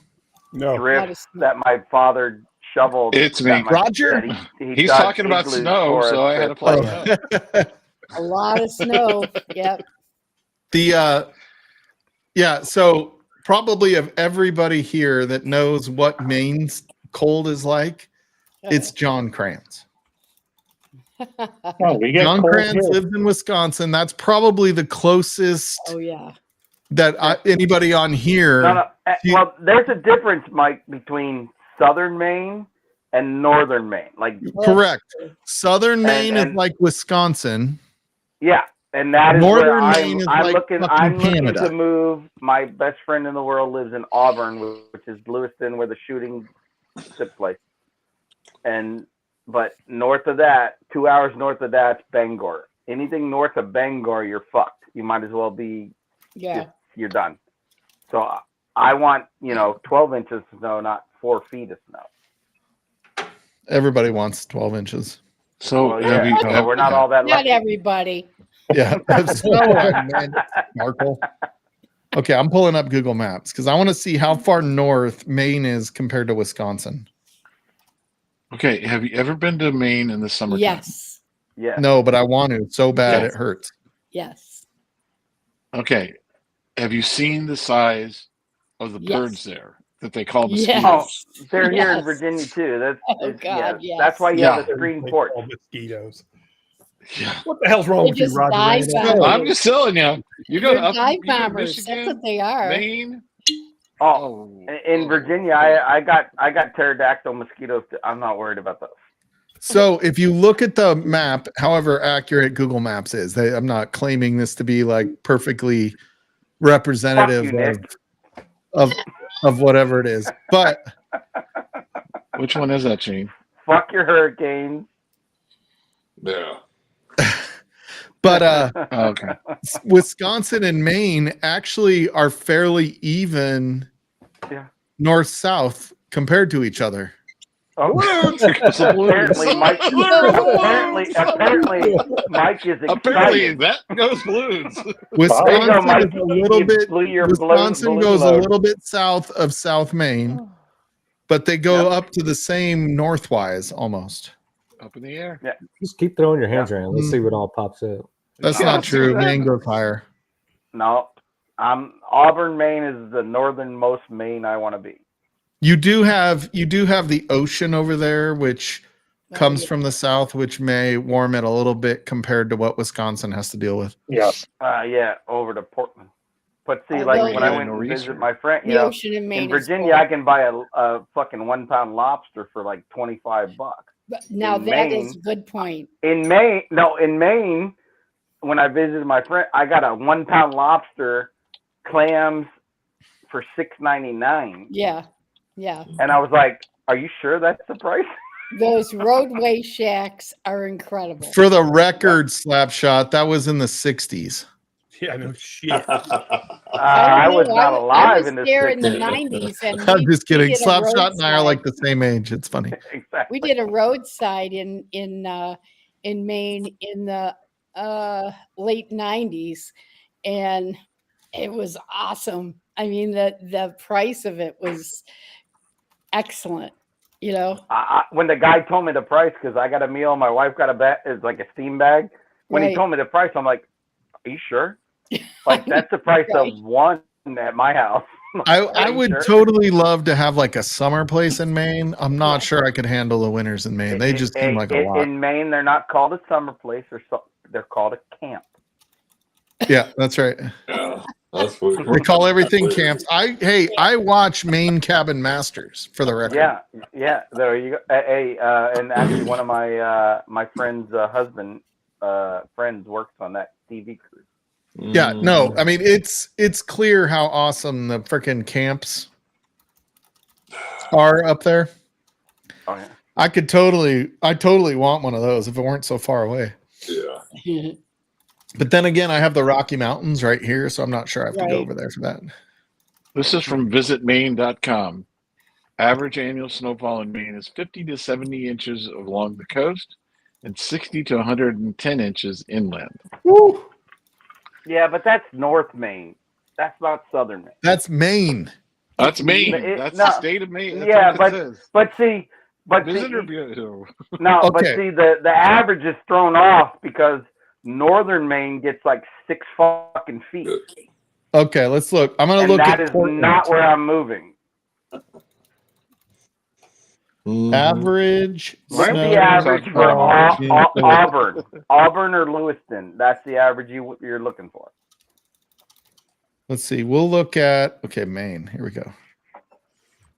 No. Drifts that my father shoveled. It's me, Roger. He's talking about snow, so I had to play it. A lot of snow. Yep. So probably of everybody here that knows what Maine's cold is like, it's John Kranz. John Kranz lives in Wisconsin. That's probably the closest that anybody on here. Well, there's a difference, Mike, between southern Maine and northern Maine. Like Correct. Southern Maine is and like Wisconsin. yeah, and that is Northern where Maine is like I'm fucking looking Canada. to move. My best friend in the world lives in Auburn, which is Lewiston, where the shooting took place. But north of that, 2 hours north of that's Bangor. Anything north of Bangor, you're fucked. You might as well be. Yeah. You're done. So I want 12 inches of snow, not 4 feet of snow. Everybody wants 12 inches. So we're not all that Not lucky. everybody. Yeah. That's no one, man. Markle. Okay, I'm pulling up Google Maps because I want to see how far north Maine is compared to Wisconsin. Okay, have you ever been to Maine in the summertime? Yes. Yeah. No, but I want to so bad Yes. it hurts. Yes. Okay. Have you seen the size of the Yes. birds there that they call Yes. mosquitoes? Oh, they're here in Yes. Virginia too. That's Oh, God, yes. That's why you Yeah. have a screen porch. Mosquitoes. Yeah. What the hell's wrong They with you, just Roger? dive Randall? bomb I'm just telling you. You go They're to up, dive you go to bombers. That's Michigan, what they are. Maine. Oh, in Virginia, I got pterodactyl mosquitoes. I'm not worried about those. So if you look at the map, however accurate Google Maps is, I'm not claiming this to be like perfectly representative Fuck you, Nick. of whatever it is, but Which one is that, Gene? Fuck your hurricanes. Yeah. but Okay. Wisconsin and Maine actually are fairly even Yeah. north-south compared to each other. Oh, apparently, Mike. Apparently, Mike is excited. Apparently, that goes balloons. Wisconsin Mike. is a little You bit. blew your Wisconsin balloon goes a load. little bit south of South Maine, but they go up to the same northwise almost. Up in the air. Yeah. Just keep throwing your hands around. Let's see what all pops up. That's Yeah, not let's do true. that. Maine goes higher. No, Auburn, Maine is the northernmost Maine I want to be. You do have the ocean over there, which comes yeah. from the south, which may warm it a little bit compared to what Wisconsin has to deal with. Yes. Yeah, over to Portland. But see, Oh, like no, when I yeah. went and Nor'easter. visit my friend, The ocean in Maine in is Virginia, cold. I can buy a fucking 1 pound lobster for like $25. But now in that is Maine- a good point. In Maine, when I visited my friend, I got a 1 pound lobster, clams for $6.99, Yeah. Yeah. and I was like, "Are you sure that's the price?" Those roadway shacks are incredible. For the record, Slapshot, that was in the 60s. Yeah, no shit. I don't was know. not I alive was in the there in the 60s. 90s, and I'm just kidding. did a Slapshot and I are roadside. like the same age. It's funny. Exactly. We did a roadside in Maine in the late 90s, and it was awesome. I mean, the price of it was excellent. You know, When the guy told me the price, because I got a meal, my wife got a bag, it's like a steam bag. When he Right. told me the price, I'm like, "Are you sure?" Like that's the price Right. of one at my house. I Are you would sure? totally love to have like a summer place in Maine. I'm not Yeah. sure I could handle the winters in Maine. They just seem like a lot. In Maine, they're not called a summer place, they're called a camp. Yeah, that's right. Yeah. That's weird. We call everything camps. I watch Maine Cabin Masters for the record. Yeah. There you go. Hey, and actually, one of my friend's friends works on that TV crew. Yeah, no, I mean it's clear how awesome the freaking camps are up there. Oh yeah. I totally want one of those if it weren't so far away. Yeah. But then again, I have the Rocky Mountains right here, so I'm not sure I have to Right. go over there for that. This is from visitmaine.com. Average annual snowfall in Maine is 50 to 70 inches along the coast and 60 to 110 inches inland. Woo! Yeah, but that's North Maine. That's not Southern Maine. That's Maine. That's Maine. That's the state of Maine. That's what it says. But see, Visitor Bureau. no, but Okay. see, the average is thrown off because Northern Maine gets like 6 fucking feet, Okay, let's look. I'm gonna and look that at is Portland. not where I'm moving. Average. What's snow- the average for in- Auburn or Lewiston? That's the average you're looking for. Let's see. We'll look at Maine. Here we go.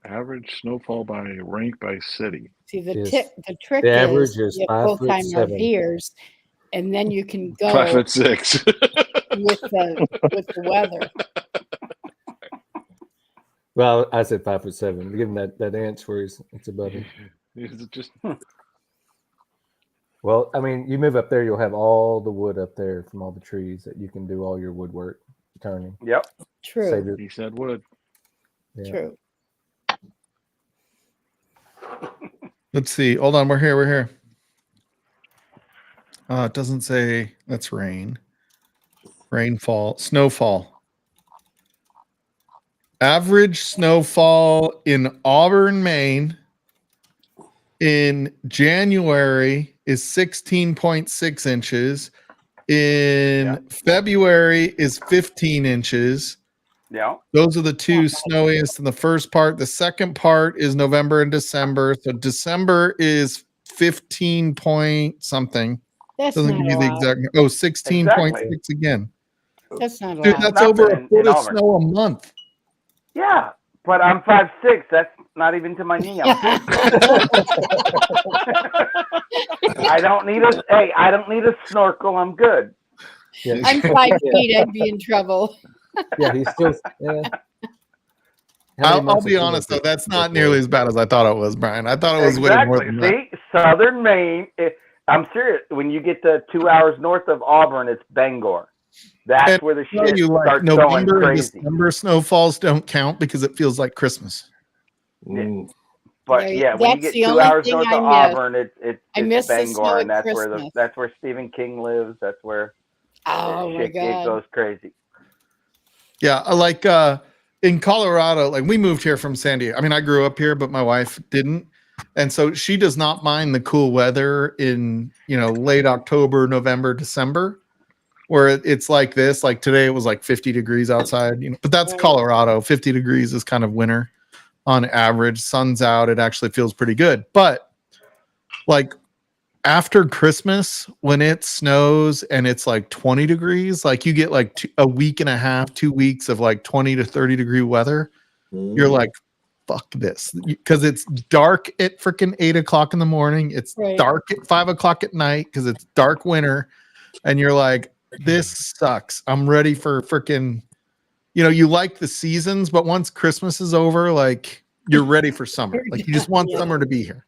Average snowfall by rank by city. See, the Yes. trick The average is is you have 5'7". full-time RVers, and then you can go 5'6". with the weather. Well, I said 5'7". Give him that inch where it's above him. Just Well, I mean, you move up there, you'll have all the wood up there from all the trees that you can do all your woodwork turning. Yep. True. Save it. he said wood. Yeah. True. Let's see. Hold on. We're here. It doesn't say that's rain. Rainfall. Snowfall. Average snowfall in Auburn, Maine in January is 16.6 inches. In February is 15 inches. Yeah. Those are the two snowiest in the first part. The second part is November and December. So December is 15 point something. That's Doesn't not give a you the lot. exact. Oh, 16.6 again. That's not a Dude, lot. that's Nothing over a in foot of Auburn. snow a month. Yeah, but I'm 5'6". That's not even to my knee. I don't need a snorkel. I'm good. Yeah. I'm 5 feet. I'd be in trouble. Yeah, he's still. Yeah. I'll be honest though, that's not nearly as bad as I thought it was, Brian. I thought it was way more than that. See, Southern Maine. I'm serious. When you get to 2 hours north of Auburn, it's Bangor. That's And where the tell shit you, like, starts November going and crazy. December snowfalls don't count because it feels like Christmas. But yeah, when you That's get the 2 only hours thing north I of miss. Auburn, it's I miss the snow Bangor, at and that's Christmas. where Stephen King lives. That's where Oh my shit God. goes crazy. Yeah, like in Colorado, like we moved here from San Diego. I mean, I grew up here, but my wife didn't. And so she does not mind the cool weather in, late October, November, December, where it's like this. Like today it was like 50 degrees outside, but that's Right. Colorado. 50 degrees is kind of winter on average. Sun's out, it actually feels pretty good. But like after Christmas, when it snows and it's like 20 degrees, like you get like a week and a half, 2 weeks of like 20 to 30 degree weather. You're like, fuck this, because it's dark at freaking 8 o'clock in the morning. It's dark at 5 o'clock at night because it's dark winter. And you're like, this sucks. I'm ready for freaking, you like the seasons, but once Christmas is over, like you're ready for summer. Like you just want summer to be here.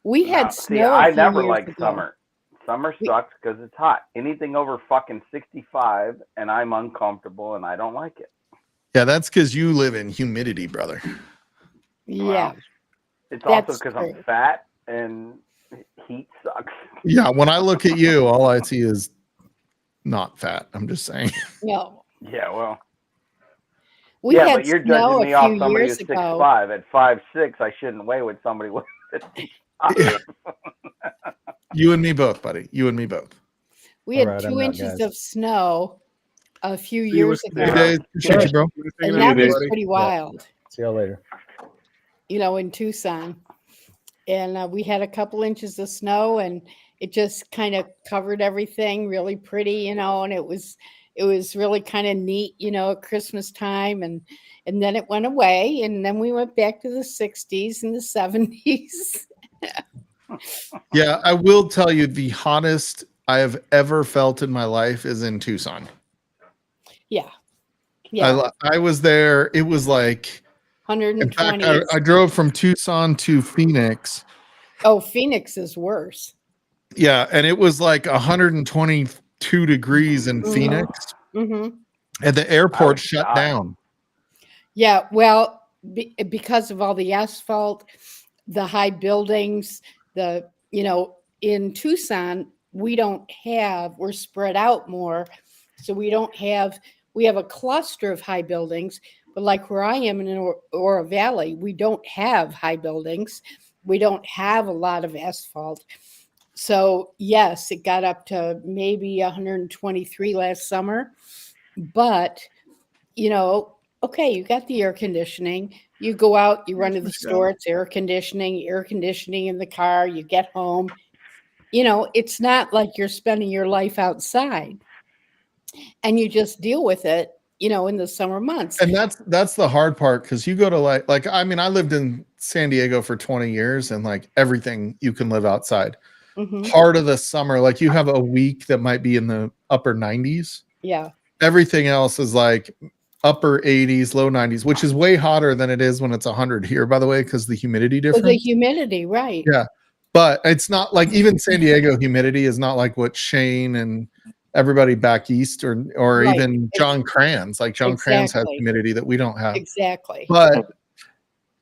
We had snow. See, I a few never years liked ago. summer. Summer sucks because it's hot. Anything over fucking 65, and I'm uncomfortable, and I don't like it. Yeah, that's because you live in humidity, brother. Yeah. It's also because I'm fat and heat sucks. Yeah, when I look at you, all I see is not fat. I'm just saying. No. Yeah, well. We had but you're snow judging me a off few somebody years who's ago. 6'5". At 5'6", I shouldn't weigh with somebody with 55. You and me both, buddy. You and me both. We had 2 inches of snow a few years ago. Good day. Appreciate you, bro. And that was pretty wild. See y'all later. In Tucson. And we had a couple inches of snow, and it just kind of covered everything really pretty, and it was really kind of neat, at Christmas time. And then it went away, and then we went back to the 60s and the 70s. Yeah, I will tell you the hottest I have ever felt in my life is in Tucson. Yeah. Yeah. I was there. It was like 120. In fact, I drove from Tucson to Phoenix. Oh, Phoenix is worse. Yeah, and it was like 122 degrees in Phoenix. Mm-hmm. And the airport shut down. Yeah, well, because of all the asphalt, the high buildings, in Tucson, we're spread out more. So we have a cluster of high buildings, but like where I am in Oro Valley, we don't have high buildings. We don't have a lot of asphalt. So yes, it got up to maybe 123 last summer, but okay, you got the air conditioning. You go out, you run to the store, it's air conditioning in the car, you get home. It's not like you're spending your life outside, and you just deal with it in the summer months. And that's the hard part, because you go to like I mean, I lived in San Diego for 20 years, and like everything you can live outside. Part of the summer, like you have a week that might be in the upper 90s. Yeah. Everything else is like upper 80s, low 90s, which is way hotter than it is when it's 100 here, by the way, because the humidity difference. The humidity, right. Yeah. But it's not like, even San Diego humidity is not like what Shane and everybody back east or Right. even John Kranz, like John Kranz has Exactly. humidity that we don't have. Exactly. But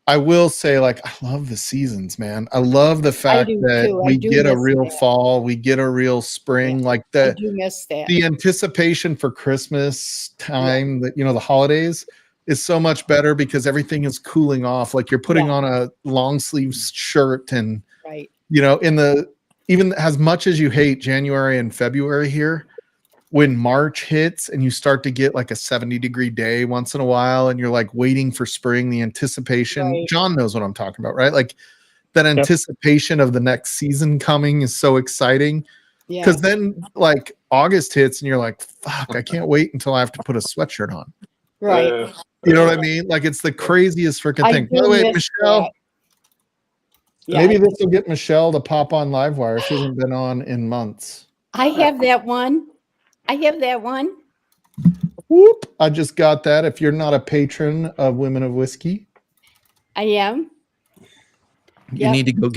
I will say, like, I love the seasons, man. I love the fact do that too. I we do get a miss real that. fall, we get a real spring, like I do miss that. the anticipation for Christmas time, that the holidays is so much better because everything is cooling off. Like you're putting on a long sleeve shirt, and right. Even as much as you hate January and February here, when March hits and you start to get like a 70-degree day once in a while, and you're like waiting for spring, the anticipation, Right. John knows what I'm talking about, right? Like that anticipation of the next season coming is so exciting. Yeah. Because then like August hits and you're like, fuck, I can't wait until I have to put a sweatshirt on. Right. You know what I mean? Like it's the craziest freaking I thing. By do the way, miss Michelle, that. Yeah. maybe this will get Michelle to pop on Livewire. She hasn't been on in months. I have that one. Whoop. I just got that. If you're not a patron of Women of Whiskey, I am. you need to go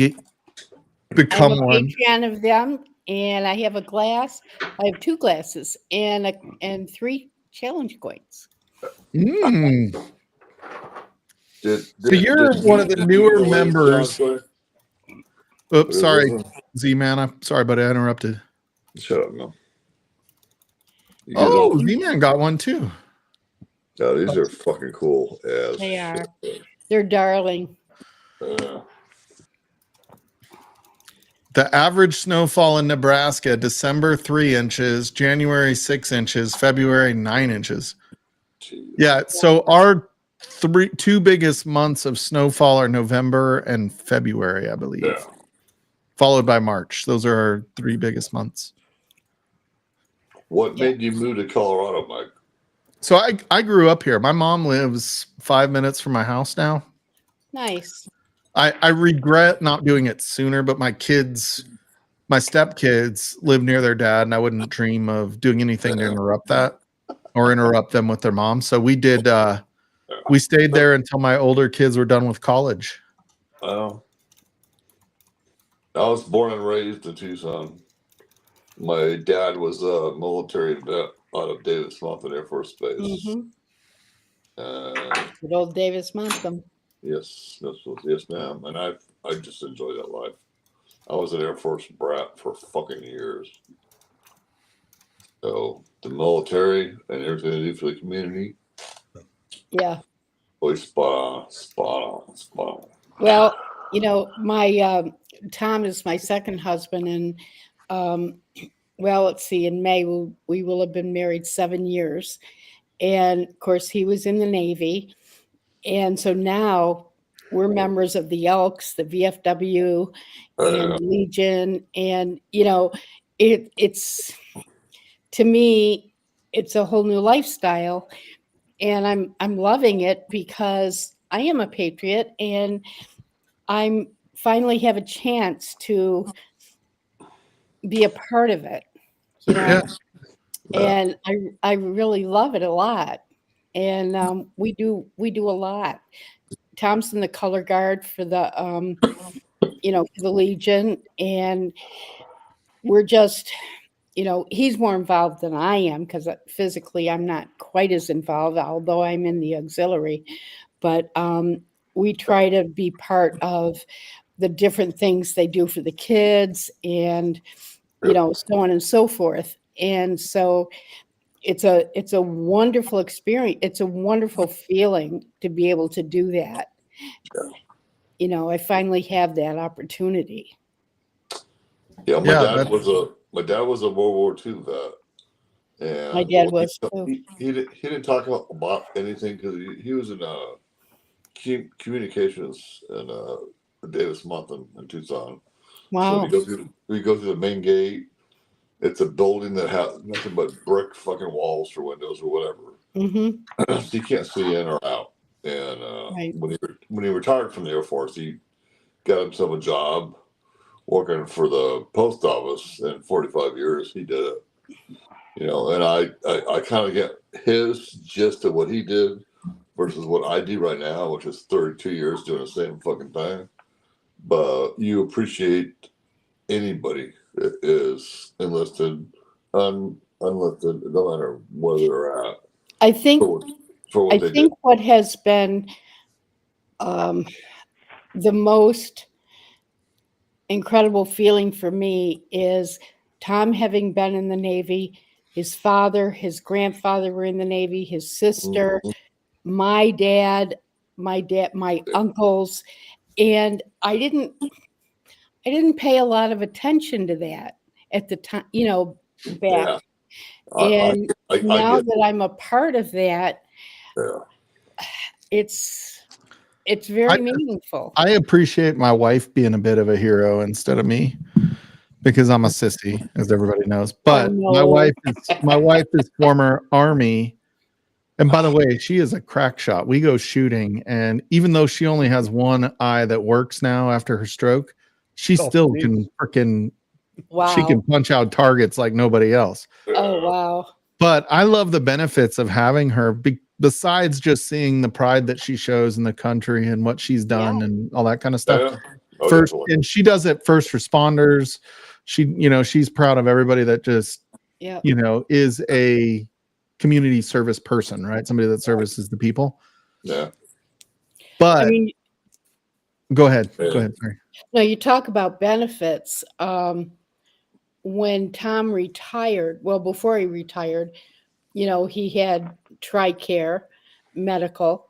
become I'm a one. Patreon of them, and I have a glass. I have 2 glasses and 3 challenge coins. So you're one of the newer members. Oops, sorry, Z-Man. I'm sorry, but I interrupted. Shut up, man. Oh, Z-Man got one too. No, these are fucking cool as They are. They're darling. The average snowfall in Nebraska: December 3 inches, January 6 inches, February 9 inches. Yeah, so our 2 biggest months of snowfall are November and February, I believe, followed by March. Those are our 3 biggest months. What made you move to Colorado, Mike? So I grew up here. My mom lives 5 minutes from my house now. Nice. I regret not doing it sooner, but my stepkids live near their dad, and I wouldn't dream of doing anything to interrupt that or interrupt them with their mom. So we did. We stayed there until my older kids were done with college. Oh, I was born and raised in Tucson. My dad was a military vet out of Davis Mountain Air Force Base. Good old Davis Mountain. Yes, yes, ma'am. And I just enjoyed that life. I was an Air Force brat for fucking years. So the military and everything they do for the community. Yeah. Always spot on. Well, my Tom is my second husband, and well, let's see, in May we will have been married 7 years, and of course he was in the Navy, and so now we're members of the Elks, the VFW, and Legion, and it's to me it's a whole new lifestyle, and I'm loving it because I am a patriot, and I'm finally have a chance to be a part of it, and I really love it a lot, and we do a lot. Tom's in the color guard for the the Legion, and we're just he's more involved than I am because physically I'm not quite as involved, although I'm in the auxiliary, but we try to be part of the different things they do for the kids, and so on and so forth. And so it's a wonderful experience. It's a wonderful feeling to be able to do that. I finally have that opportunity. Yeah, my dad was a World War II vet. And my dad was too. He didn't talk about anything because he was in communications in Davis Mountain in Tucson. Wow. So we go through the main gate, It's a building that has nothing but brick fucking walls for windows or whatever. Mm-hmm. So you can't see in or out. And Right. when he retired from the Air Force, he got himself a job working for the post office. In 45 years, he did it. You know, and I kind of get his gist of what he did versus what I do right now, which is 32 years doing the same fucking thing. But you appreciate anybody that is enlisted, unenlisted, no matter where they're at. I think for what I they think did. what has been the most incredible feeling for me is Tom having been in the Navy, his father, his grandfather were in the Navy, his sister, my dad, my uncles, and I didn't pay a lot of attention to that at the time, you know, back. Yeah. And I now get that I'm a part of that, it's very meaningful. I appreciate my wife being a bit of a hero instead of me because I'm a sissy, as everybody knows. But my wife is former Army. And by the way, she is a crack shot. We go shooting, and even though she only has one eye that works now after her stroke, she still can freaking she can punch out targets like nobody else. Oh, wow. But I love the benefits of having her besides just seeing the pride that she shows in the country and what she's done and all that kind of stuff. First, and she does it first responders. She's proud of everybody that just, is a community service person, right? Somebody that services the people. Yeah. But go ahead. Go ahead. Sorry. No, you talk about benefits. When Tom retired, well, before he retired, he had TRICARE medical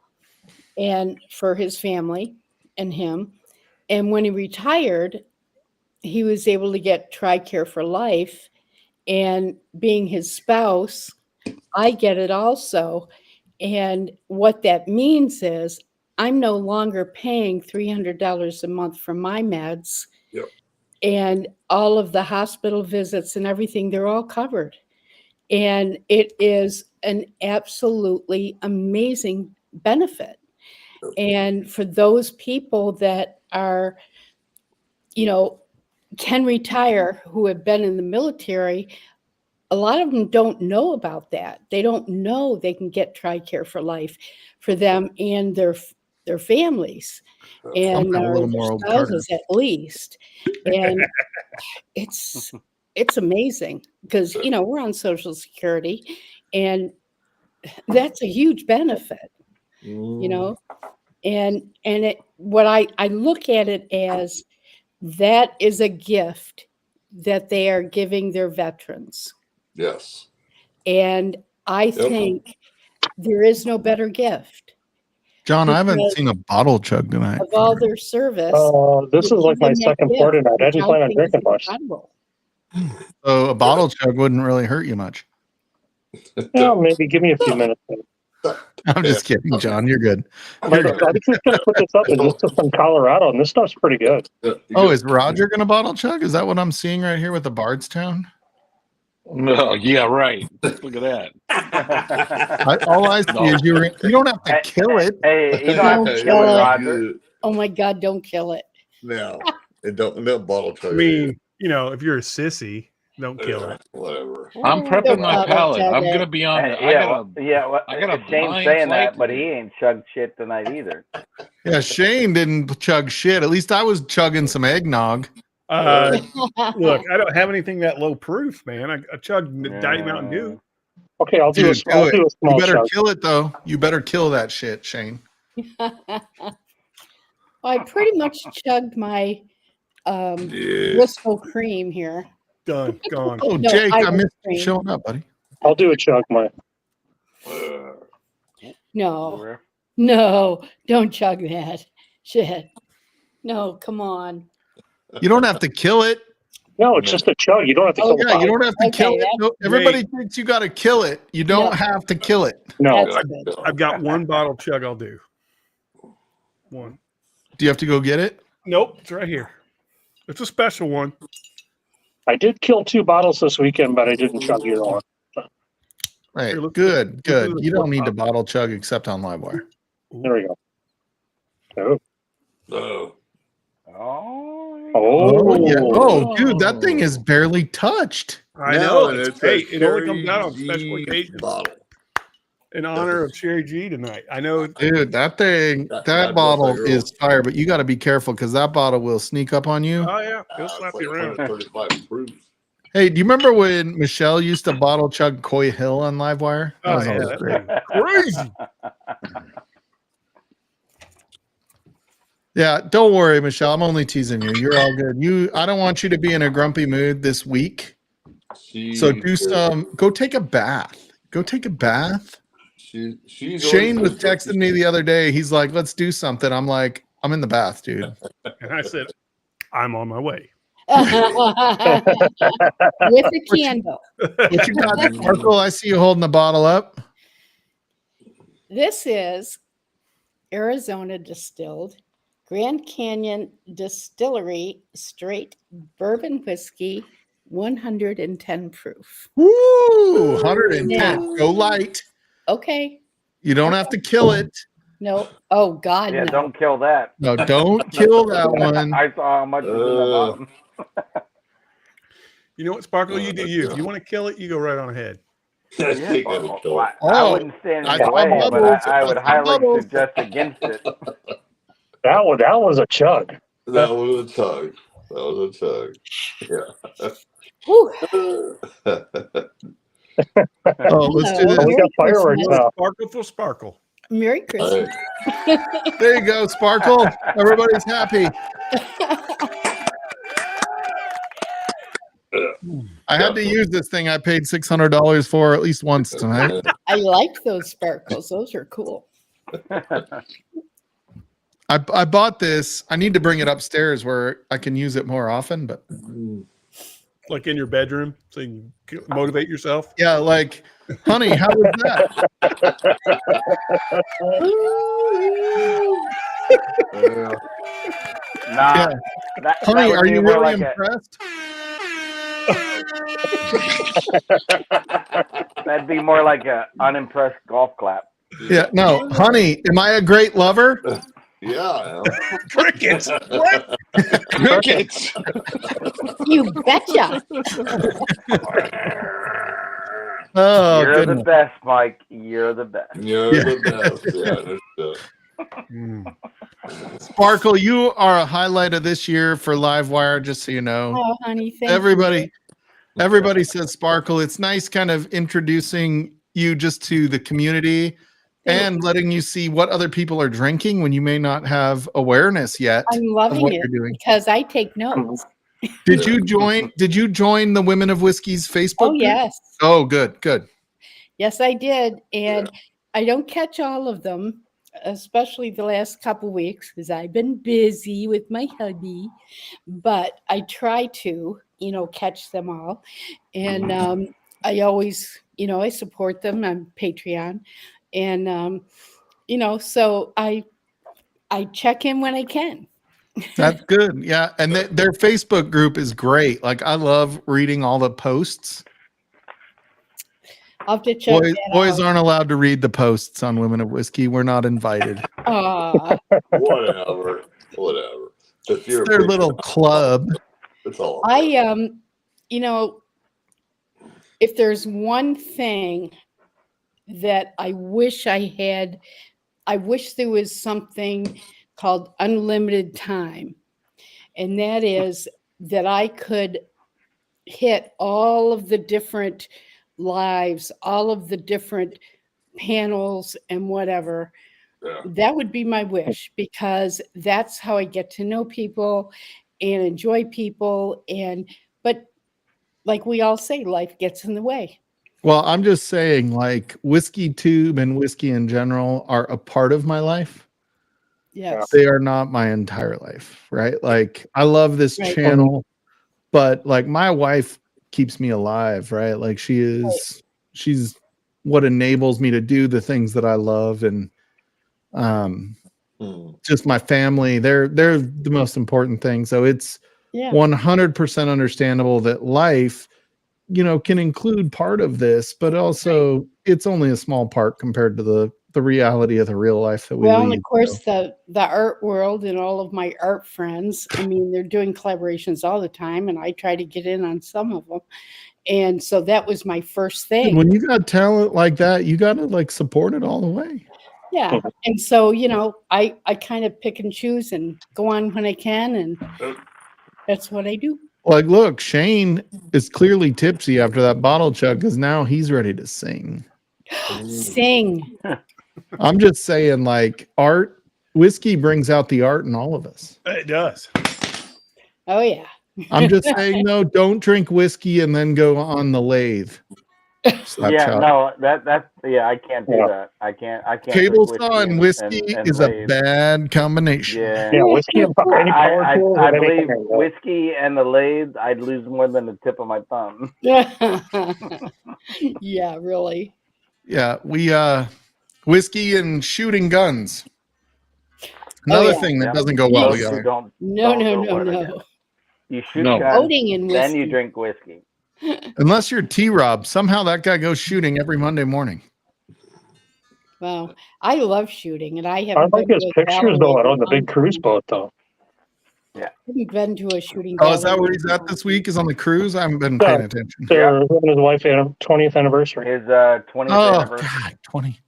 and for his family and him. And when he retired, he was able to get TRICARE for life. And being his spouse, I get it also. And what that means is I'm no longer paying $300 a month for my meds. Yep. And all of the hospital visits and everything, they're all covered. And it is an absolutely amazing benefit. And for those people that are, can retire who have been in the military, a lot of them don't know about that. They don't know they can get TRICARE for life for them and their families and their spouses at least. And it's amazing because, we're on Social Security and that's a huge benefit, and what I look at it as that is a gift that they are giving their veterans. Yes. And I think there is no better gift. John, I haven't seen a bottle chug tonight. Of all their service. This is like my second pour tonight. I didn't plan on drinking much. So a bottle chug wouldn't really hurt you much. Yeah, maybe give me a few minutes. I'm just kidding, John. You're good. I'm just going to put this up. This is from Colorado, and this stuff's pretty good. Oh, is Roger going to bottle chug? Is that what I'm seeing right here with the Bardstown? No, yeah, right. Look at that. All I see is you don't have to kill it. Hey, you don't have to kill it, Roger. Oh my God, don't kill it. No, and don't bottle chug. I mean, if you're a sissy, don't kill it. Whatever. I'm prepping my palate. I'm gonna be on. I got Shane's saying that, but he ain't chugged shit tonight either. Yeah, Shane didn't chug shit. At least I was chugging some eggnog. Look, I don't have anything that low proof, man. I chugged Diet Mountain Dew. Okay, I'll do a small. You better chug. kill it though. You better kill that shit, Shane. I pretty much chugged my Bristol cream here. Gone. Oh, no, Jake, I missed you showing up, buddy. I'll do a chug, Mike. No, don't chug that shit. No, come on. You don't have to kill it. No, it's just a chug. You don't have to kill it. You don't have to kill it. No, everybody thinks you got to kill it. You don't have to kill it. No. I've got one bottle chug I'll do. One. Do you have to go get it? Nope, it's right here. It's a special one. I did kill 2 bottles this weekend, but I didn't chug either one. Right. Here, look- Good. look Good. at the You don't need to top. bottle chug except on Livewire. There we go. Oh. No. Oh. Oh yeah. Oh, Oh. dude, that thing is barely touched. I know. and It's a great. It only comes out on Sherry special G occasions. bottle. In honor of Sherry G tonight. I know. Dude, that thing, that bottle is fire, but you got to be careful because that bottle will sneak up on you. Oh yeah, it'll slap It's you like around. 135 proof. Hey, do you remember when Michelle used to bottle chug Coy Hill on Livewire? That Oh was yeah, always that great. thing crazy. Yeah, don't worry, Michelle. I'm only teasing you. You're all good. I don't want you to be in a grumpy mood this week. So go take a bath. Go take a bath. She's Shane was texting me the other day. He's like, let's do something. I'm like, I'm in the bath, dude. And I said, I'm on my way. With a candle. What you got, Sparkle? I see you holding the bottle up. This is Arizona distilled Grand Canyon Distillery straight bourbon whiskey, 110 proof. Woo! 110. Yeah. Go light. Okay. You don't have to kill it. No. Oh God, Yeah, no. don't kill that. No, don't kill that one. I saw how much was in the bottom. You know what, Sparkle? You do you. If you want to kill it, you go right on ahead. I think I would kill it. I wouldn't stand in I the saw way, but bubbles. I would I saw highly bubbles. suggest against it. That was a chug. That was a tug. That was a tug. Yeah. Whew. Oh, let's do No. this. We got fireworks Christmas. now. Sparkle for Sparkle. Merry Christmas. There you go, Sparkle. Everybody's happy. I had to use this thing I paid $600 for at least once tonight. I like those sparkles. Those are cool. I bought this. I need to bring it upstairs where I can use it more often, but Like in your bedroom, so you can motivate yourself. yeah, like, honey, how was that? Nah, Yeah. that Honey, would are be you more really like impressed? that'd be more like a unimpressed golf clap. Yeah, no, honey, am I a great lover? Yeah. Crickets. Crickets. You betcha. Oh, You're the goodness. best, Mike. You're the best. You're the best. Yeah. Sparkle, you are a highlight of this year for Livewire, just so you know. Oh, honey, thank Everybody says Sparkle. It's nice kind of introducing you just to the community and letting you see what other people are drinking when you may not have awareness yet I'm of loving what it you're doing. because I take notes. Did you join the Women of Whiskey's Facebook Oh, group? yes. Oh, good. Yes, I did. And I don't catch all of them, especially the last couple weeks because I've been busy with my hubby. But I try to, catch them all. And I always, I support them on Patreon. And, so I check in when I can. That's good. Yeah. And their Facebook group is great. Like, I love reading all the posts. I'll have to check Boys aren't allowed to read the posts on Women of Whiskey. We're not invited. Whatever. It's their little club. It's all. If there's one thing that I wish I had, I wish there was something called unlimited time. And that is that I could hit all of the different lives, all of the different panels and whatever. Yeah. That would be my wish because that's how I get to know people and enjoy people. But like we all say, life gets in the way. Well, I'm just saying, like, Whiskey Tube and whiskey in general are a part of my life. Yes. They are not my entire life, right? Like, I love this Right. channel, but like my wife keeps me alive, right? Like she's what enables me to do the things that I love. And just my family, they're the most important thing. So it's 100% understandable that life, can include part of this, but also it's only a small part compared to the reality of the real life that we lead. And of course, the art world and all of my art friends, I mean, they're doing collaborations all the time, and I try to get in on some of them. And so that was my first thing. When you got talent like that, you got to like support it all the way. Yeah. And so, I kind of pick and choose and go on when I can. And that's what I do. Like, look, Shane is clearly tipsy after that bottle chug because now he's ready to sing. Sing. I'm just saying, like, whiskey brings out the art in all of us. It does. Oh, yeah. I'm just saying, though, don't drink whiskey and then go on the lathe. I can't do that. I can't. Table saw and whiskey is a bad combination. Yeah, whiskey and any power tool. I believe whiskey and the lathe, I'd lose more than the tip of my thumb. Yeah, really. Yeah, we whiskey and shooting guns. Another thing that doesn't go well together. No. You shoot guns, Voting in whiskey. then you drink whiskey. Unless you're T-Rob, somehow that guy goes shooting every Monday morning. Well, I love shooting, and I I haven't like his pictures though on the big cruise boat though. Yeah, I haven't been to a shooting. Oh, is that where he's at this week? Is on the cruise? I haven't been paying attention. Him and his wife had a 20th anniversary. His 20th anniversary. God, 20.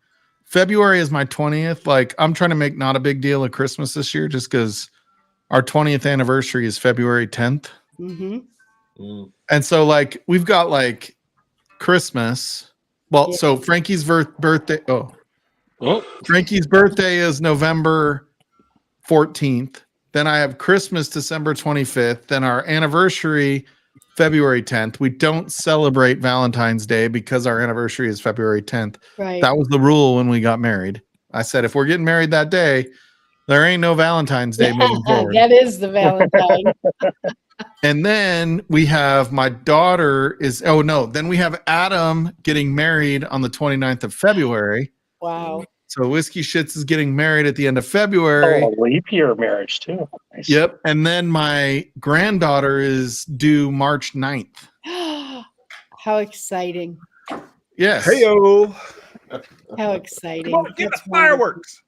February is my 20th. Like, I'm trying to make not a big deal of Christmas this year, just because our 20th anniversary is February 10th. Mm-hmm. And so, like, we've got like Christmas. Well, so Frankie's birthday. Frankie's birthday is November 14th. Then I have Christmas December 25th. Then our anniversary February 10th. We don't celebrate Valentine's Day because our anniversary is February 10th. Right. That was the rule when we got married. I said, if we're getting married that day, there ain't no Valentine's Day moving forward. That is the Valentine. And then we have my daughter then we have Adam getting married on the 29th of February. Wow. So Whiskey Shits is getting married at the end of February. Oh, a leap year marriage too. Nice. Yep. And then my granddaughter is due March 9th. How exciting. Yes. Hey-o. How exciting. Come on, get the fireworks.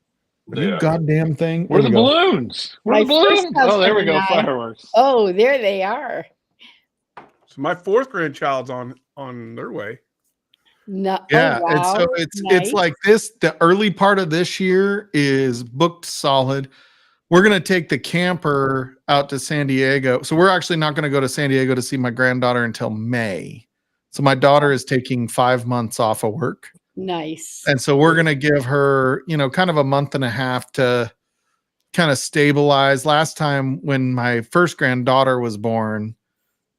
You goddamn thing. Where are the balloons? Where are the balloons? Oh, there we go. Fireworks. Oh, there they are. So my fourth grandchild's on their way. No. Yeah. Oh, wow. And so it's like this. The early part of this year is booked solid. We're going to take the camper out to San Diego. So we're actually not going to go to San Diego to see my granddaughter until May. So my daughter is taking 5 months off of work. Nice. And so we're going to give her, kind of a month and a half to kind of stabilize. Last time when my first granddaughter was born,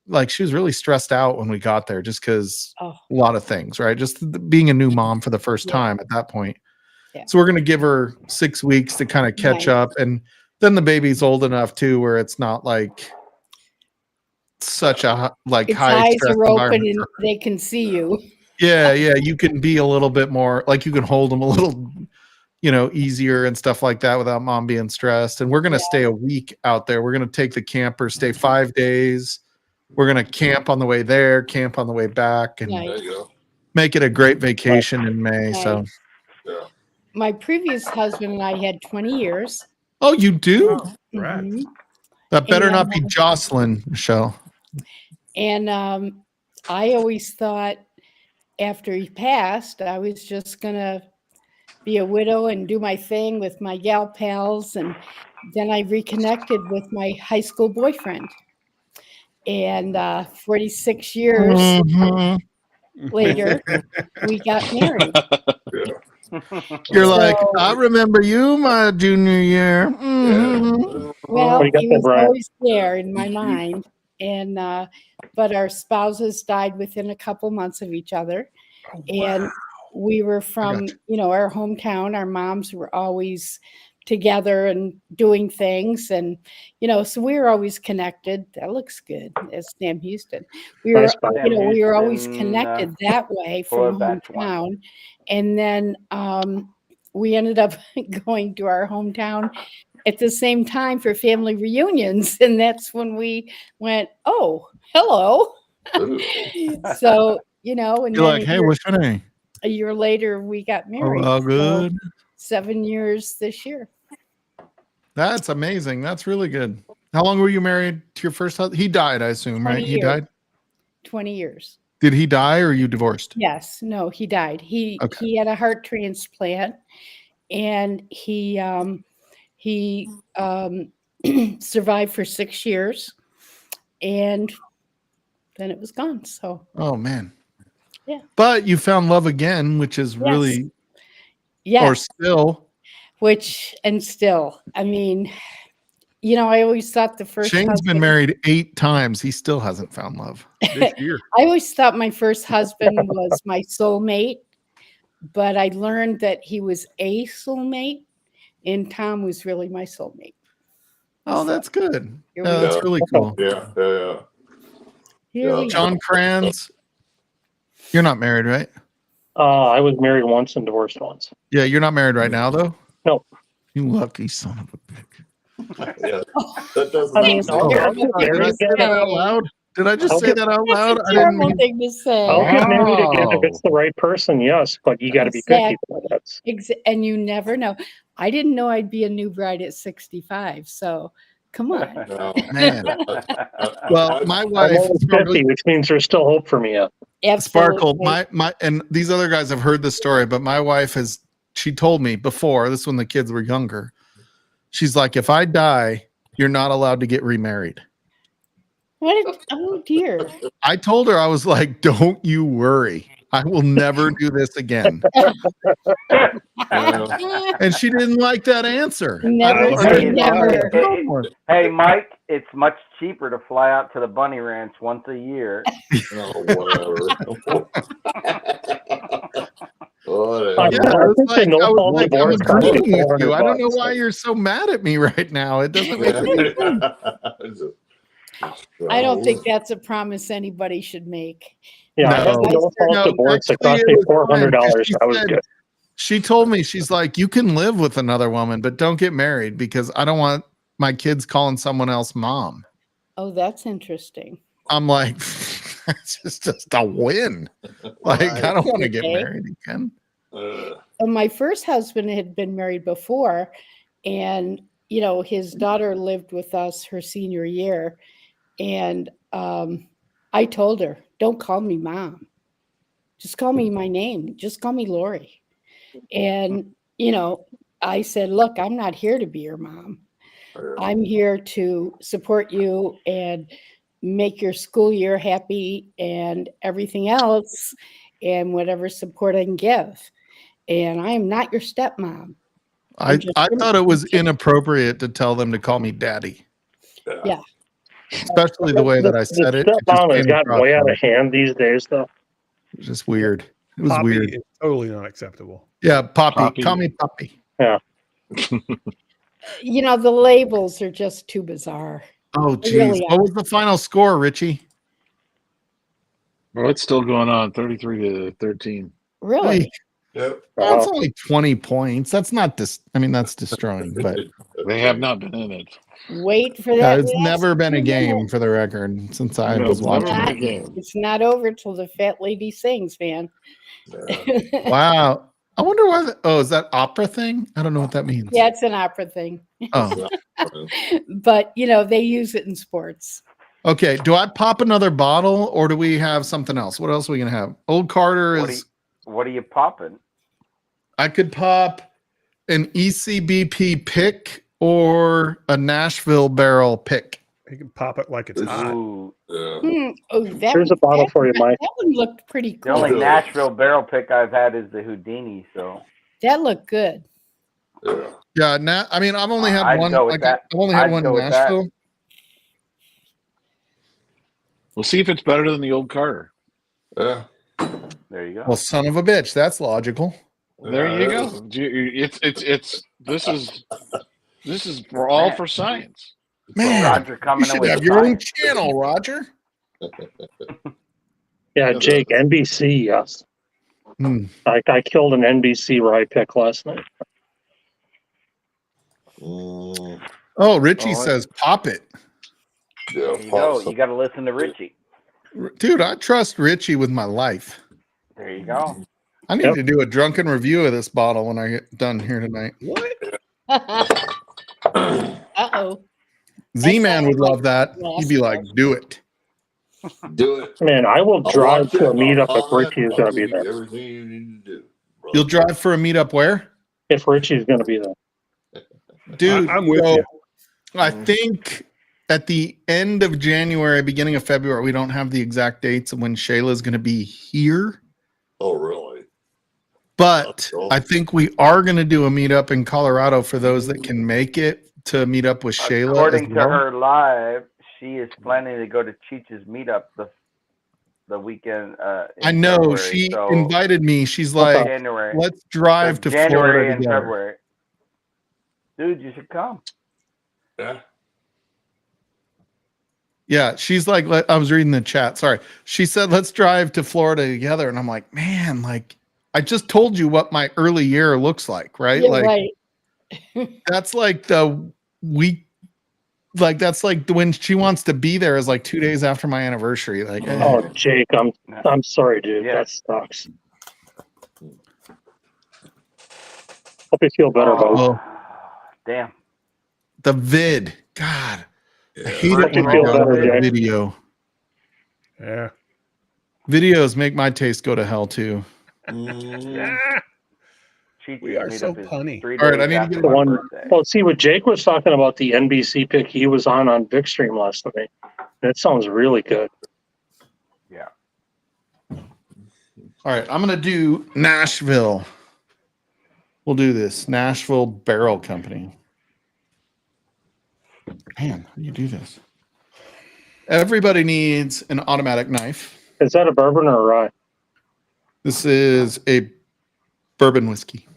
like she was really stressed out when we got there just because a lot of things, right? Just being a new mom for the first time at that point. Yeah. So we're going to give her 6 weeks to kind of catch up. And then the baby's old enough too, where it's not like such a high eyes stress are open and environment. they can see you. Yeah, you can be a little bit more like you can hold them a little, easier and stuff like that without mom being stressed. And we're going to stay a week out there. We're going to take the camper, stay 5 days. We're going to camp on the way there, camp on the way back, and make it a great vacation in May. Nice. So, my previous husband and I had 20 years. Oh, you do? Right. Mm-hmm. That better not be Jocelyn, Michelle. And I always thought after he passed, I was just going to be a widow and do my thing with my gal pals. And then I reconnected with my high school boyfriend. And 46 years later, we got married. You're like, I remember you my junior year. Mm-hmm. Well, he was always there in my mind. And but our spouses died within a couple months of each other. Oh, wow. And we were from, our hometown. Our moms were always together and doing things. And, so we were always connected. That looks good. As Sam Houston. We were, we were always connected that way from hometown. And then we ended up going to our hometown at the same time for family reunions. And that's when we went, oh, hello. So, you know, and You're then like, hey, what's your name? a year later, we got married. Oh, good. So 7 years this year. That's amazing. That's really good. How long were you married to your first husband? He died, I assume, right? 20 He years. died? 20 years. Did he die or you divorced? Yes. No, he died. He had a heart transplant, and he survived for 6 years, and then it was gone. So. Oh, man. Yeah. But you found love again, which is really, or still. Still, I mean, you know, I always thought the first Shane's husband, been married 8 times. He still hasn't found love this year. I always thought my first husband was my soulmate, but I learned that he was a soulmate, and Tom was really my soulmate. Oh, that's good. Here Yeah, we that's are. really cool. Here we John Kranz, you're not married, right? I was married once and divorced once. Yeah, you're not married right now, though? No. You lucky son of a bitch. Yeah, that doesn't. I mean, Oh, I'll get did I married say that again. out loud? Did I just I'll say get- that out loud? That's I a didn't terrible mean. thing to say. I'll get married again if it's the right person, yes, but you got to be picky. That's And you never know. I didn't know I'd be a new bride at 65. So come on. Man. Well, my I'm wife, only 50, which means there's still hope for me yet. Sparkle, Absolutely. my and these other guys have heard this story, but my wife she told me before, this is when the kids were younger. She's like, if I die, you're not allowed to get remarried. Oh dear. I told her, I was like, don't you worry. I will never do this again. And she didn't like that answer. Never say never. Hey, Mike, it's much cheaper to fly out to the bunny ranch once a year. I don't know why you're so mad at me right now. It doesn't make any sense. I don't think that's a promise anybody should make. Yeah, I had no fault divorce. It cost me $400. I was good. She told me, she's like, you can live with another woman, but don't get married because I don't want my kids calling someone else mom. Oh, that's interesting. I'm like, it's just a win. Like, I don't want to get married again. My first husband had been married before, and you know, his daughter lived with us her senior year, and I told her, don't call me mom, just call me my name, just call me Lori. And you know, I said, look, I'm not here to be your mom. I'm here to support you and make your school year happy and everything else, and whatever support I can give. And I am not your stepmom. I thought it was inappropriate to tell them to call me daddy. Yeah. Especially the way that I said it. Stepmom has gotten way out of hand these days, though. It was just weird. It was Poppy weird. is totally not acceptable. Yeah, Poppy. Call me Poppy. Yeah. You know, the labels are just too bizarre. Oh, They geez. really What are. was the final score, Richie? Well, it's still going on, 33-13. Really? Yep. That's only 20 points. That's not that's destroying, but They have not been in it. Wait for yeah, that. it's last never been a 2 game minutes. for the record since I No, was it's never watching. been a game. It's not over till the fat lady sings, man. Wow. I wonder why. Is that opera thing? I don't know what that means. Yeah, it's an opera thing. Oh, But, you know, they use it in sports. okay. Do I pop another bottle or do we have something else? What else are we going to have? Old Carter is. What are you popping? I could pop an ECBP pick or a Nashville barrel pick. You can pop it like it's hot. Ooh. Oh, Here's a bottle for you, Mike. That one looked pretty The cool. only Nashville barrel pick I've had is the Houdini, so That looked good. Yeah, I've only had I'd one. go with that. I've only had I'd one in go with that. Nashville. We'll see if it's better than the old Carter. Yeah. There you go. Well, son of a bitch. That's logical. There you go. This is for all for science. Man, Roger you coming in should with have the your own science. channel, Roger. Yeah, Jake, NBC, yes. I killed an NBC rye pick last night. Oh, Richie says pop it. Yeah, There you go. You got to listen to Richie. Dude, I trust Richie with my life. There you go. I need to do a drunken review of this bottle when I get done here tonight. What? Uh-oh. Z-Man would love that. He'd be like, do it. Do it. Man, I will I'll drive watch to a it. meetup I'll if Richie is I'll going to give be you there. everything you need to do. Brother. You'll drive for a meetup where? If Richie is going to be there. Dude, I'm with so you. I think at the end of January, beginning of February, we don't have the exact dates of when Shayla's going to be here. Oh, really? But I think we are going to do a meetup in Colorado for those that can make it to meet up with Shayla. According to her live, she is planning to go to Cheech's meetup the weekend. I know February, she so invited me. She's like, January. let's drive to January Florida and together. February. Dude, you should come. Yeah. Yeah, she's like, I was reading the chat. Sorry. She said, let's drive to Florida together. And I'm like, man, like, I just told you what my early year looks like, right? Yeah, like, right. that's like the week, like, that's like when she wants to be there is like 2 days after my anniversary. Like, Oh, Jake, I'm sorry, dude. Yeah. That sucks. Hope you feel better about it. well, Damn. the vid, God, I hate Hope it you when I feel go better, to Jake. video. Yeah. Videos make my taste go to hell too. Cheech's We are so meetup is punny. 3 All right, days I need to after get The my one, birthday. well, see what Jake was talking about, the NBC pick he was on VicStream last night. That sounds really good. Yeah. All right, I'm gonna do Nashville. We'll do this Nashville Barrel Company. Man, how do you do this? Everybody needs an automatic knife. Is that a bourbon or a rye? This is a bourbon whiskey.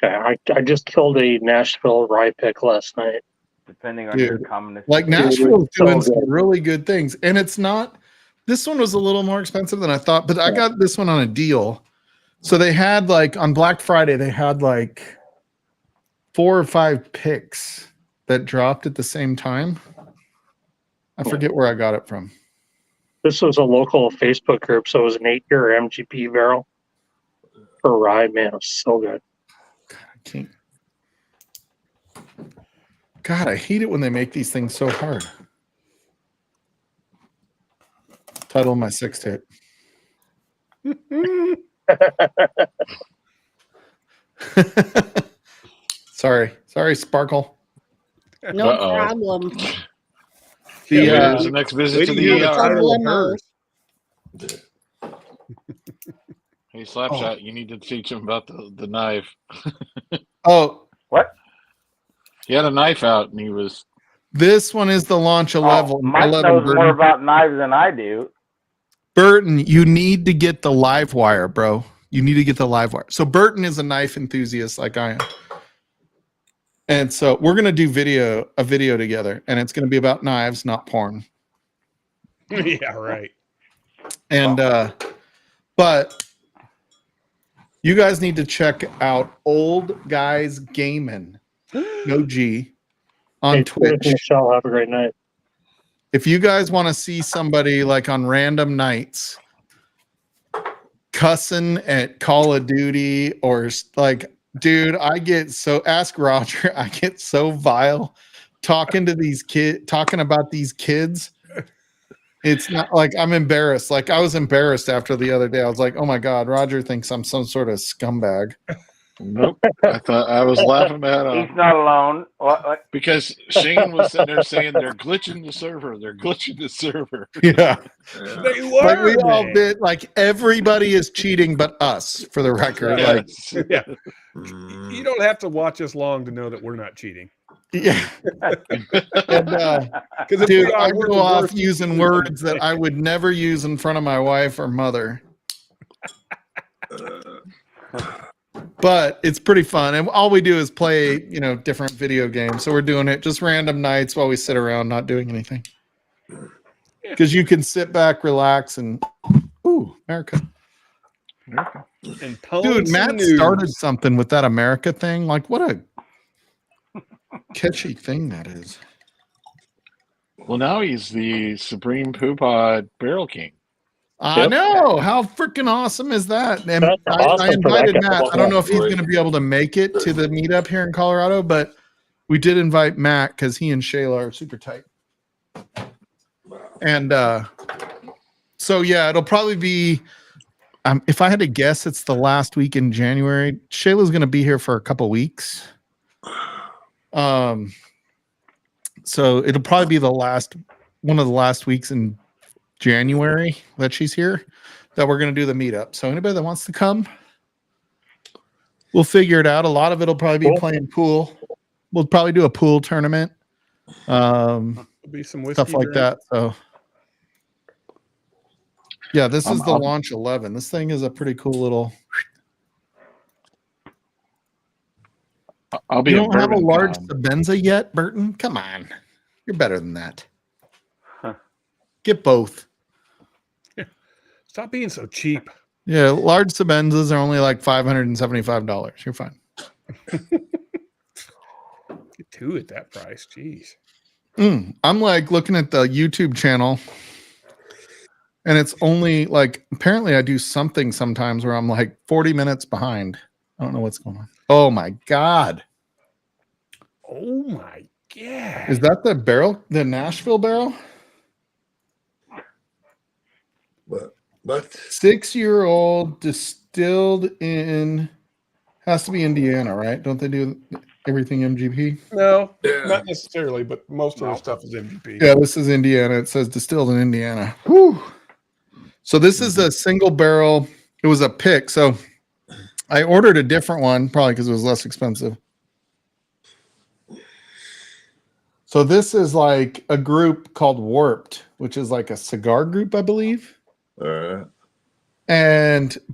Okay, I just killed a Nashville rye pick last night. Depending on Dude, your commonness. Like Dude, Nashville's it's so doing some good. really good things, and it's not. This one was a little more expensive than I thought, but I got this one on a deal. So they had like on Black Friday, they had like 4 or 5 picks that dropped at the same time. I forget where I got it from. This was a local Facebook group, so it was an 8-year MGP barrel for rye. Man, it was so good. I can't. God, I hate it when they make these things so hard. Title of my 6-tape. Sorry, Sparkle. No Uh-oh. problem. There's the next visit to the the ER. title of hers. Hey, Slapshot, you need to teach him about the knife. Oh, What? He had a knife out, and he was. this one is the launch 11. Mike 11 knows more Burton. about knives than I do. Burton, you need to get the live wire, bro. You need to get the live wire. So Burton is a knife enthusiast like I am. And so we're gonna do a video together, and it's gonna be about knives, not porn. Yeah, right. And but you guys need to check out Old Guys Gaming, no G, on Hey, Twitch. Michelle, have a great night. If you guys want to see somebody like on random nights cussing at Call of Duty or like, dude, I get so, ask Roger, I get so vile talking to these kids, talking about these kids. It's not like I'm embarrassed. Like I was embarrassed after the other day. I was like, oh my God, Roger thinks I'm some sort of scumbag. Nope. I thought I was laughing my head off He's not alone. What? because Shane was sitting there saying they're glitching the server. They're glitching the server. Yeah. They Like we were. all man. did, like everybody is cheating but us, for the record. Like, Yes. Yeah. You don't have to watch us long to know that we're not cheating. yeah. And, Because if dude, we are, I we're go the off worst. using words that I would never use in front of my wife or mother. But it's pretty fun. And all we do is play, different video games. So we're doing it just random nights while we sit around not doing anything. Because you can sit back, relax, and ooh, America. And Dude, Matt started something with that America thing. Like, what a catchy thing that is. Well, now he's the Supreme Poopod Barrel King. I Yep. know. How freaking awesome is that? And That's awesome I for that invited guy. Matt. I don't know if he's going to be able to make it to the meetup here in Colorado, but we did invite Matt because he and Shayla are super tight. And so, yeah, it'll probably be, if I had to guess, it's the last week in January. Shayla's going to be here for a couple weeks. So it'll probably be one of the last weeks in January that she's here that we're going to do the meetup. So anybody that wants to come, we'll figure it out. A lot of it'll probably be playing pool. We'll probably do a pool tournament. Be some whiskey Stuff like drink. that. So yeah, this is the Launch 11. This thing is a pretty cool little. I'll be. You don't have a large Sabenza yet, Burton? Come on, you're better than that. Get both. Stop being so cheap. Yeah, large Sabenzas are only like $575. You're fine. Get two at that price. Jeez. I'm like looking at the YouTube channel, and it's only like, apparently I do something sometimes where I'm like 40 minutes behind. I don't know what's going on. Oh my God. Oh my God. Is that the barrel, the Nashville barrel? But 6-year-old distilled in, has to be Indiana, right? Don't they do everything MGP? No, not necessarily, but most of the stuff is MGP. Yeah, this is Indiana. It says distilled in Indiana. Whew. So this is a single barrel. It was a pick. So I ordered a different one, probably because it was less expensive. So this is like a group called Warped, which is like a cigar group, I believe. all right.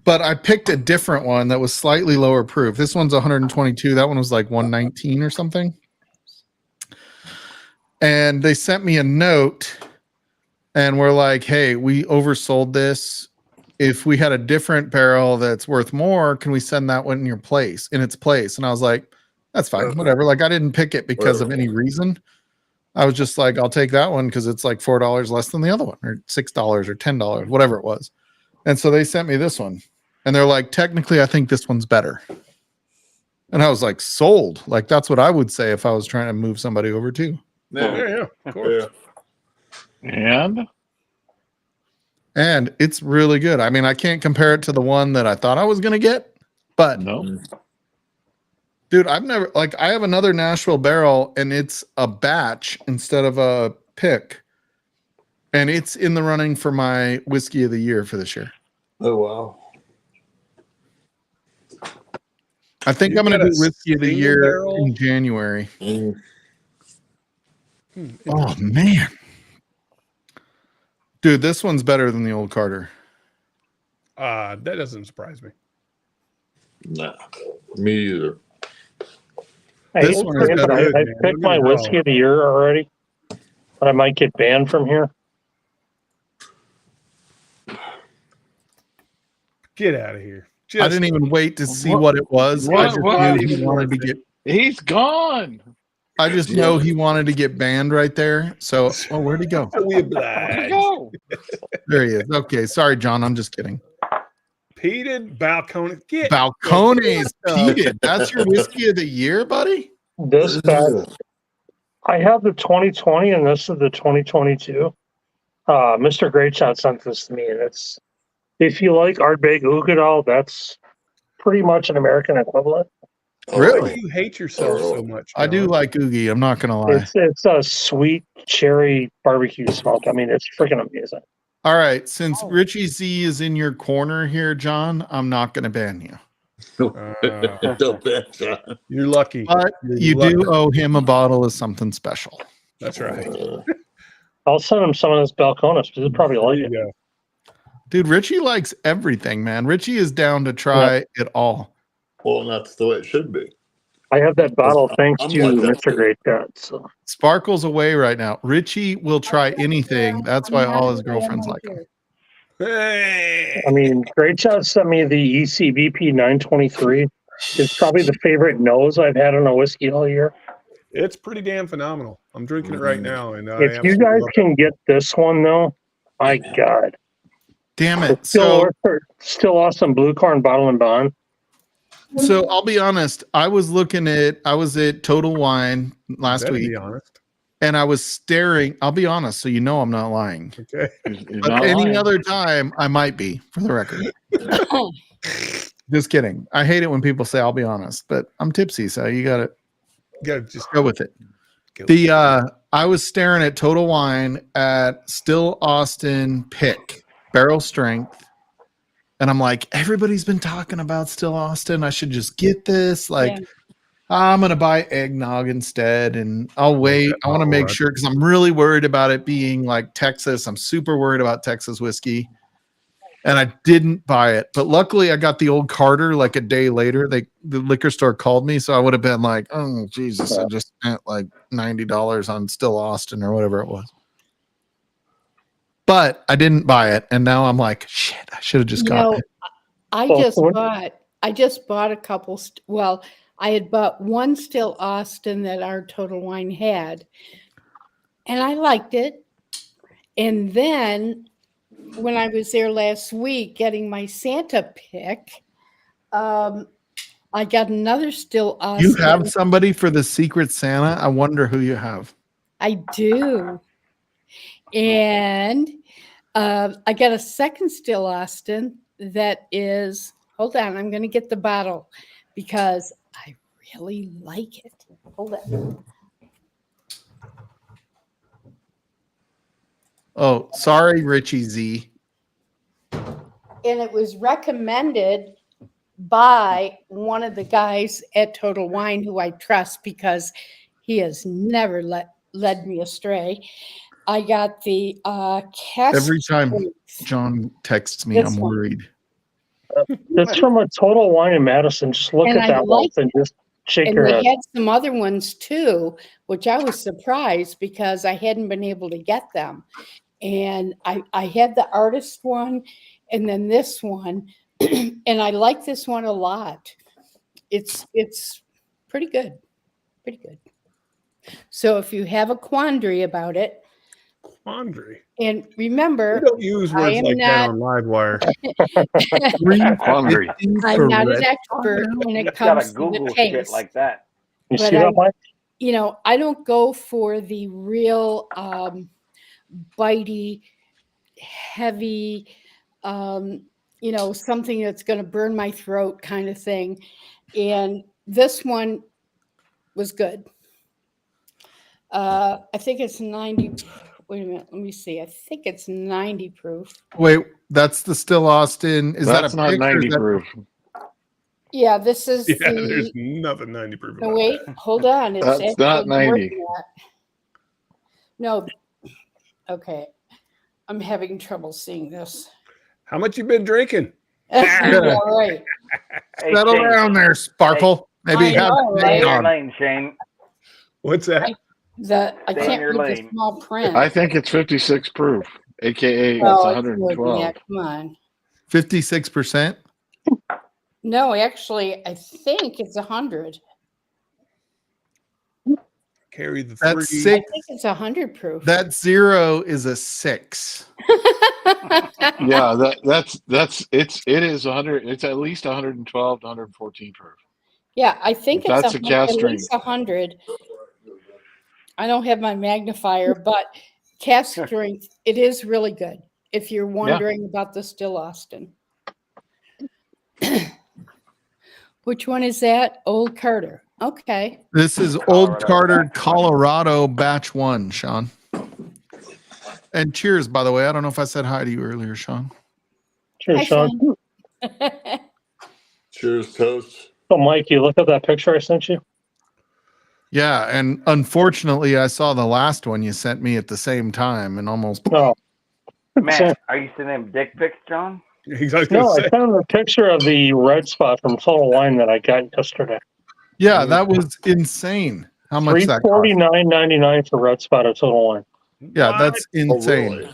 But I picked a different one that was slightly lower proof. This one's 122. That one was like 119 or something. And they sent me a note and we're like, hey, we oversold this. If we had a different barrel that's worth more, can we send that one in its place? And I was like, that's fine, whatever. Like I didn't pick it because of any reason. I was just like, I'll take that one because it's like $4 less than the other one, or $6 or $10, whatever it was. And so they sent me this one. And they're like, technically, I think this one's better. And I was like, sold. Like that's what I would say if I was trying to move somebody over too. Yeah, of course. And it's really good. I mean, I can't compare it to the one that I thought I was going to get, but no. Dude, I have another Nashville barrel and it's a batch instead of a pick. And it's in the running for my whiskey of the year for this year. Oh, wow. I think I'm going to do whiskey of the year in January. Oh, man. Dude, this one's better than the old Carter. That doesn't surprise me. Nah, me either. Hey, I picked my whiskey of the year already, but I might get banned from here. Get out of here. I didn't even wait to see what it was. I just knew he wanted to get. He's gone. I just know he wanted to get banned right there. So, where'd he go? We oblige. There he is. Okay, sorry, John. I'm just kidding. Peated Balcones. Balcones peated. That's your whiskey of the year, buddy? This bag. I have the 2020 and this is the 2022. Mr. Great Shot sent this to me, and it's, if you like Ardbeg Uigeadail, that's pretty much an American equivalent. Really? Why do you hate yourself so much? I do like Oogie. I'm not gonna lie. It's a sweet cherry barbecue smoke. I mean, it's freaking amazing. All right, since Richie Z is in your corner here, John, I'm not gonna ban you. You're lucky. But you do owe him a bottle of something special. That's right. I'll send him some of this Balcones because he'll probably like it. Dude, Richie likes everything, man. Richie is down to try it all. Well, that's the way it should be. I have that bottle thanks I'm to like that Mr. too. Great Shot. So. Sparkle's away right now. Richie will try anything. That's why all his girlfriends like him. Hey. I mean, Great Shot sent me the ECBP 923. It's probably the favorite nose I've had on a whiskey all year. It's pretty damn phenomenal. I'm drinking it right now, and If you guys can get this one though, my God, Damn it! Still awesome blue corn bottle and bond. So I'll be honest. I was at Total Wine last week. Be honest. And I was staring. I'll be honest, so you know I'm not lying. Okay. But any other time, I might be, for the record. Just kidding. I hate it when people say I'll be honest, but I'm tipsy, so you gotta just go with it. I was staring at Total Wine at Still Austin Pick barrel strength, and I'm like, everybody's been talking about Still Austin. I should just get this. I'm going to buy eggnog instead, and I'll wait. I want to make sure, because I'm really worried about it being like Texas. I'm super worried about Texas whiskey, and I didn't buy it. But luckily, I got the old Carter like a day later. The liquor store called me, so I would have been like, oh, Jesus, I just spent like $90 on Still Austin or whatever it was. But I didn't buy it, and now I'm like, shit, I should have just got it. I just bought a couple. I had bought one Still Austin that our Total Wine had, and I liked it. And then when I was there last week getting my Santa pick, I got another Still Austin. You have somebody for the Secret Santa? I wonder who you have. I do. And I got a second Still Austin that is, hold on, I'm going to get the bottle because I really like it. Hold on. Oh, sorry, Richie Z. And it was recommended by one of the guys at Total Wine who I trust because he has never led me astray. I got the cast. Every time John texts me, I'm worried. That's from a Total Wine in Madison. Just look at that one and just shake your head. And we had some other ones too, which I was surprised because I hadn't been able to get them. And I had the artist one and then this one, and I like this one a lot. It's pretty good. Pretty good. So if you have a quandary about it, and remember, we don't use words like that on Livewire. I'm not an expert when it comes to the taste. Shit like that. You see that, Mike? I don't go for the real bitey, heavy, something that's going to burn my throat kind of thing. And this one was good. I think it's 90. Wait a minute. Let me see. I think it's 90 proof. Wait, that's the Still Austin. That's not 90 proof. Yeah, this is there's nothing 90 proof. No, wait, hold on. That's not 90. No. Okay. I'm having trouble seeing this. How much you been drinking? All right. Settle down there, Sparkle. Maybe have your lane, Shane. What's that? I can't read the small print. I think it's 56 proof, aka it's 112. Yeah, come on. 56%? No, actually, I think it's 100. Carry the That's 3. 6. I think it's 100 proof. That 0 is a 6. Yeah, it is 100. It's at least 112 to 114 proof. Yeah, I think that's it's a cast at least 100. I don't have my magnifier, but cast strength, it is really good if you're wondering about the Still Austin. Which one is that? Old Carter. Okay. This is Old Carter, Colorado, batch 1, Sean. And cheers, by the way. I don't know if I said hi to you earlier, Sean. Cheers, Hi, Sean. Cheers, toast. So, Mike, you look at that picture I sent you? Yeah, and unfortunately, I saw the last one you sent me at the same time and almost. Oh. Man, are you sending him dick pics, John? No, I found a picture of the red spot from Total Wine that I got yesterday. Yeah, that was insane. How much that cost? $349.99 for red spot at Total Wine. Yeah, that's insane.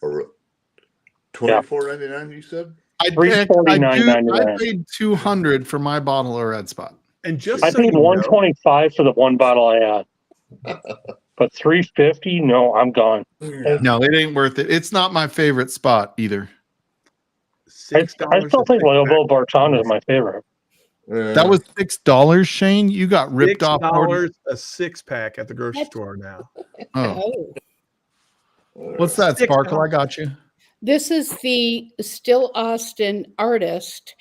$24.99, you said? I paid $200 for my bottle of red spot. And just I paid $125 for the one bottle I had. But $350, no, I'm gone. No, it ain't worth it. It's not my favorite spot either. I still think Lobo Barton is my favorite. That was $6, Shane. You got ripped off. $6 a 6-pack at the grocery store now. Oh. What's that, Sparkle? I got you. This is the Still Austin Artist,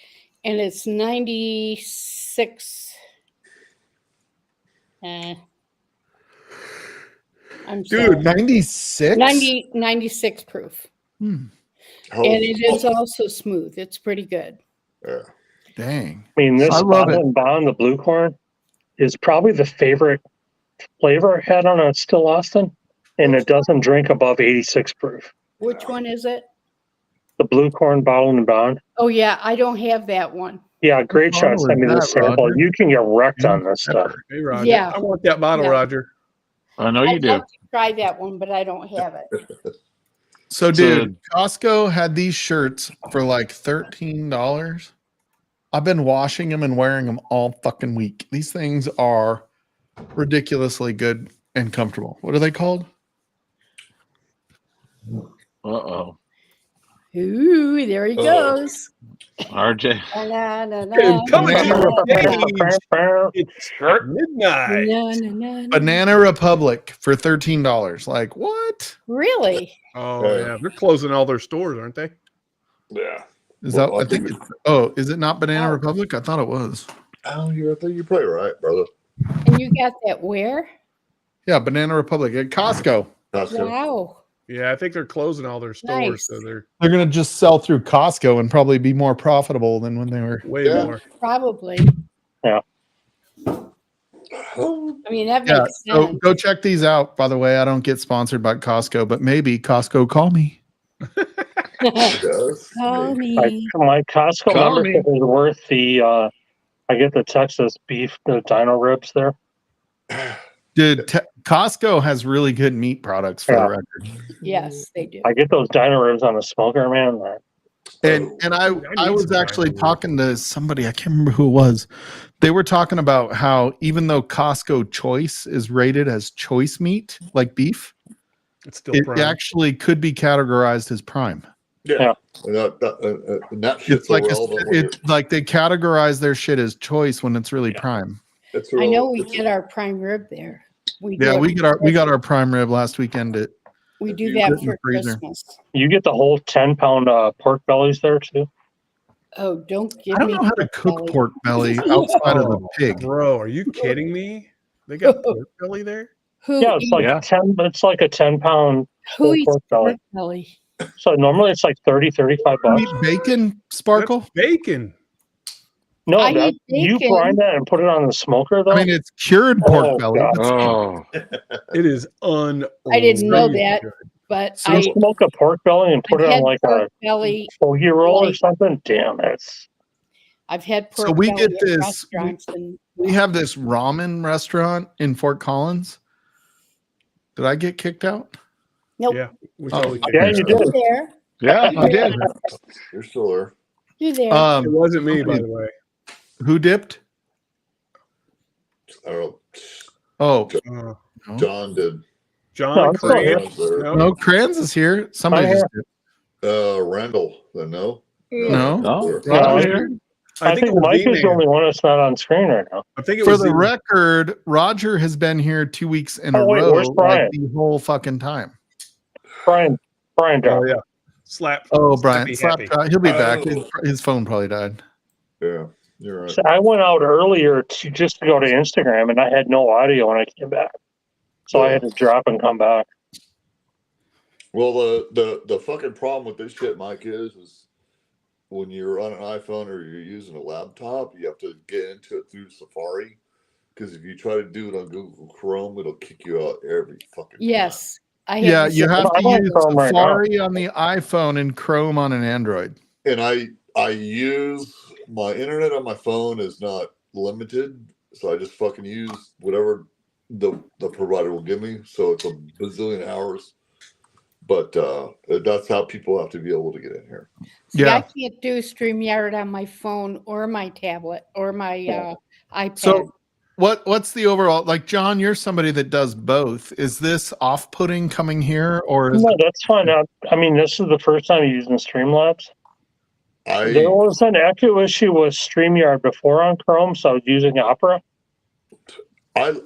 and it's 96. I'm Dude, sorry. 96? 96 proof. Hmm. And it is also smooth. It's pretty good. Yeah. Dang. I mean, this I love it. Bottled Bond, the blue corn, is probably the favorite flavor I had on a Still Austin, and it doesn't drink above 86 proof. Which one is it? The blue corn Bottled and Bond. Oh, yeah. I don't have that one. Yeah, Great Shot sent me the that, sample. Roger? You can get wrecked on this stuff. Hey, Roger. Yeah. I want that bottle, Yeah. Roger. I know you I'd do. like to try that one, but I don't have it. So, dude, Costco had these shirts for like $13. I've been washing them and wearing them all fucking week. These things are ridiculously good and comfortable. What are they called? Uh-oh. Ooh, there he goes. RJ. Na, na, na, Dude, coming to na, your na, page. na, It's midnight. na, na, na, na. Banana Republic for $13. Like, what? Really? Oh, yeah. They're closing all their stores, aren't they? Yeah. Is Well, that? I think. Oh, is it not Banana Oh. Republic? I thought it was. Oh, I think you're probably right, brother. And you got that where? Yeah, Banana Republic at Costco. Costco. Wow. Yeah, I think they're closing all their stores, Nice. so they're They're gonna just sell through Costco and probably be more profitable than when they were. way Yeah. more. Probably. Oh, I mean, that Yeah. makes So sense. go check these out. By the way, I don't get sponsored by Costco, but maybe Costco call me. yes. Call My me. Costco Call membership is worth the, I get the Texas beef, the dino ribs there. Dude, Costco has really good meat products for the record. Yes, they do. I get those dino ribs on the smoker, man. And I need was some actually dino ribs. talking to somebody, I can't remember who it was. They were talking about how even though Costco Choice is rated as choice meat, like beef, It's still it prime. actually could be categorized as prime. Yeah. And that shit's It's like irrelevant when it's like they categorize their shit as choice when it's really prime. it's I know we irrelevant. get our prime rib there. We Yeah, do we got our prime rib last weekend at we do you that put in the for freezer. Christmas. You get the whole 10-pound pork bellies there too. Oh, don't give I don't me know how to pork cook belly. pork belly outside of the pig. Bro, are you kidding me? They got pork belly there? Who Yeah, it's eats, like Yeah. 10. It's like a 10-pound who eats pork belly. pork belly? So normally it's like 30, 35 You bucks. eat bacon, Sparkle? That's bacon. No, I that, eat you bacon. grind that and put it on the smoker though. I mean, it's cured pork Oh, belly. God. but Oh, It is I didn't know unreal that, good. but So you smoke a pork belly and put I've it on had like pork a belly. hoagie roll or like- something. Damn, that's I've had pork So we belly get at this- restaurants and We have this ramen restaurant in Fort Collins. Did I get kicked out? nope. Yeah. We Oh, totally did. yeah, you You're did. there. yeah, you did. You're still there. You're there. It wasn't me, by the way. Who dipped? I don't Oh, Uh, no. John did. No, John I'm still here. Cran. John's there. No. No, Kranz is here. Somebody I'm just dipped. Randall, then no. No. No, No, I'm I- here. I think it was Mike is the Z-Man. only one that's not on screen right now. I think it For was the Z-Man. record, Roger has been here 2 weeks in a Oh, wait, row, where's Brian? like the whole fucking time. Brian Oh, Dow. yeah. Slap. Oh, Brian, Happy, slap happy. try. He'll be back. Oh. His phone probably died. Yeah, you're right. So I went out earlier to just to go to Instagram and I had no audio when I came back. So I had to drop and come back. Well, the fucking problem with this shit, Mike, is when you're on an iPhone or you're using a laptop, you have to get into it through Safari. Because if you try to do it on Google Chrome, it'll kick you out every fucking time. Yes. I have Yeah, the you same- have I'm to on use Chrome right now. Safari on the iPhone and Chrome on an Android. And I use my internet on my phone is not limited, so I just fucking use whatever the provider will give me. So it's a bazillion hours. But that's how people have to be able to get in here. See, I Yeah. can't do StreamYard on my phone or my tablet or my iPad. So what's the overall, like, John, you're somebody that does both. Is this off-putting coming here, or is No, that's fine. I mean, this is the first time using Streamlabs. There was an echo issue with StreamYard before on Chrome, so I was using Opera. But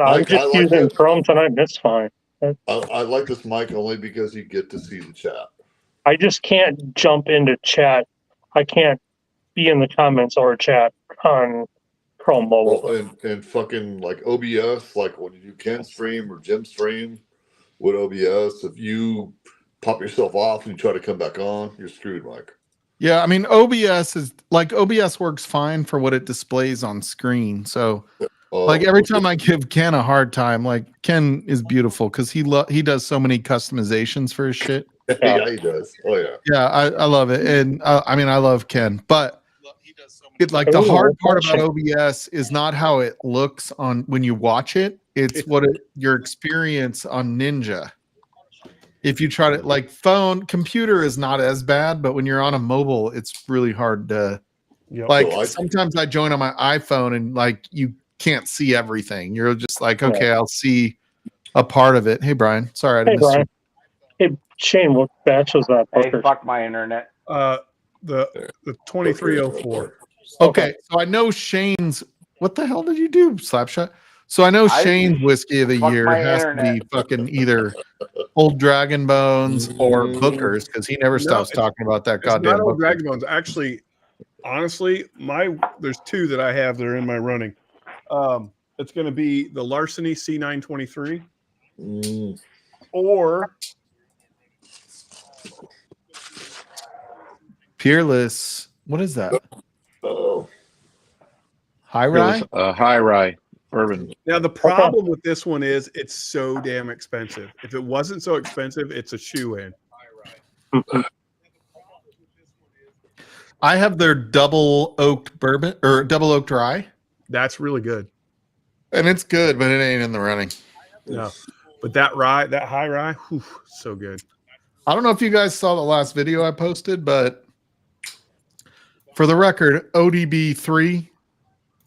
I'm just using Chrome tonight, and it's fine. I like this mic only because you get to see the chat. I just can't jump into chat. I can't be in the comments or chat on Chrome mobile. Well, and fucking like OBS, like when you can stream or Jim stream with OBS, if you pop yourself off and you try to come back on, you're screwed, Mike. Yeah, I mean, OBS works fine for what it displays on screen. So, like, every time I give Ken a hard time, like, Ken is beautiful because he does so many customizations for his shit. Yeah, he does. Oh yeah. Yeah, I love it, and I mean, I love Ken, but like the hard part about OBS is not how it looks on when you watch it. It's your experience on Ninja. If you try to, like, computer is not as bad, but when you're on a mobile, it's really hard to. Like, sometimes I join on my iPhone and like you can't see everything. You're just like, okay, I'll see a part of it. Hey, Brian, sorry I didn't miss you. Hey, Shane, what batch was that? Hey, fuck my internet. The 2304. Okay, so I know Shane's. What the hell did you do, Slapshot? So I know Shane's whiskey of the year has to be fucking either Old Dragon Bones or Booker's, because he never stops talking about that goddamn. Not Old Dragon Bones. Actually, honestly, there's two that I have that are in my running. It's going to be the Larceny C923 or Peerless. What is that? Oh, High Rye. High Rye bourbon. Now the problem with this one is it's so damn expensive. If it wasn't so expensive, it's a shoe-in. I have their double oaked bourbon or double oaked rye. That's really good. And it's good, but it ain't in the running. No. But that high rye, whew, so good. I don't know if you guys saw the last video I posted, but for the record, ODB3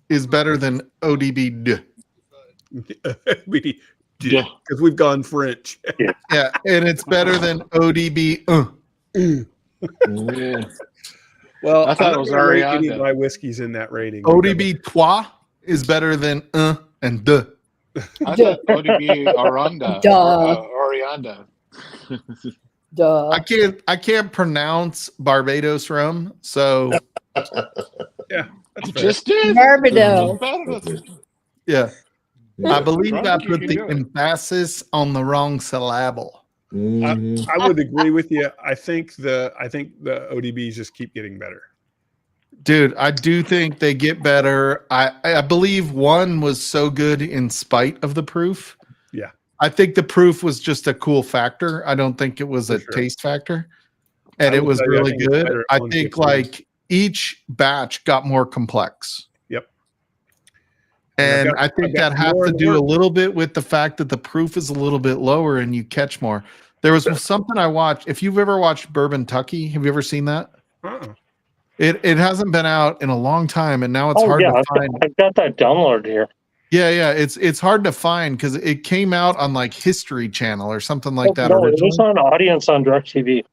is better than ODB. Because we've gone French. Yeah, and it's better than ODB. Yeah. Well, I thought it was already Arianda. any of my whiskeys in that rating. ODB trois is better than and duh. I thought ODB Aranda. Orianda. Duh. I can't pronounce Barbados rum, so yeah, that's fair. Just did. Barbados. Yeah. I believe I You put can the do it. emphasis on the wrong syllable. I would agree with you. I think the ODBs just keep getting better. Dude, I do think they get better. I believe one was so good in spite of the proof. Yeah. I think the proof was just a cool factor. I don't think it was a taste factor. And it was really good. I think like each batch got more complex. Yep. And I think that has to do a little bit with the fact that the proof is a little bit lower and you catch more. There was something I watched. If you've ever watched Bourbon Tucky, have you ever seen that? It hasn't been out in a long time, and now it's hard to find. I've got that download here. Yeah. It's hard to find because it came out on like History Channel or something like that. No, it was on Audience on DirecTV.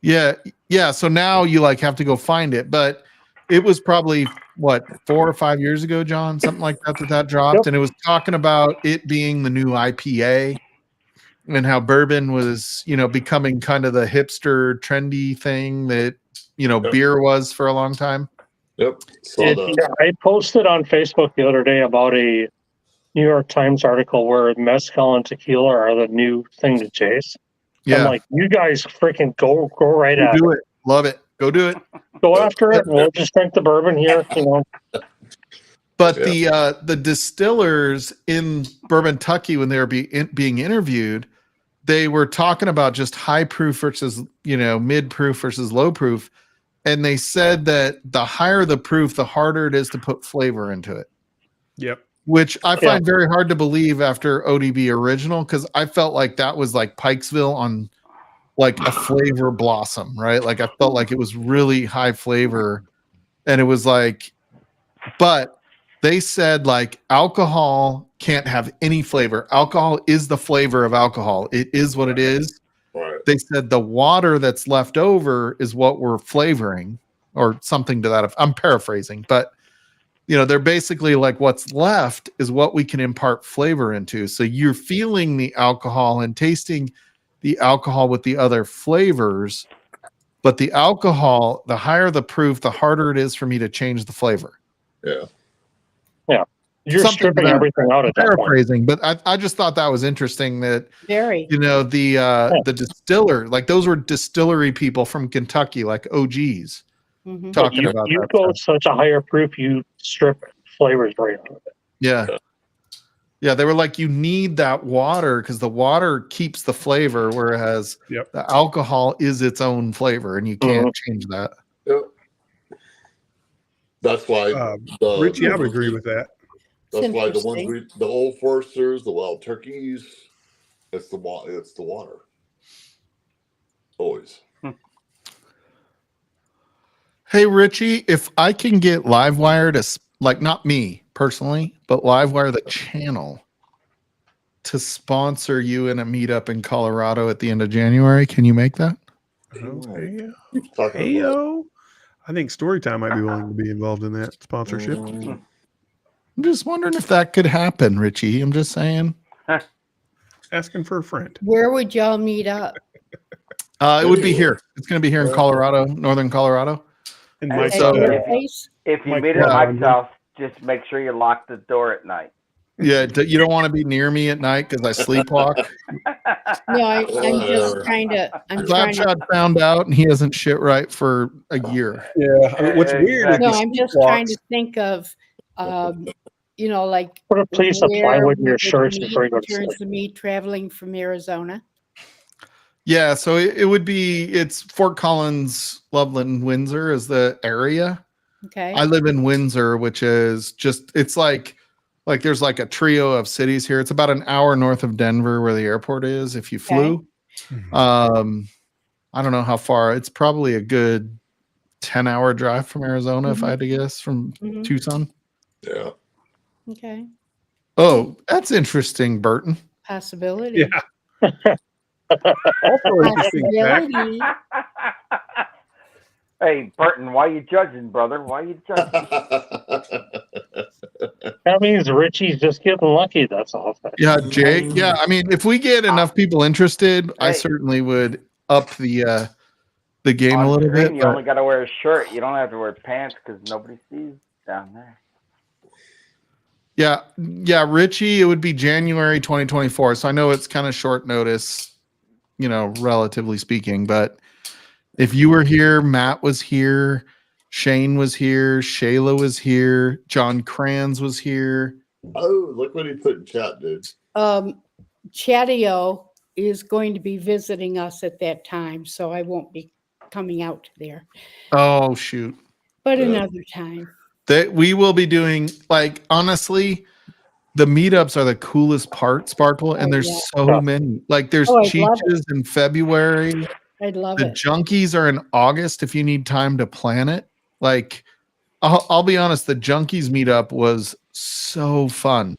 Yeah. So now you like have to go find it, but it was probably what 4 or 5 years ago, John, something like that dropped, and it was talking about it being the new IPA and how bourbon was, becoming kind of the hipster trendy thing that beer was for a long time. Yep. I posted on Facebook the other day about a New York Times article where mezcal and tequila are the new thing to chase. Yeah. I'm like, you guys freaking go right at it. Love it. Go do it. Go after it. We'll just drink the bourbon here, But the distillers in Bourbon Tucky, when they were being interviewed, they were talking about just high proof versus mid proof versus low proof, and they said that the higher the proof, the harder it is to put flavor into it. Yep. Which I find very hard to believe after ODB original, because I felt like that was like Pikesville on like a flavor blossom, right? Like I felt like it was really high flavor, and it was like, but they said like alcohol can't have any flavor. Alcohol is the flavor of alcohol. It is what it is. Right. They said the water that's left over is what we're flavoring, or something to that. I'm paraphrasing, but they're basically like what's left is what we can impart flavor into. So you're feeling the alcohol and tasting the alcohol with the other flavors, but the alcohol, the higher the proof, the harder it is for me to change the flavor. Yeah. Yeah. You're Something stripping everything out at that point. Paraphrasing, but I just thought that was interesting that Very. the distiller, like those were distillery people from Kentucky, like OGs, talking about you that go stuff. such a higher proof, you strip flavors right out of it. Yeah. Yeah, they were like, you need that water because the water keeps the flavor, whereas the alcohol is its own flavor, and you can't change that. Yep. That's why Richie, I would agree with that. That's why the Old Foresters, the Wild Turkeys, it's the water. Always. Hey, Richie, if I can get Livewire to, like, not me personally, but Livewire, the channel, to sponsor you in a meetup in Colorado at the end of January, can you make that? Heyo. I think Storytime might be willing to be involved in that sponsorship. I'm just wondering if that could happen, Richie. I'm just saying. Asking for a friend. Where would y'all meet up? It would be here. It's going to be here in Colorado, northern Colorado. And Mike's if you meet at Mike's house, just make sure you lock the door at night. Yeah, you don't want to be near me at night because I sleepwalk. No, I'm just trying to. Slapshot found out, and he hasn't shit right for a year. Yeah, what's weird? No, I'm just trying to think of, like put a piece of plywood in your shirts before you go to turns sleep. to me traveling from Arizona. Yeah, so it would be, it's Fort Collins, Loveland, Windsor is the area. Okay. I live in Windsor, which is just, it's like there's like a trio of cities here. It's about an hour north of Denver where the airport is if you flew. I don't know how far. It's probably a good 10-hour drive from Arizona, if I had to guess, from Tucson. Yeah. Okay. Oh, that's interesting, Burton. Possibility. Yeah. Also interesting fact. Hey, Burton, why you judging, brother? Why you judging? That means Richie's just getting lucky. That's all. Yeah, Jake. Yeah, I mean, if we get enough people interested, I certainly would up the game On a little screen, bit. You but- only got to wear a shirt. You don't have to wear pants because nobody sees down there. Yeah, Richie, it would be January 2024. So I know it's kind of short notice, relatively speaking, but if you were here, Matt was here, Shane was here, Shayla was here, John Kranz was here. Oh, look what he put in chat, dude. Chatio is going to be visiting us at that time, so I won't be coming out there. Oh, shoot. But another time. That we will be doing, like, honestly, the meetups are the coolest part, Sparkle, and there's so many. Like, there's Cheeches in February. I'd love The it. Junkies are in August if you need time to plan it. Like, I'll be honest, the Junkies meetup was so fun.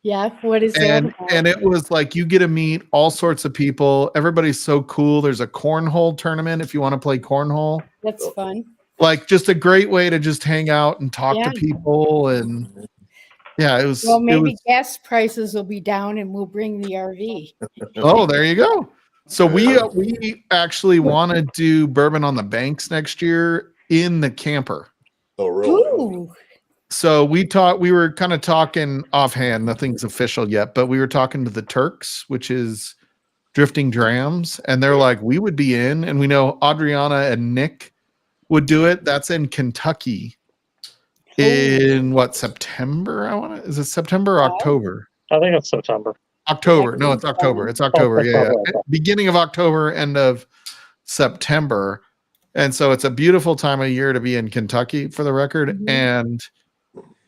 Yeah, what is that? And it was like you get to meet all sorts of people. Everybody's so cool. There's a cornhole tournament if you want to play cornhole. That's fun. Like, just a great way to just hang out and talk to people. And yeah, it was. Well, maybe it was, gas prices will be down and we'll bring the RV. oh, there you go. So we actually want to do Bourbon on the Banks next year in the camper. Oh, really? Ooh. So we were kind of talking offhand, nothing's official yet, but we were talking to the Turks, which is Drifting Drams, and they're like, we would be in, and we know Adriana and Nick would do it. That's in Kentucky in September? Is it September or October? I think it's September. October. No, it's October. It's October. Yeah. Beginning of October, end of September. And so it's a beautiful time of year to be in Kentucky, for the record. And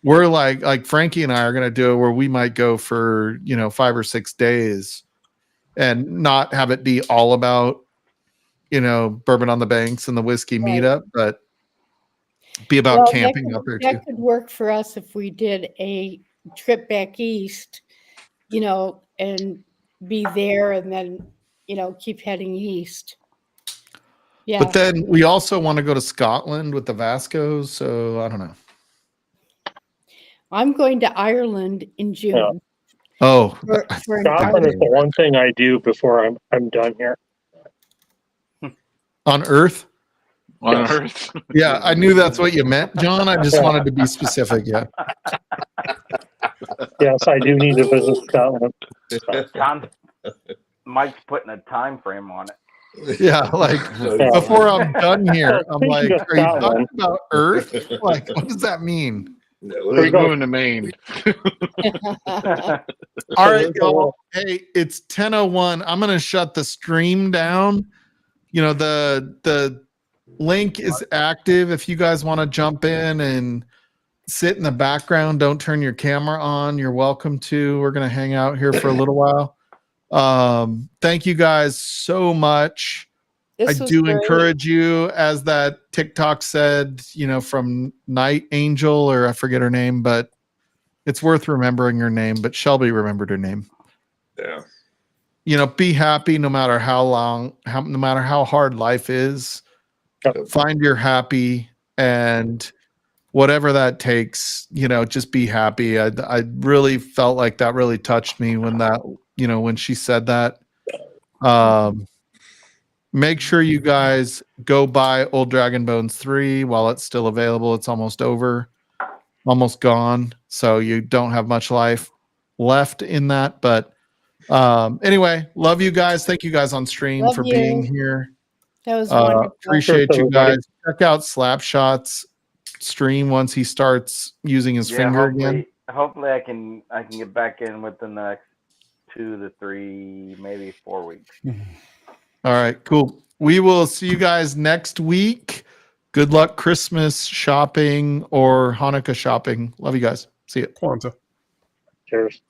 we're like Frankie and I are going to do it where we might go for, 5 or 6 days and not have it be all about, Bourbon on the Banks and the whiskey meetup, but Be about Well, camping out there too. that could work for us if we did a trip back east, and be there and then, keep heading east. Yeah. But then we also want to go to Scotland with the Vascos, so I don't know. I'm going to Ireland in June. Yeah. Oh, Scotland is the one thing I do before I'm done here. On Earth? On Earth. Yeah, I knew that's what you meant, John. I just wanted to be specific. Yeah. Yes, I do need to visit Scotland. Mike's putting a time frame on it. Yeah, like before I'm done here, I'm like, are you talking about Earth? Like, what does that mean? We're going to Maine. All right, y'all. Hey, it's 10:01. I'm gonna shut the stream down. The link is active. If you guys want to jump in and sit in the background, don't turn your camera on. You're welcome to. We're gonna hang out here for a little while. Thank you guys so much. I do encourage you, as that TikTok said, from Night Angel, or I forget her name, but it's worth remembering her name. But Shelby remembered her name. Yeah. Be happy no matter no matter how hard life is. Find your happy, and whatever that takes, just be happy. I really felt like that really touched me when when she said that. Make sure you guys go buy Old Dragon Bones 3 while it's still available. It's almost over, almost gone. So you don't have much life left in that. But anyway, love you guys. Thank you guys on stream for being here. That was wonderful. Appreciate you guys. Check out Slapshot's stream once he starts using his finger again. Hopefully I can get back in within the next 2 to 3, maybe 4 weeks. All right, cool. We will see you guys next week. Good luck Christmas shopping or Hanukkah shopping. Love you guys. See you. Kwanzaa. Cheers.